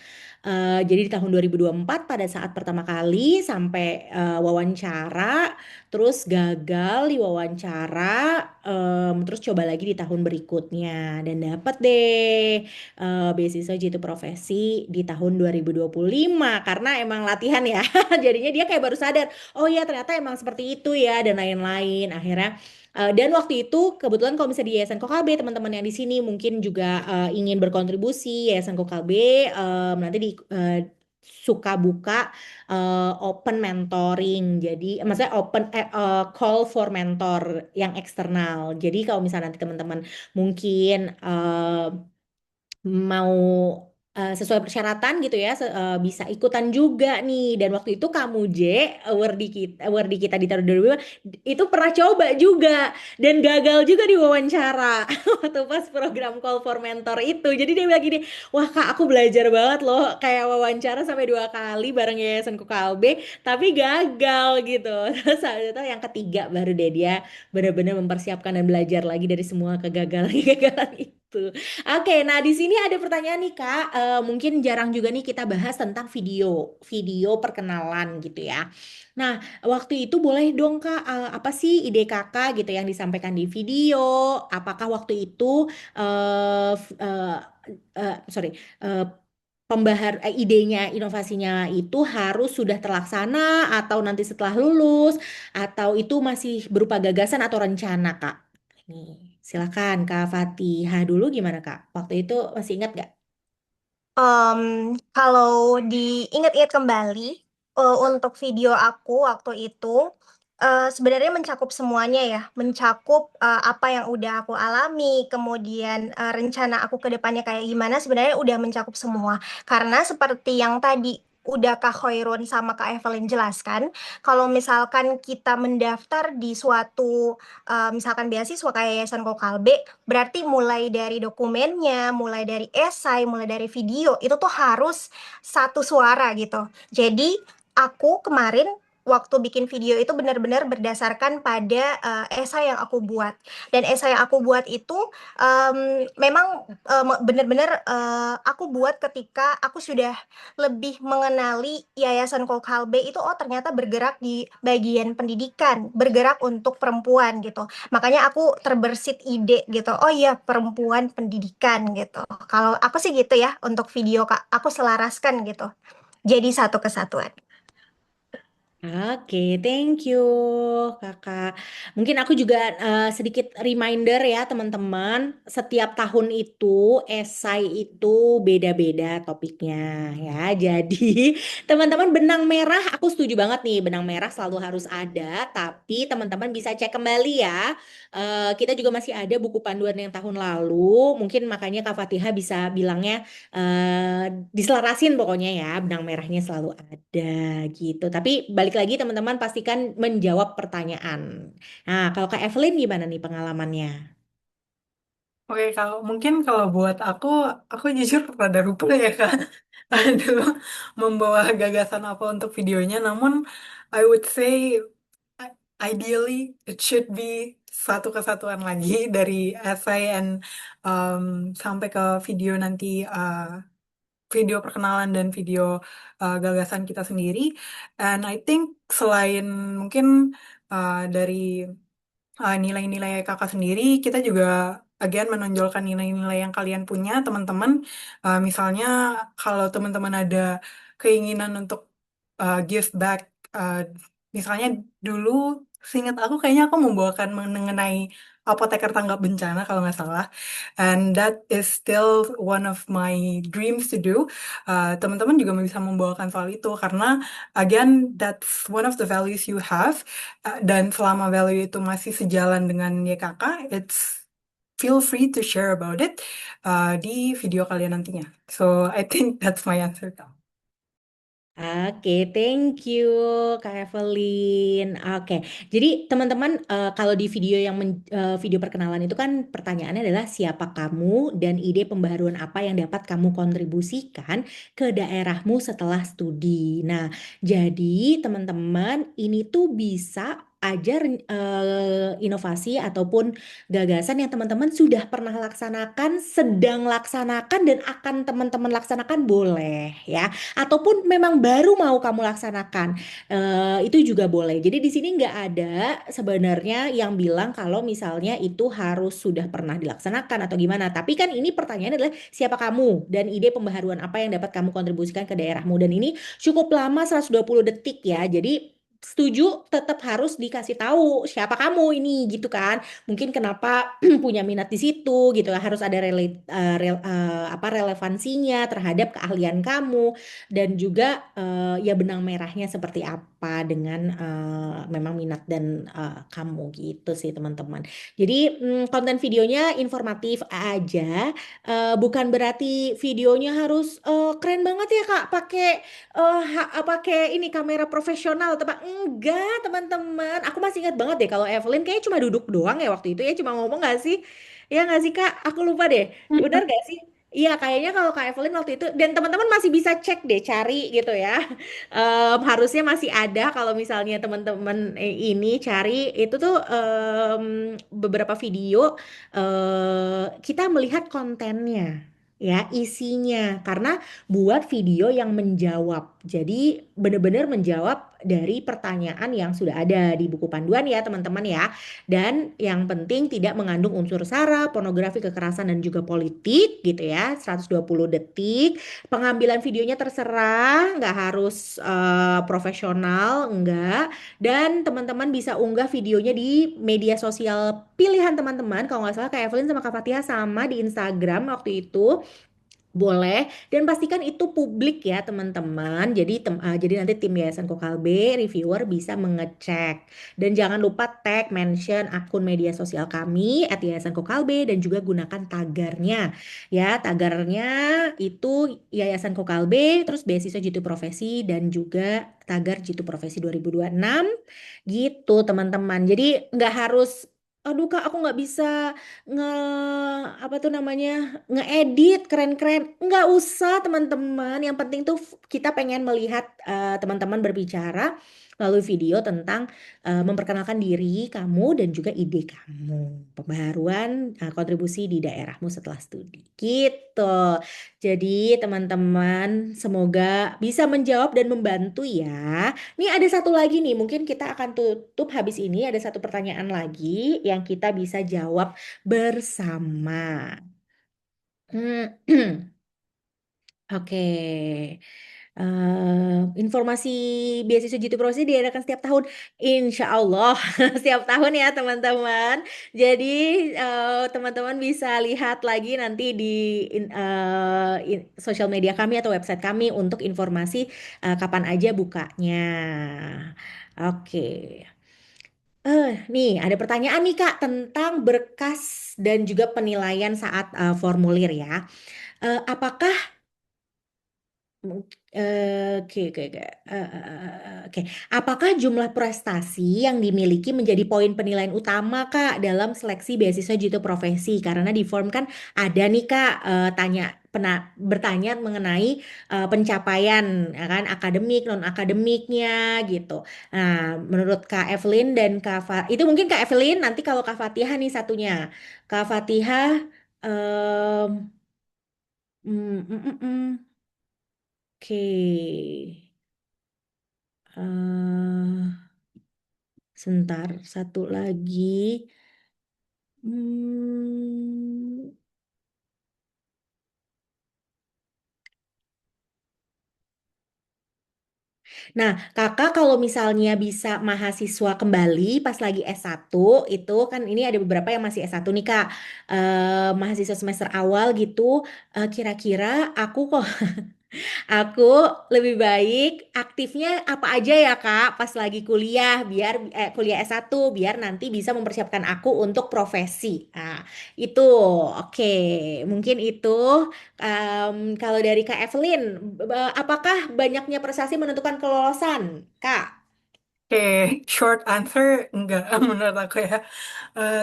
Jadi di tahun 2024 pada saat pertama kali sampai wawancara, terus gagal di wawancara, terus coba lagi di tahun berikutnya dan dapat deh beasiswa jitu profesi di tahun 2025 karena emang latihan ya. Jadinya dia kayak baru sadar, oh ya ternyata emang seperti itu ya dan lain-lain. Akhirnya dan waktu itu kebetulan kalau misalnya di Yayasan Kokalbe teman-teman yang di sini mungkin juga ingin berkontribusi Yayasan Kokalbe nanti suka buka open mentoring. Jadi maksudnya call for mentor yang eksternal. Jadi kalau misalnya nanti teman-teman mungkin mau sesuai persyaratan gitu ya bisa ikutan juga nih dan waktu itu kamu J award di kita di tahun 2005 itu pernah coba juga dan gagal juga di wawancara waktu pas program Call for Mentor itu jadi dia bilang gini wah kak aku belajar banget loh kayak wawancara sampai 2 kali bareng Yayasan Kokalbe tapi gagal gitu terus saat itu yang ketiga baru deh dia benar-benar mempersiapkan dan belajar lagi dari semua kegagalan-kegagalan itu. Oke, nah di sini ada pertanyaan nih Kak. Mungkin jarang juga nih kita bahas tentang video perkenalan gitu ya. Nah, waktu itu boleh dong Kak, apa sih ide Kakak gitu yang disampaikan di video? Apakah waktu itu, sorry, eh, idenya, inovasinya itu harus sudah terlaksana atau nanti setelah lulus, atau itu masih berupa gagasan atau rencana Kak? Nih, silakan Kak Fatihah dulu gimana Kak? Waktu itu masih ingat nggak? Em, Kalau diingat-ingat kembali, untuk video aku waktu itu sebenarnya mencakup semuanya ya, mencakup apa yang udah aku alami, kemudian rencana aku ke depannya kayak gimana, sebenarnya udah mencakup semua. Karena seperti yang tadi udah Kak Khoirun sama Kak Evelyn jelaskan, kalau misalkan kita mendaftar di suatu misalkan beasiswa kayak Yayasan Kokalbe, berarti mulai dari dokumennya, mulai dari esai, mulai dari video, itu tuh harus satu suara gitu. Jadi aku kemarin waktu bikin video itu benar-benar berdasarkan pada esai yang aku buat. Dan esai yang aku buat itu memang benar-benar aku buat ketika aku sudah lebih mengenali Yayasan Kokalbe itu, oh ternyata bergerak di bagian pendidikan, bergerak untuk perempuan gitu. Makanya aku terbersit ide gitu. Oh iya, perempuan pendidikan gitu. Kalau aku sih gitu ya untuk video Kak, aku selaraskan gitu. Jadi satu kesatuan. Oke, thank you Kakak. Mungkin aku juga sedikit reminder ya teman-teman, setiap tahun itu esai itu beda-beda topiknya ya. Jadi teman-teman benang merah, aku setuju banget nih, benang merah selalu harus ada, tapi teman-teman bisa cek kembali ya. Kita juga masih ada buku panduan yang tahun lalu, mungkin makanya Kak Fatihah bisa bilangnya diselarasin pokoknya ya, benang merahnya selalu ada gitu. Tapi balik lagi teman-teman pastikan menjawab pertanyaan. Nah, kalau Kak Evelyn gimana nih pengalamannya? Oke, kalau mungkin kalau buat aku jujur rada lupa ya Kak. Dulu membawa gagasan apa untuk videonya. Namun, I would say ideally it should be satu kesatuan lagi dari essay and um, sampai ke video nanti, video perkenalan dan video gagasan kita sendiri. And I think selain mungkin dari nilai-nilai kakak sendiri, kita juga again menonjolkan nilai-nilai yang kalian punya, teman-teman. Misalnya kalau teman-teman ada keinginan untuk give back, uh, misalnya dulu, seingat aku kayaknya aku membawakan mengenai apoteker tanggap bencana kalau nggak salah, and that is still one of my dreams to do. Teman-teman juga bisa membawakan soal itu karena again that's one of the values you have. Dan selama value itu masih sejalan dengan YKK, it's feel free to share about it di video kalian nantinya. So I think that's my answer, Kak. Oke, thank you Kak Evelyn. Oke, jadi teman-teman kalau di video yang video perkenalan itu kan pertanyaannya adalah siapa kamu dan ide pembaharuan apa yang dapat kamu kontribusikan ke daerahmu setelah studi. Nah, jadi teman-teman ini tuh bisa ajar inovasi ataupun gagasan yang teman-teman sudah pernah laksanakan, sedang laksanakan dan akan teman-teman laksanakan boleh ya ataupun memang baru mau kamu laksanakan. Itu juga boleh. Jadi di sini nggak ada sebenarnya yang bilang kalau misalnya itu harus sudah pernah dilaksanakan atau gimana. Tapi kan ini pertanyaannya adalah siapa kamu dan ide pembaharuan apa yang dapat kamu kontribusikan ke daerahmu. Dan ini cukup lama 120 detik ya. Jadi setuju tetap harus dikasih tahu siapa kamu ini gitu kan. Mungkin kenapa punya minat di situ gitu, harus ada apa relevansinya terhadap keahlian kamu dan juga ya benang merahnya seperti apa dengan memang minat dan kamu gitu sih teman-teman. Jadi konten videonya informatif aja, bukan berarti videonya harus keren banget ya Kak, pakai ini kamera profesional, tepat enggak teman-teman. Aku masih ingat banget deh kalau Evelyn kayaknya cuma duduk doang ya waktu itu ya, cuma ngomong nggak sih? Ya nggak sih Kak? Aku lupa deh. Benar gak sih? Iya, kayaknya kalau Kak Evelyn waktu itu, dan teman-teman masih bisa cek deh, cari gitu ya. Harusnya masih ada kalau misalnya teman-teman ini cari, itu tuh beberapa video kita melihat kontennya, ya, isinya. Karena buat video yang menjawab. Jadi benar-benar menjawab dari pertanyaan yang sudah ada di buku panduan ya teman-teman ya. Dan yang penting tidak mengandung unsur sara, pornografi, kekerasan dan juga politik gitu ya. 120 detik. Pengambilan videonya terserah, nggak harus profesional, enggak. Dan teman-teman bisa unggah videonya di media sosial pilihan teman-teman. Kalau nggak salah Kak Evelyn sama Kak Fatia sama di Instagram waktu itu. Boleh, dan pastikan itu publik ya teman-teman. Jadi nanti tim Yayasan Kokalbe, reviewer bisa mengecek. Dan jangan lupa tag, mention akun media sosial kami @Yayasan Kokalbe dan juga gunakan tagarnya. Ya, tagarnya itu Yayasan Kokalbe, terus beasiswa Jitu Profesi dan juga tagar Jitu Profesi 2026 gitu teman-teman. Jadi nggak harus, aduh Kak aku nggak bisa nge apa tuh namanya ngedit keren-keren, nggak usah teman-teman, yang penting tuh kita pengen melihat teman-teman berbicara melalui video tentang memperkenalkan diri kamu dan juga ide kamu, pembaharuan kontribusi di daerahmu setelah studi. Gitu. Jadi teman-teman semoga bisa menjawab dan membantu ya. Nih ada satu lagi nih, mungkin kita akan tutup habis ini ada satu pertanyaan lagi yang kita bisa jawab bersama. Oke. Informasi beasiswa Jitu Profesi diadakan setiap tahun. Insya Allah setiap tahun ya teman-teman. Jadi teman-teman bisa lihat lagi nanti di sosial media kami atau website kami untuk informasi kapan aja bukanya. Oke. Nih ada pertanyaan nih Kak tentang berkas dan juga penilaian saat formulir ya. Apakah Oke, oke, oke. Oke. Apakah jumlah prestasi yang dimiliki menjadi poin penilaian utama, Kak, dalam seleksi beasiswa Jitu Profesi? Karena di form kan ada nih, Kak, bertanya mengenai pencapaian, ya kan, akademik, non akademiknya, gitu. Nah, menurut Kak Evelyn dan itu mungkin Kak Evelyn, nanti kalau Kak Fatihah nih satunya, Kak Fatihah, em, mm, mm, mm, mm. Oke. Sebentar, satu lagi. Hmm. Nah, kakak kalau misalnya bisa mahasiswa kembali pas lagi S1, itu kan ini ada beberapa yang masih S1 nih Kak. Mahasiswa semester awal gitu, kira-kira aku kok aku lebih baik aktifnya apa aja ya Kak pas lagi kuliah biar kuliah S1 biar nanti bisa mempersiapkan aku untuk profesi. Nah, itu oke. Mungkin itu kalau dari Kak Evelyn, apakah banyaknya prestasi menentukan kelolosan, Kak? Oke, short answer enggak menurut aku ya.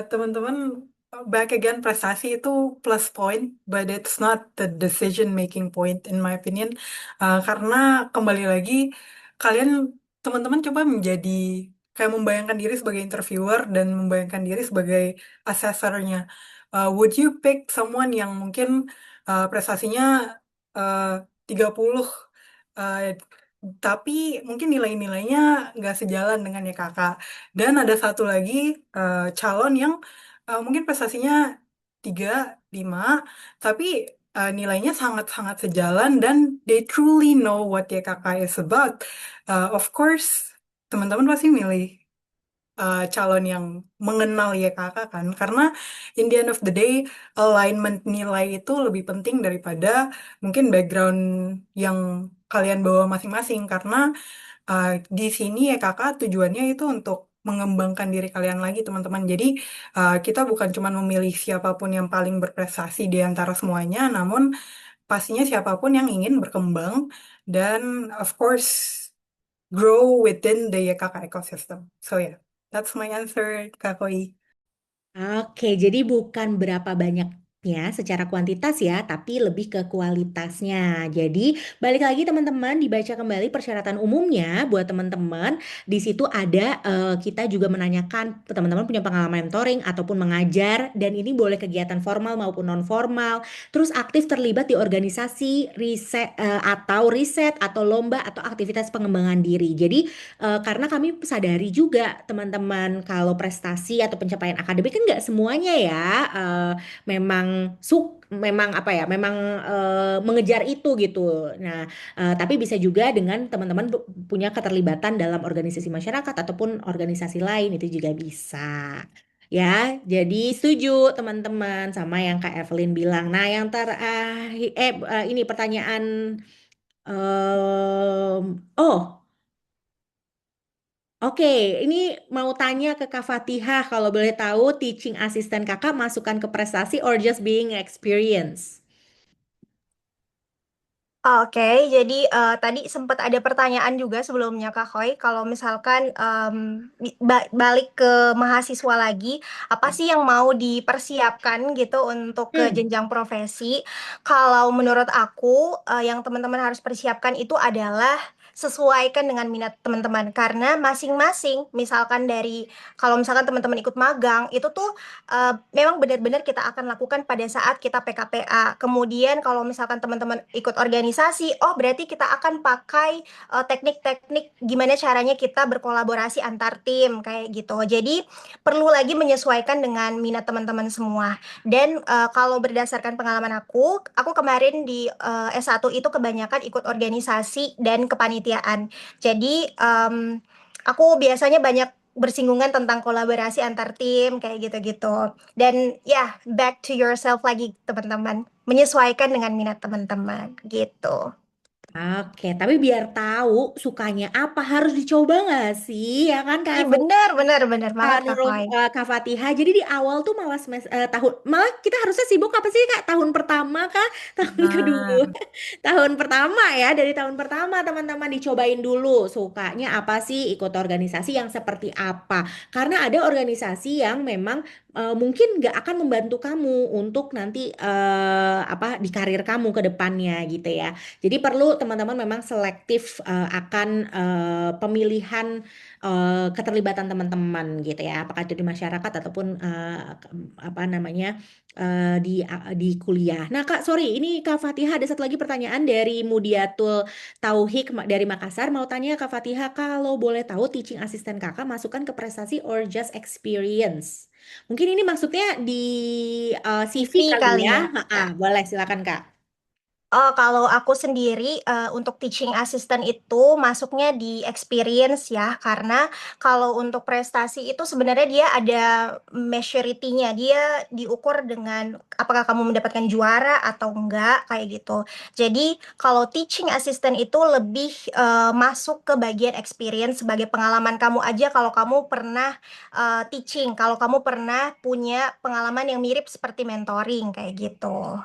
Teman-teman, back again prestasi itu plus point, but it's not the decision making point in my opinion. Karena kembali lagi kalian teman-teman coba menjadi kayak membayangkan diri sebagai interviewer dan membayangkan diri sebagai assessornya. Would you pick someone yang mungkin prestasinya uh, 30 uh, tapi mungkin nilai-nilainya nggak sejalan dengan ya kakak. Dan ada satu lagi calon yang mungkin prestasinya 3, 5, tapi nilainya sangat-sangat sejalan dan they truly know what ya kakak is about. Of course, teman-teman pasti milih calon yang mengenal ya kakak kan. Karena in the end of the day, alignment nilai itu lebih penting daripada mungkin background yang kalian bawa masing-masing. Karena di sini ya kakak tujuannya itu untuk mengembangkan diri kalian lagi teman-teman. Jadi kita bukan cuma memilih siapapun yang paling berprestasi di antara semuanya, namun pastinya siapapun yang ingin berkembang dan of course grow within the YKK ecosystem. So yeah, that's my answer, Kak Koi. Oke, jadi bukan berapa banyaknya secara kuantitas ya, tapi lebih ke kualitasnya. Jadi, balik lagi teman-teman, dibaca kembali persyaratan umumnya buat teman-teman. Di situ ada kita juga menanyakan teman-teman punya pengalaman mentoring ataupun mengajar dan ini boleh kegiatan formal maupun non formal. Terus aktif terlibat di organisasi riset atau lomba atau aktivitas pengembangan diri. Jadi karena kami sadari juga teman-teman kalau prestasi atau pencapaian akademik kan nggak semuanya ya memang apa ya memang mengejar itu gitu. Nah, tapi bisa juga dengan teman-teman punya keterlibatan dalam organisasi masyarakat ataupun organisasi lain itu juga bisa. Ya, jadi setuju teman-teman sama yang Kak Evelyn bilang. Nah, yang ini pertanyaan oh. Oke, ini mau tanya ke Kak Fatihah kalau boleh tahu teaching assistant kakak masukkan ke prestasi or just being experience? Oke, jadi tadi sempat ada pertanyaan juga sebelumnya Kak Khoi, kalau misalkan balik ke mahasiswa lagi, apa sih yang mau dipersiapkan gitu untuk ke Hmm. jenjang profesi? Kalau menurut aku, yang teman-teman harus persiapkan itu adalah sesuaikan dengan minat teman-teman, karena masing-masing, misalkan dari kalau misalkan teman-teman ikut magang itu tuh memang benar-benar kita akan lakukan pada saat kita PKPA. Kemudian kalau misalkan teman-teman ikut organisasi, oh berarti kita akan pakai teknik-teknik gimana caranya kita berkolaborasi antar tim kayak gitu. Jadi perlu lagi menyesuaikan dengan minat teman-teman semua. Dan kalau berdasarkan pengalaman aku kemarin di S1 itu kebanyakan ikut organisasi dan kepanitiaan. Jadi aku biasanya banyak bersinggungan tentang kolaborasi antar tim kayak gitu-gitu. Dan ya, back to yourself lagi teman-teman. Menyesuaikan dengan minat teman-teman gitu. Oke, tapi biar tahu sukanya apa harus dicoba nggak sih? Ya kan, Kak Ih, Evelyn? benar, benar, benar banget Kak Menurut Koi. Kak Fatihah, jadi di awal tuh malah tahun malah kita harusnya sibuk apa sih Kak? Tahun pertama kah? Tahun kedua? Benar. Tahun pertama ya, dari tahun pertama teman-teman dicobain dulu sukanya apa sih, ikut organisasi yang seperti apa. Karena ada organisasi yang memang mungkin nggak akan membantu kamu untuk nanti apa di karir kamu ke depannya gitu ya. Jadi perlu teman-teman memang selektif akan pemilihan keterlibatan teman-teman gitu ya, apakah itu di masyarakat ataupun apa namanya di kuliah. Nah Kak, sorry, ini Kak Fatihah ada satu lagi pertanyaan dari Mudiatul Tauhik dari Makassar. Mau tanya Kak Fatihah, kalau boleh tahu teaching assistant Kakak masukkan ke prestasi or just experience? Mungkin ini maksudnya di CV TV kali kali ya. ya. Ha, boleh silakan Kak. Oh, kalau aku sendiri untuk teaching assistant itu masuknya di experience ya, karena kalau untuk prestasi itu sebenarnya dia ada maturity-nya, dia diukur dengan apakah kamu mendapatkan juara atau enggak kayak gitu. Jadi kalau teaching assistant itu lebih masuk ke bagian experience sebagai pengalaman kamu aja kalau kamu pernah teaching, kalau kamu pernah punya pengalaman yang mirip seperti mentoring kayak gitu.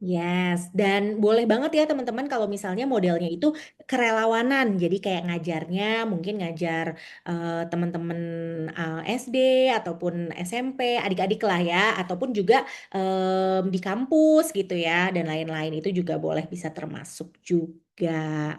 Yes, dan boleh banget ya teman-teman kalau misalnya modelnya itu kerelawanan. Jadi kayak ngajarnya mungkin ngajar teman-teman SD ataupun SMP, adik-adik lah ya, ataupun juga di kampus gitu ya, dan lain-lain itu juga boleh bisa termasuk juga.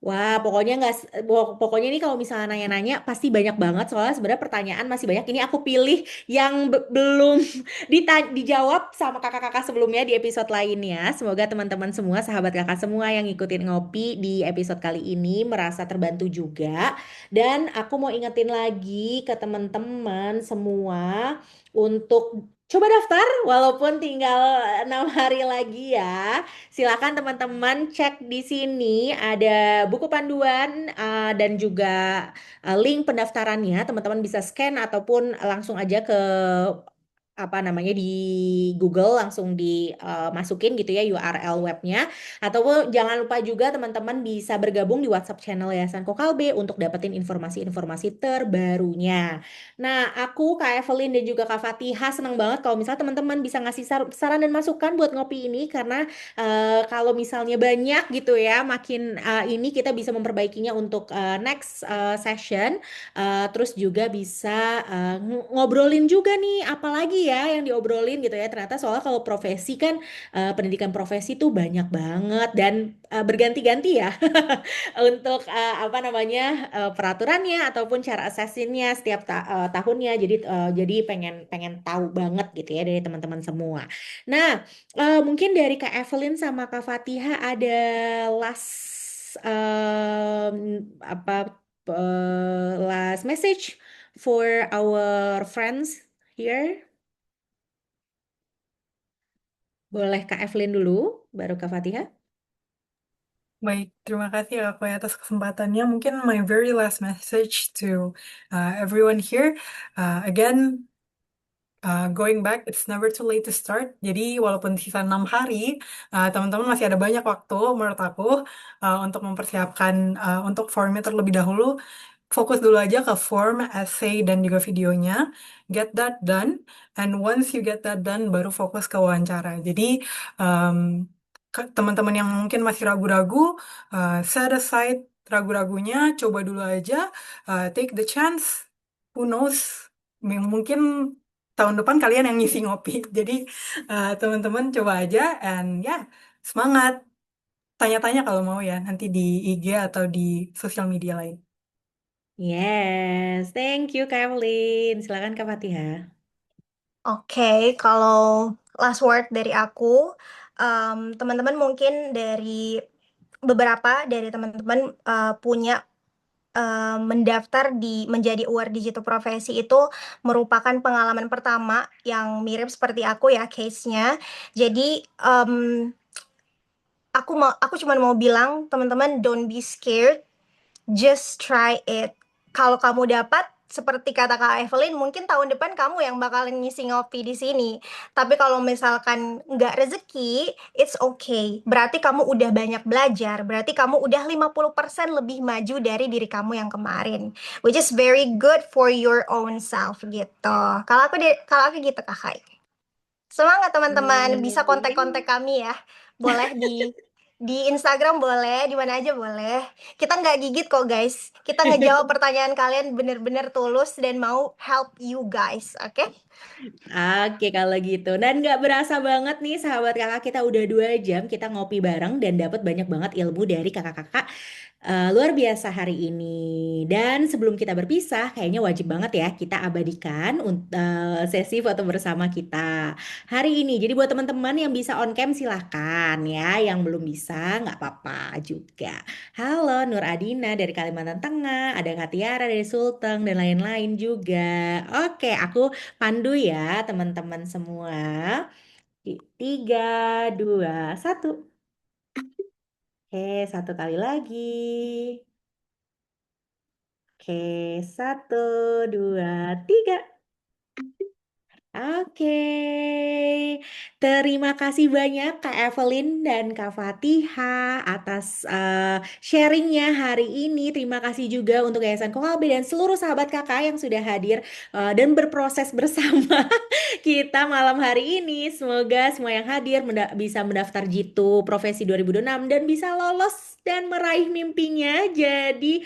Wah, pokoknya nggak, pokoknya ini kalau misalnya nanya-nanya pasti banyak banget soalnya sebenarnya pertanyaan masih banyak. Ini aku pilih yang belum dijawab sama kakak-kakak sebelumnya di episode lainnya. Semoga teman-teman semua, sahabat kakak semua yang ngikutin ngopi di episode kali ini merasa terbantu juga. Dan aku mau ingetin lagi ke teman-teman semua untuk coba daftar walaupun tinggal 6 hari lagi ya. Silakan teman-teman cek di sini ada buku panduan dan juga link pendaftarannya. Teman-teman bisa scan ataupun langsung aja ke apa namanya di Google langsung dimasukin gitu ya URL webnya atau jangan lupa juga teman-teman bisa bergabung di WhatsApp channel Yayasan Kokalbe untuk dapetin informasi-informasi terbarunya. Nah, aku Kak Evelyn dan juga Kak Fatihah senang banget kalau misalnya teman-teman bisa ngasih saran dan masukan buat ngopi ini karena kalau misalnya banyak gitu ya makin ini kita bisa memperbaikinya untuk next session. Terus juga bisa ngobrolin juga nih, apalagi ya yang diobrolin gitu ya. Ternyata soalnya kalau profesi kan pendidikan profesi tuh banyak banget dan berganti-ganti ya untuk apa namanya peraturannya ataupun cara assessingnya setiap tahunnya. Jadi pengen pengen tahu banget gitu ya dari teman-teman semua. Nah, mungkin dari Kak Evelyn sama Kak Fatihah ada last apa last message for our friends here. Boleh Kak Evelyn dulu, baru Kak Fatihah. Baik, terima kasih ya Kak atas kesempatannya. Mungkin my very last message to everyone here. Again, going back, it's never too late to start. Jadi walaupun sisa 6 hari, teman-teman masih ada banyak waktu menurut aku untuk mempersiapkan untuk formnya terlebih dahulu. Fokus dulu aja ke form, essay, dan juga videonya. Get that done. And once you get that done, baru fokus ke wawancara. Jadi, um, teman-teman yang mungkin masih ragu-ragu, set aside ragu-ragunya, coba dulu aja, take the chance, who knows, mungkin tahun depan kalian yang ngisi ngopi. Jadi teman-teman coba aja, and ya, semangat, tanya-tanya kalau mau ya, nanti di IG atau di sosial media lain. Yes, thank you Kak Evelyn. Silakan Kak Fatihah. Oke, kalau last word dari aku, teman-teman mungkin beberapa dari teman-teman punya mendaftar di menjadi award digital profesi itu merupakan pengalaman pertama yang mirip seperti aku ya case-nya. Jadi aku cuma mau bilang teman-teman don't be scared, just try it. Kalau kamu dapat, seperti kata Kak Evelyn, mungkin tahun depan kamu yang bakalan ngisi ngopi di sini. Tapi kalau misalkan nggak rezeki, it's okay. Berarti kamu udah banyak belajar. Berarti kamu udah 50% lebih maju dari diri kamu yang kemarin. Which is very good for your own self gitu. Kalau aku gitu Kak Hai. Semangat teman-teman, bisa kontak-kontak Hmm. kami ya. Boleh di Instagram boleh, di mana aja boleh. Kita nggak gigit kok guys. Kita ngejawab pertanyaan kalian bener-bener tulus dan mau help you guys, oke? Oke kalau gitu. Dan nggak berasa banget nih sahabat kakak kita udah 2 jam kita ngopi bareng dan dapat banyak banget ilmu dari kakak-kakak luar biasa hari ini. Dan sebelum kita berpisah, kayaknya wajib banget ya kita abadikan sesi foto bersama kita hari ini. Jadi buat teman-teman yang bisa on cam silahkan ya, yang belum bisa nggak apa-apa juga. Halo Nur Adina dari Kalimantan Tengah, ada Katiara dari Sulteng dan lain-lain juga. Oke, aku pandu ya teman-teman semua. 3, 2, 1. Oke, satu kali lagi. Oke, 1, 2, 3. Oke, terima kasih banyak Kak Evelyn dan Kak Fatihah atas sharingnya hari ini. Terima kasih juga untuk Yayasan Kokalbe dan seluruh sahabat kakak yang sudah hadir dan berproses bersama kita malam hari ini. Semoga semua yang hadir bisa mendaftar Jitu Profesi 2026 dan bisa lolos dan meraih mimpinya jadi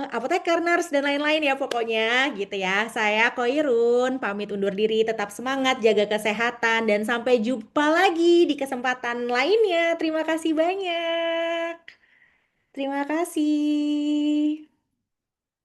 apoteker, nurse dan lain-lain ya pokoknya gitu ya. Saya Koirun pamit undur diri, tetap semangat, jaga kesehatan dan sampai jumpa lagi di kesempatan lainnya. Terima kasih banyak. Terima kasih.